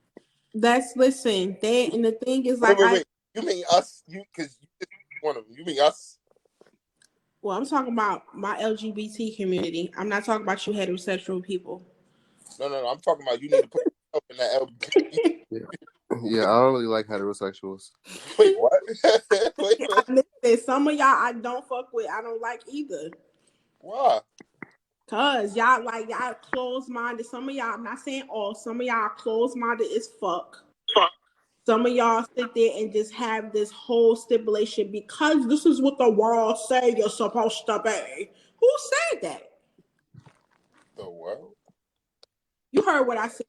S1: Listen, and the thing is like
S2: Wait. You mean us? Because you one of them. You mean us?
S1: well, I'm talking about my LGBT community. I'm not talking about you heterosexual people.
S2: No. I'm talking about you need to put yourself in that LGBT.
S6: Yeah, I don't really like heterosexuals.
S2: Wait, what? Wait.
S1: Listen, some of y'all I don't fuck with. I don't like either.
S2: Why?
S1: Cause y'all closed minded. Some of y'all, I'm not saying all, some of y'all closed minded as fuck. Some of y'all sit there and just have this whole stipulation because this is what the world say you're supposed to be. Who said that?
S2: The world?
S1: You heard what I said.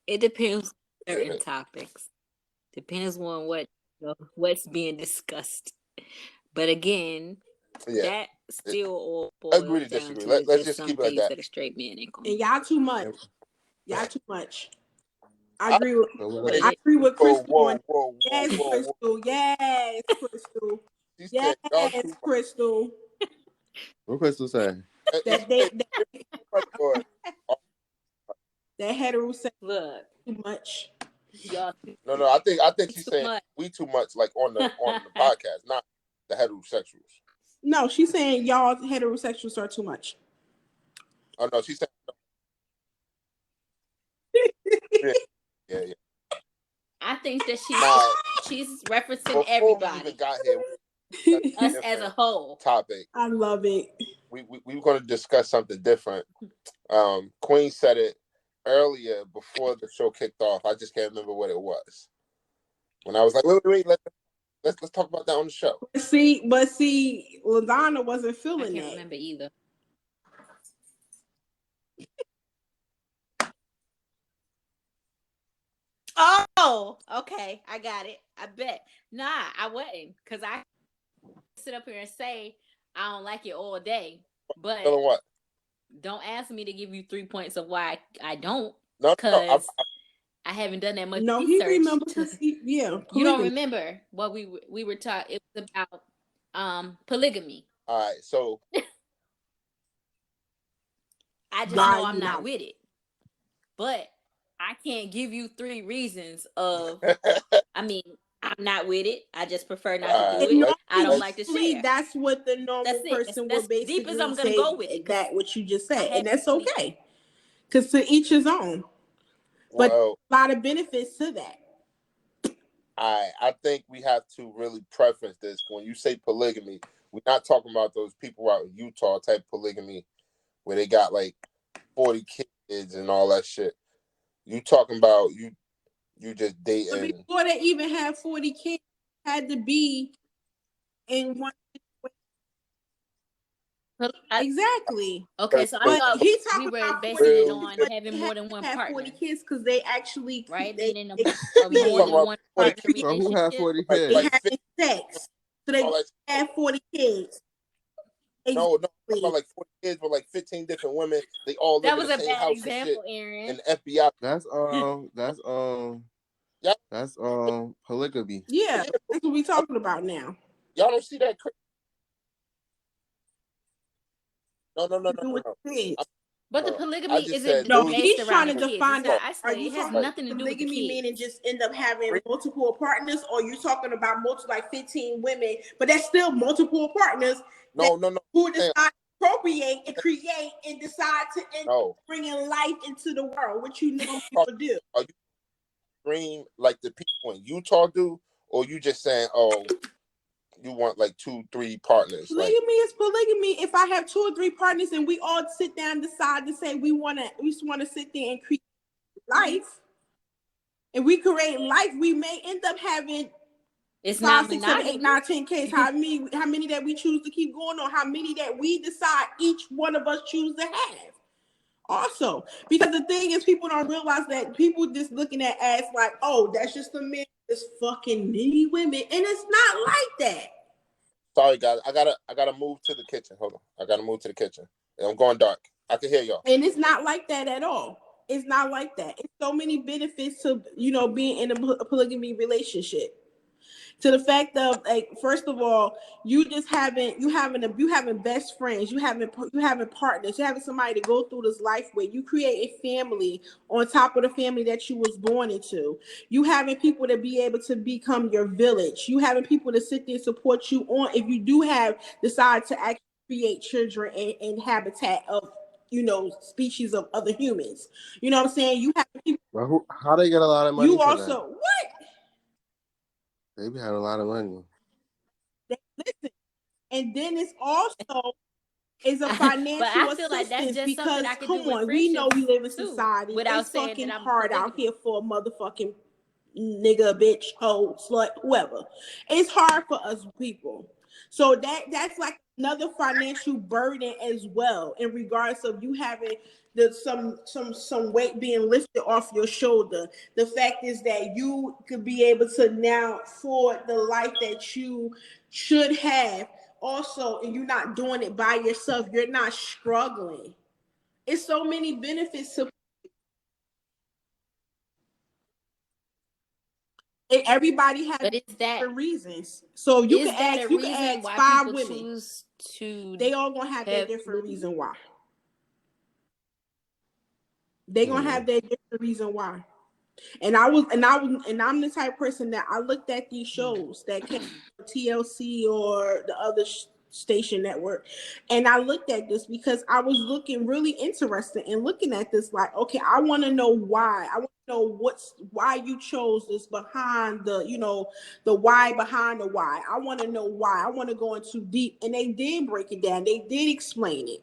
S3: It depends on certain topics. Depends on what's being discussed. But again, that still all
S2: Agree
S3: boils
S2: to
S3: down
S2: disagree.
S3: to
S2: Let's
S3: just
S2: just
S3: some
S2: keep it like
S3: things
S2: that.
S3: that a straight man ain't gonna.
S1: And y'all too much. Y'all too much. I agree with Crystal on.
S2: Whoa.
S1: Yes, Crystal. Yes, Crystal.
S2: She said, y'all
S1: Yes,
S2: too much.
S1: Crystal.
S6: What Crystal say?
S1: That heterosexual
S3: Look,
S1: too much.
S3: y'all.
S2: No. I think she's
S3: Too
S2: saying
S3: much.
S2: we too much, like on the podcast, not the heterosexuals.
S1: No, she's saying y'all heterosexuals are too much.
S2: Oh no, she's saying yeah.
S3: I think that
S2: Now,
S3: she's referencing
S2: before we
S3: everybody,
S2: even got here,
S3: us as a whole.
S2: topic.
S1: I love it.
S2: We were going to discuss something different. Queen said it earlier before the show kicked off. I just can't remember what it was. When I was like, wait, let's talk about that on the show.
S1: But see, LaDonna wasn't
S3: I
S1: feeling
S3: can't
S1: that.
S3: remember either. Oh, okay. I got it. I bet. Nah, I wasn't. Because I sit up here and say I don't like it all day. But
S2: Feeling what?
S3: don't ask me to give you 3 points of why I don't.
S2: No,
S3: Because I haven't done that much
S1: No,
S3: research.
S1: he remembers. Yeah,
S3: you don't remember what we were taught. It was about polygamy.
S2: All right, so
S3: I just know I'm not with it. But I can't give you 3 reasons of, I mean, I'm not with it. I just prefer not to do it. I don't like to share.
S1: That's what the normal person will basically
S3: deep as I'm gonna
S1: say.
S3: go with it.
S1: That what you just said, and that's okay. Because to each his own. But
S2: well,
S1: a lot of benefits to that.
S2: I think we have to really preference this. When you say polygamy, we're not talking about those people out in Utah type polygamy where they got like 40 kids and all that shit. You talking about you just dating.
S1: But before they even had 40 kids, had to be in one exactly.
S3: Okay, so I thought
S1: he talking
S3: we were
S1: about
S3: basing it on having more than one
S1: had
S3: partner.
S1: 40 kids because they actually
S3: right,
S1: they,
S3: being in a more than one partner relationship.
S6: So who had 40 kids?
S1: They having sex, so they had 40 kids.
S2: No, I'm talking about like 40 kids with like 15 different women. They all live in the same house
S3: example,
S2: and shit.
S3: Aaron.
S2: And the FBI.
S6: That's polygamy.
S1: Yeah, that's what we talking about now.
S2: Y'all don't see that? No.
S3: But the polygamy isn't
S1: he's trying to define that.
S3: Are you talking about
S1: nothing to do with polygamy meaning just end up having multiple partners, or you talking about multiple like 15 women, but that's still multiple partners?
S2: No.
S1: Who decide to procreate and create and decide to end up bringing life into the world, which you know people do.
S2: Are you dream like the people in Utah do, or you just saying, oh, you want like 2-3 partners?
S1: Polygamy is polygamy. If I have 2 or 3 partners and we all sit down and decide to say we just want to sit there and create life, and we create life, we may end up having 5, 6, 7, 8, 9, 10 kids. How many that we choose to keep going, or how many that we decide each one of us choose to have. Also, because the thing is, people don't realize that people just looking at as like, oh, that's just the men, just fucking many women, and it's not like that.
S2: Sorry, guys, I gotta move to the kitchen. Hold on, I gotta move to the kitchen. I'm going dark. I can hear y'all.
S1: And it's not like that at all. It's not like that. It's so many benefits to being in a polygamy relationship. To the fact of, like, first of all, you having best friends, you having partners, you having somebody to go through this life with. You create a family on top of the family that you was born into. You having people to be able to become your village. You having people to sit there and support you on if you do decide to actually create children and habitat of species of other humans. You know what I'm saying? You have people.
S6: Well, how they get a lot of money?
S1: You also what?
S6: They be having a lot of money.
S1: Listen, and then it's also is a financial assistance like because come on, we know we live in society. It's fucking hard out here for a motherfucking nigga, bitch, hoe, slut, whoever. It's hard for us people. So that's like another financial burden as well, in regards of you having some weight being lifted off your shoulder. The fact is that you could be able to now afford the life that you should have also, and you're not doing it by yourself. You're not struggling. It's so many benefits to everybody has different reasons. So you can ask 5 women. They all gonna have their different reason why. They gonna have their different reason why. And I'm the type of person that I looked at these shows that came from TLC or the other station network, and I looked at this because I was looking really interested in looking at this. Like, okay, I want to know why. I want to know why you chose this behind the, you know, the why behind the why. I want to know why. I want to go into deep. And they did break it down. They did explain it.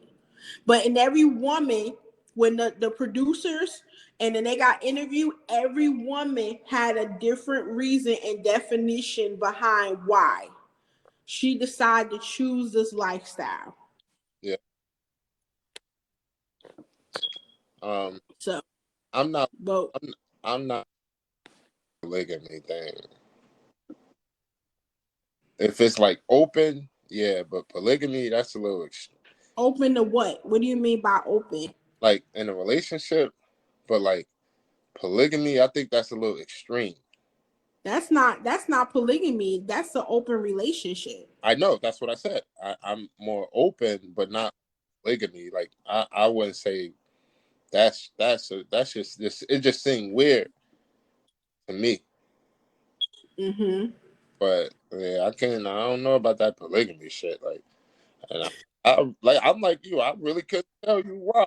S1: But in every woman, when the producers and then they got interviewed, every woman had a different reason and definition behind why she decided to choose this lifestyle.
S2: Yeah.
S1: So
S2: I'm not.
S1: but
S2: I'm not polygamy thing. If it's like open, yeah, but polygamy, that's a little
S1: open to what? What do you mean by open?
S2: like in a relationship, but like polygamy, I think that's a little extreme.
S1: That's not polygamy. That's an open relationship.
S2: I know that's what I said. I'm more open, but not polygamy. Like I wouldn't say that's just it just seemed weird to me.
S1: Mm-hmm.
S2: But yeah, I don't know about that polygamy shit. Like, and I'm like you. I really couldn't tell you why.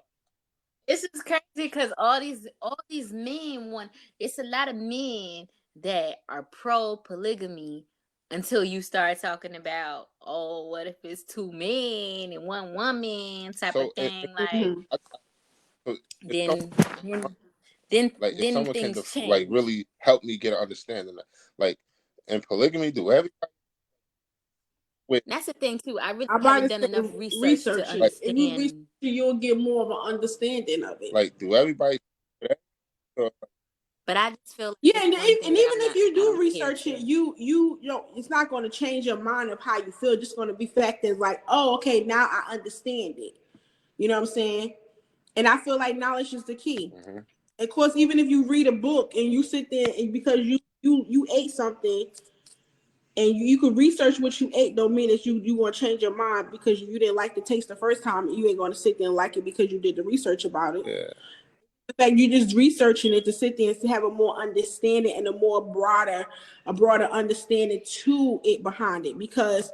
S3: This is crazy because all these men want. It's a lot of men that are pro polygamy until you start talking about, oh, what if it's two men and one woman type of thing, like
S1: Mm-hmm.
S3: then
S2: Like if
S3: then
S2: someone can
S3: things
S2: like
S3: change.
S2: really help me get an understanding, like in polygamy, do everybody with
S3: That's the thing too. I really
S1: I'm about
S3: haven't
S1: to
S3: done
S1: say
S3: enough research to
S1: research it.
S2: like
S1: If you research
S3: understand.
S1: it, you'll get more of an understanding of it.
S2: like do everybody?
S3: But I just feel like
S1: Yeah,
S3: it's
S1: and
S3: one
S1: even
S3: thing that
S1: if you
S3: I
S1: do
S3: don't care
S1: research it,
S3: to.
S1: you know, it's not going to change your mind of how you feel. Just going to be factors like, oh, okay, now I understand it. You know what I'm saying? And I feel like knowledge is the key.
S2: Mm-hmm.
S1: Of course, even if you read a book and you sit there and because you ate something and you could research what you ate, don't mean that you want to change your mind because you didn't like the taste the first time. You ain't going to sit there and like it because you did the research about it.
S2: Yeah.
S1: The fact you're just researching it to sit there and to have a more understanding and a broader understanding to it behind it, because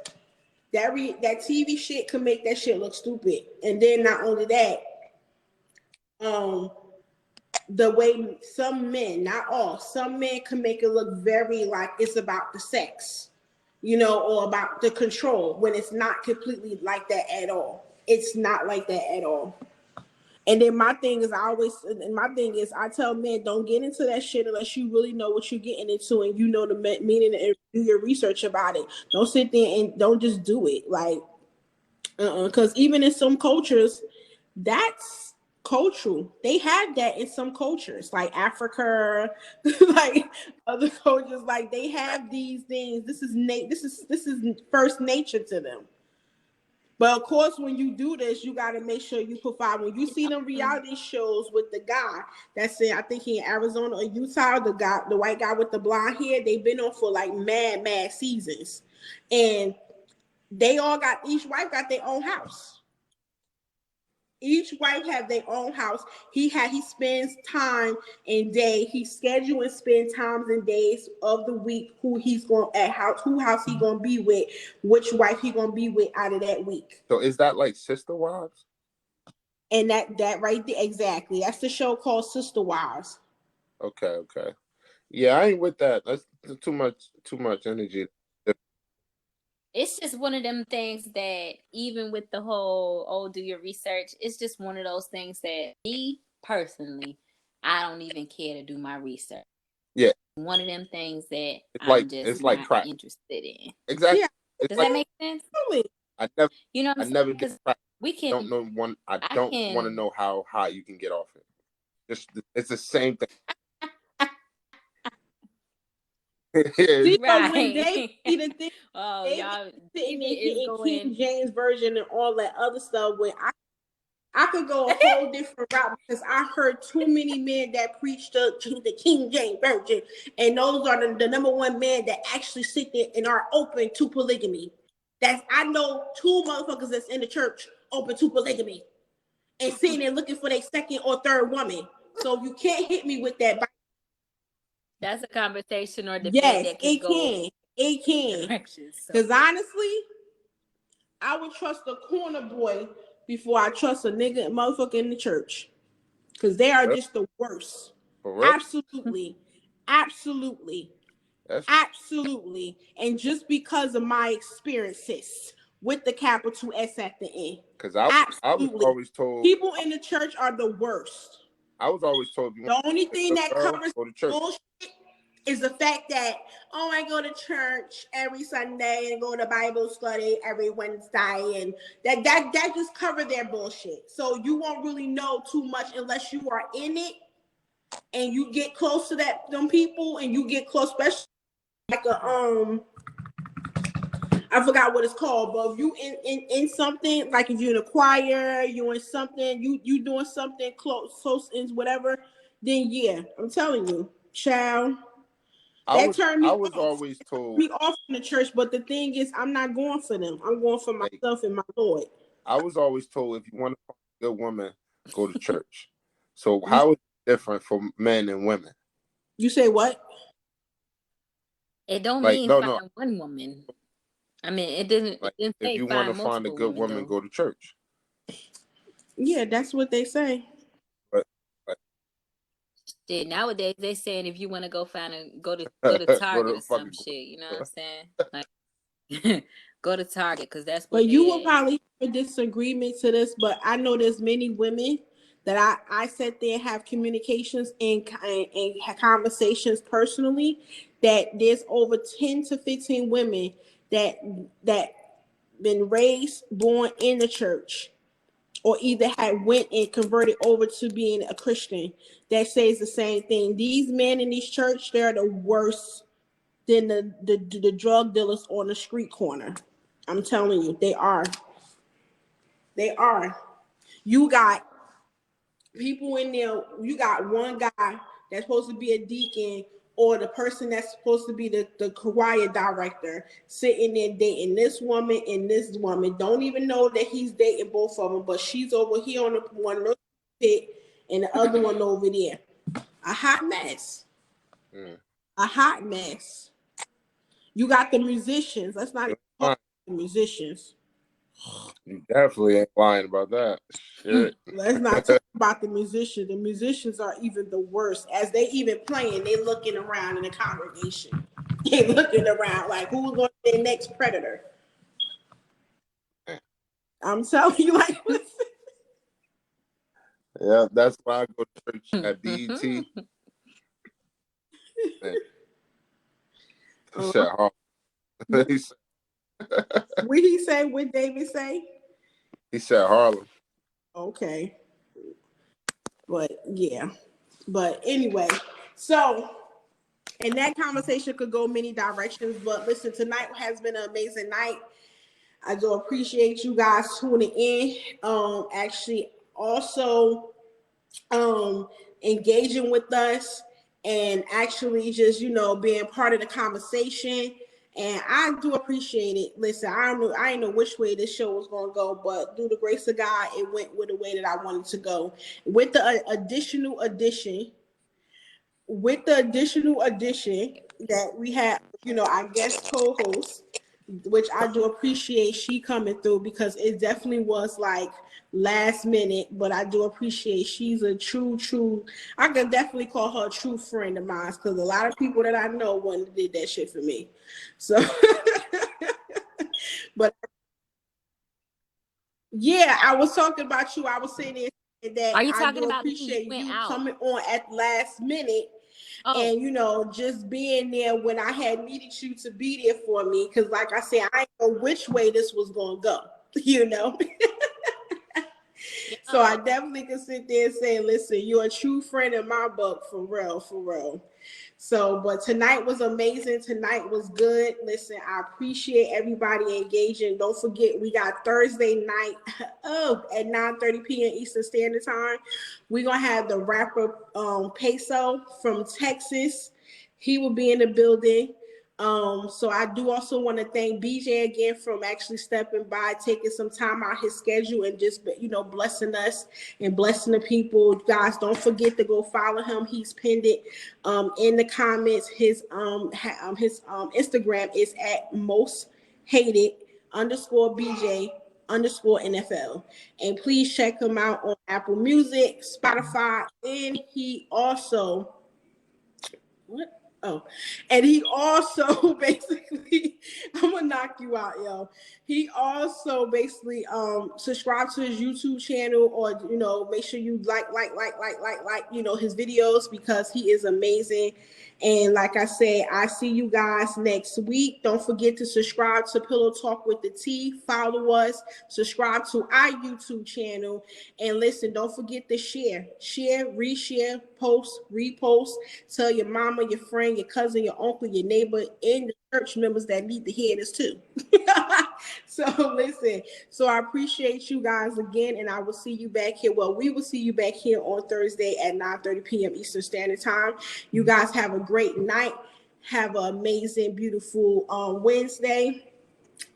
S1: that TV shit can make that shit look stupid. And then not only that, um, the way some men, not all, some men can make it look very like it's about the sex, you know, or about the control when it's not completely like that at all. It's not like that at all. And then my thing is, I tell men, don't get into that shit unless you really know what you're getting into and you know the meaning and do your research about it. Don't sit there and don't just do it. Like, because even in some cultures, that's cultural. They have that in some cultures, like Africa, like other cultures, like they have these things. This is this is first nature to them. But of course, when you do this, you got to make sure you provide. When you see them reality shows with the guy that's in, I think he in Arizona or Utah, the white guy with the blonde hair, they've been on for like mad seasons, and they all got, each wife got their own house. Each wife have their own house. He spends time and day. He schedule and spend times and days of the week who he's going at house, who house he gonna be with, which wife he gonna be with out of that week.
S2: So is that like Sister Wives?
S1: And that right there, exactly. That's the show called Sister Wives.
S2: Okay. Yeah, I ain't with that. That's too much energy.
S3: It's just one of them things that even with the whole, oh, do your research, it's just one of those things that me personally, I don't even care to do my research.
S2: Yeah.
S3: One of them things that
S2: It's
S3: just
S2: like
S3: not
S2: crack.
S3: interested in.
S2: Exactly.
S1: Yeah.
S2: It's
S3: Does
S2: like
S3: that make sense?
S2: I never
S3: You know what
S2: I
S3: I'm
S2: never
S3: saying?
S2: get
S3: 'Cause
S2: crack.
S3: we
S2: I don't
S3: can,
S2: know one. I
S3: I
S2: don't want to
S3: can,
S2: know how high you can get off it. Just it's the same thing. Yeah,
S1: See, but when they
S3: right.
S1: see the thing,
S3: Oh,
S1: they
S3: y'all,
S1: sitting
S3: David
S1: there
S3: is
S1: getting King
S3: going.
S1: James version and all that other stuff. When I could go a whole different route because I heard too many men that preach the King James version, and those are the number one men that actually sit there and are open to polygamy. That's, I know two motherfuckers that's in the church open to polygamy and sitting there looking for their second or third woman. So you can't hit me with that.
S3: That's a conversation or debate
S1: Yes,
S3: that could
S1: it
S3: go
S1: can. It can.
S3: directions. So.
S1: Because honestly, I would trust a corner boy before I trust a nigga and motherfucker in the church. Because they are just the worst.
S2: For real?
S1: Absolutely. Absolutely.
S2: That's
S1: Absolutely. And just because of my experiences with the capital S at the end.
S2: because I was
S1: Absolutely.
S2: always told
S1: People in the church are the worst.
S2: I was always told if you want
S1: The only
S2: a
S1: thing
S2: good
S1: that
S2: girl,
S1: covers
S2: go to church.
S1: bullshit is the fact that, oh, I go to church every Sunday and go to Bible study every Wednesday, and that just cover their bullshit. So you won't really know too much unless you are in it and you get close to them people, and you get close, especially like I forgot what it's called, but if you in something, like if you're in a choir, you in something, you doing something close in whatever, then yeah, I'm telling you, child, that turned me
S2: I was
S1: off.
S2: always told
S1: Me off in the church, but the thing is, I'm not going for them. I'm going for
S2: like,
S1: myself and my Lord.
S2: I was always told if you want to find a good woman, go to church. So
S1: You,
S2: how is it different for men and women?
S1: you say what?
S3: It don't
S2: Like
S3: mean
S2: no,
S3: find one woman. I mean, it didn't.
S2: like
S3: It didn't
S2: if
S3: say
S2: you want to
S3: find
S2: find a
S3: multiple
S2: good
S3: women
S2: woman,
S3: though.
S2: go to church.
S1: Yeah, that's what they say.
S2: But
S3: Shit, nowadays they saying if you want to go go to
S2: go
S3: Target
S2: to
S3: or some
S2: fucking
S3: shit. You know what I'm saying? Like, go to Target because that's what
S1: But you
S3: they
S1: will
S3: at.
S1: probably have a disagreement to this, but I know there's many women that I sit there and have communications and have conversations personally, that there's over 10 to 15 women that been raised, born in the church, or either had went and converted over to being a Christian, that says the same thing. These men in these church, they're the worst than the drug dealers on the street corner. I'm telling you, they are. They are. You got people in there. You got one guy that's supposed to be a deacon, or the person that's supposed to be the choir director, sitting there dating this woman and this woman. Don't even know that he's dating both of them, but she's over here on the one pit and the other one over there. A hot mess. A hot mess. You got the musicians. Let's not talk about the musicians.
S2: you definitely ain't lying about that. Shit.
S1: Let's not talk about the musicians. The musicians are even the worst. As they even playing, they looking around in the congregation. They looking around like, who's going to be their next predator? I'm telling you, like,
S2: Yeah, that's why I go to church at BET. He said,
S1: what
S2: he said,
S1: he say? What David say?
S2: he said Harlem.
S1: Okay, but yeah, but anyway, so. And that conversation could go many directions, but listen, tonight has been an amazing night. I do appreciate you guys tuning in. Actually, also engaging with us and actually just being part of the conversation. And I do appreciate it. Listen, I didn't know which way this show was gonna go, but through the grace of God, it went with the way that I wanted to go. With the additional addition that we had, our guest co-host, which I do appreciate she coming through, because it definitely was like last minute, but I do appreciate she's a true, I could definitely call her a true friend of mine, because a lot of people that I know wouldn't did that shit for me. So, but yeah, I was talking about you. I was saying that
S3: Are you
S1: I
S3: talking
S1: do
S3: about me? You
S1: appreciate
S3: went
S1: you
S3: out.
S1: coming on at the last minute.
S3: Oh,
S1: And just being there when I had needed you to be there for me, because like I said, I didn't know which way this was gonna go. So I
S3: yeah.
S1: definitely can sit there and say, listen, you're a true friend in my book, for real, for real. So, but tonight was amazing. Tonight was good. Listen, I appreciate everybody engaging. Don't forget, we got Thursday night at 9:30 p.m. Eastern Standard Time. We're going to have the rapper Peso from Texas. He will be in the building. So I do also want to thank BJ again from actually stepping by, taking some time out his schedule, and just blessing us and blessing the people. Guys, don't forget to go follow him. He's pinned it in the comments. His Instagram is at most hated _BJ _NFL. And please check him out on Apple Music, Spotify, and he also What? Oh, and he also basically, I'm gonna knock you out, yo. He also basically subscribe to his YouTube channel, or make sure you like his videos, because he is amazing. And like I said, I see you guys next week. Don't forget to subscribe to Pillow Talk with the T. Follow us, subscribe to our YouTube channel, and listen, don't forget to share, reshare, post, repost. Tell your mama, your friend, your cousin, your uncle, your neighbor, and the church members that need to hear this too. So listen, so I appreciate you guys again, and I will see you back here. Well, we will see you back here on Thursday at 9:30 p.m. Eastern Standard Time. You guys have a great night. Have an amazing, beautiful Wednesday,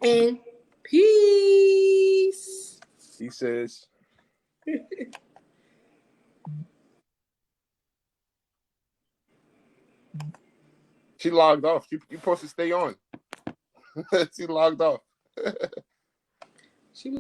S1: and peace.
S4: He says. She logged off. You supposed to stay on. She logged off.
S1: She was